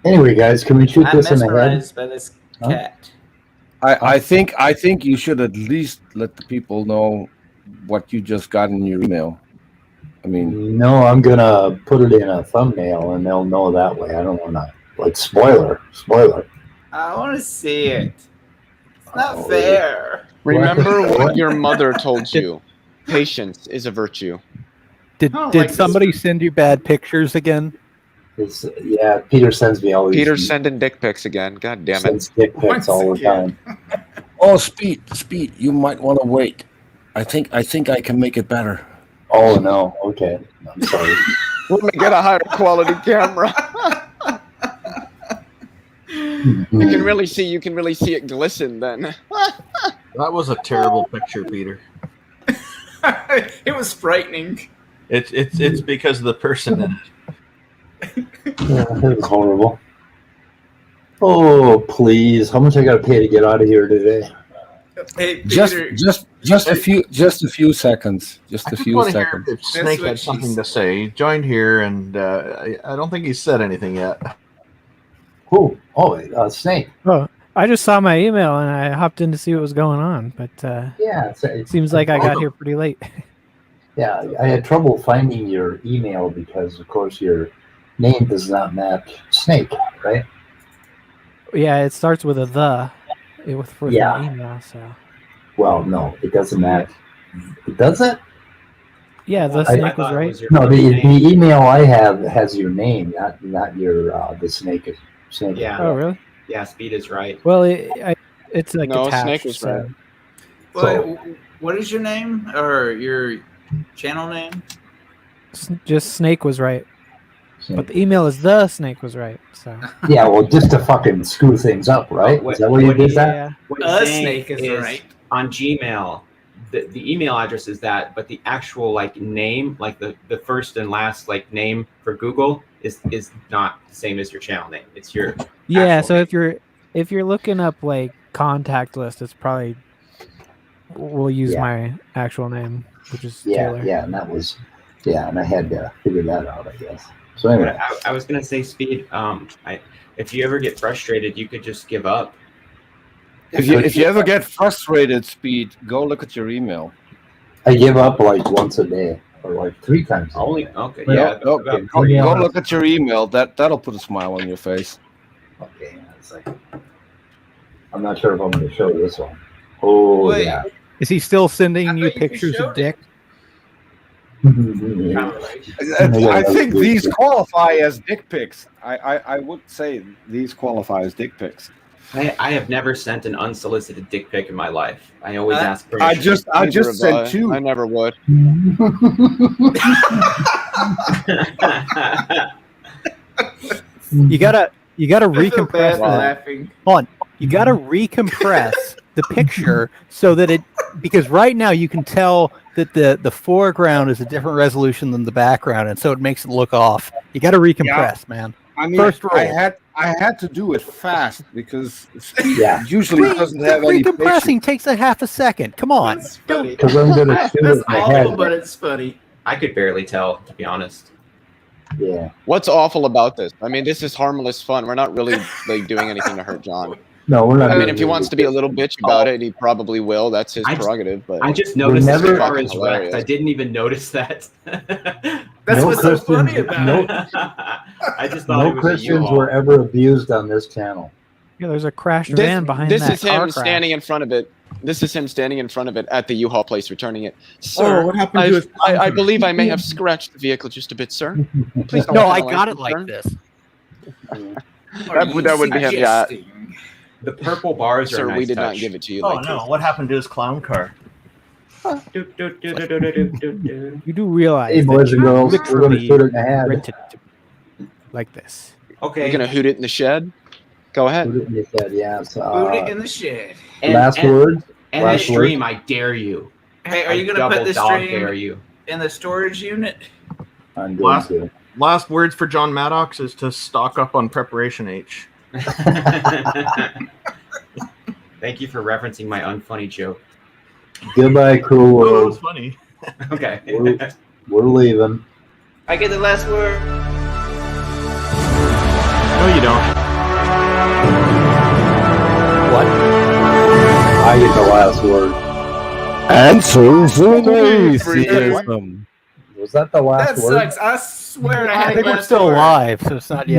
Speaker 1: Anyway, guys, can we shoot this in the head?
Speaker 14: I'm mesmerized by this cat.
Speaker 7: I think you should at least let the people know what you just got in your email. I mean,
Speaker 1: no, I'm gonna put it in a thumbnail, and they'll know that way. I don't want to spoiler.
Speaker 14: I want to see it. It's not fair.
Speaker 10: Remember what your mother told you. Patience is a virtue.
Speaker 8: Did somebody send you bad pictures again?
Speaker 1: Yeah, Peter sends me all these.
Speaker 10: Peter's sending dick pics again. God damn it.
Speaker 1: Sends dick pics all the time.
Speaker 7: Oh, Speed, you might want to wait. I think I can make it better.
Speaker 1: Oh no, okay. I'm sorry.
Speaker 10: Let me get a higher quality camera. You can really see it glisten then.
Speaker 13: That was a terrible picture, Peter.
Speaker 14: It was frightening.
Speaker 13: It's because of the person in it.
Speaker 1: Yeah, it was horrible. Oh please! How much I got to pay to get out of here today?
Speaker 14: Hey, Peter,
Speaker 7: just a few seconds. Just a few seconds.
Speaker 13: If Snake had something to say, he joined here, and I don't think he said anything yet.
Speaker 1: Who? Oh, Snake.
Speaker 15: Oh, I just saw my email and I hopped in to see what was going on, but
Speaker 1: yeah,
Speaker 15: it seems like I got here pretty late.
Speaker 1: Yeah, I had trouble finding your email because, of course, your name does not match Snake, right?
Speaker 15: Yeah, it starts with a the for the email. So.
Speaker 1: Well, no, it doesn't match. Does it?
Speaker 15: Yeah, the Snake was right.
Speaker 1: No, the email I have has your name, not your the Snake.
Speaker 16: Yeah.
Speaker 15: Oh, really?
Speaker 16: Yeah, Speed is right.
Speaker 15: Well, it's like
Speaker 10: no,
Speaker 15: attached.
Speaker 10: Snake was right.
Speaker 14: What is your name or your channel name?
Speaker 15: Just Snake was right. Snake. But the email is the Snake was right. So
Speaker 1: yeah, well, just to fucking screw things up, right? Is that what you did that?
Speaker 15: Yeah.
Speaker 16: What
Speaker 14: Snake is right.
Speaker 16: On Gmail. The email address is that, but the actual name, the first and last name for Google is not the same as your channel name. It's your
Speaker 15: so name. if you're looking up contact list, it's probably we'll use my actual name, which is Taylor.
Speaker 1: Yeah, and that was and I had to figure that out, I guess. So anyway,
Speaker 16: I was gonna say, Speed. If you ever get frustrated, you could just give up.
Speaker 7: If you ever get frustrated, Speed, go look at your email.
Speaker 1: I give up once a day or 3 times.
Speaker 16: Only okay,
Speaker 7: yeah. Go look at your email. That'll put a smile on your face.
Speaker 1: Okay, I'm not sure if I'm going to show this one. Oh yeah.
Speaker 8: Is he still sending you pictures of dick?
Speaker 7: I think these qualify as dick pics. I would say these qualify as dick pics.
Speaker 16: I have never sent an unsolicited dick pic in my life. I always ask permission.
Speaker 7: I just sent 2.
Speaker 10: I never would.
Speaker 8: You gotta recompress.
Speaker 14: Laughing.
Speaker 8: Hold on. You gotta recompress the picture so that because right now you can tell that the foreground is a different resolution than the background, and so it makes it look off. You gotta recompress, man.
Speaker 7: I mean,
Speaker 8: First rule.
Speaker 7: I had to do it fast because usually it doesn't have any
Speaker 8: recompressing takes a half a second. Come on.
Speaker 1: Because I'm going to shoot it in my head.
Speaker 14: But it's funny.
Speaker 16: I could barely tell, to be honest.
Speaker 1: Yeah.
Speaker 10: What's awful about this? I mean, this is harmless fun. We're not really doing anything to hurt John.
Speaker 1: No, we're not.
Speaker 10: I mean, if he wants to be a little bitch about it, he probably will. That's his prerogative. But
Speaker 16: I just noticed the car is wrecked. I didn't even notice that.
Speaker 14: That's what's so funny about it.
Speaker 16: I just thought
Speaker 1: no Christians were ever abused on this channel.
Speaker 15: Yeah, there's a crashed van behind that.
Speaker 10: This is him
Speaker 15: car
Speaker 10: standing in front of it. This is him standing in front of it at the U-Haul place, returning it. Sir,
Speaker 13: what happened to his
Speaker 10: I believe I may have scratched the vehicle just a bit, sir. Please don't.
Speaker 8: No, I got it like this.
Speaker 10: That would be him, yeah.
Speaker 16: The purple bars are
Speaker 10: Sir,
Speaker 16: a nice
Speaker 10: we did not
Speaker 16: touch.
Speaker 10: give it to you.
Speaker 13: Oh
Speaker 10: like
Speaker 13: no!
Speaker 10: this.
Speaker 13: What happened to his clown car?
Speaker 15: You do realize
Speaker 17: Hey, boys
Speaker 15: that
Speaker 17: and
Speaker 15: you
Speaker 17: girls, we're gonna
Speaker 15: literally
Speaker 17: shoot it in the head.
Speaker 15: rented like this.
Speaker 10: You're gonna hoot it in the shed? Go ahead.
Speaker 17: Put it in the shed, yeah. So,
Speaker 14: Put it in the shed.
Speaker 17: last word.
Speaker 16: And
Speaker 17: Last
Speaker 16: the stream,
Speaker 17: word.
Speaker 16: I dare you.
Speaker 14: Hey, are you
Speaker 16: I
Speaker 14: gonna
Speaker 16: double
Speaker 14: put the
Speaker 16: dog
Speaker 14: stream
Speaker 16: dare you.
Speaker 14: in the storage unit?
Speaker 17: I'm going
Speaker 13: Last,
Speaker 17: to.
Speaker 13: last words for John Maddox is to stock up on Preparation H.
Speaker 16: Thank you for referencing my unfunny joke.
Speaker 17: Goodbye, cruel
Speaker 13: Oh, it
Speaker 17: world.
Speaker 13: was funny.
Speaker 16: Okay.
Speaker 17: We're leaving.
Speaker 14: I get the last word.
Speaker 13: No, you don't.
Speaker 8: What?
Speaker 17: I get the last word.
Speaker 7: Answers in
Speaker 17: Was that the last
Speaker 6: That
Speaker 17: word?
Speaker 6: sucks. I swear I
Speaker 8: I
Speaker 6: had
Speaker 8: think
Speaker 6: the
Speaker 8: we're
Speaker 6: last
Speaker 8: still
Speaker 6: word.
Speaker 8: alive, so it's not yet.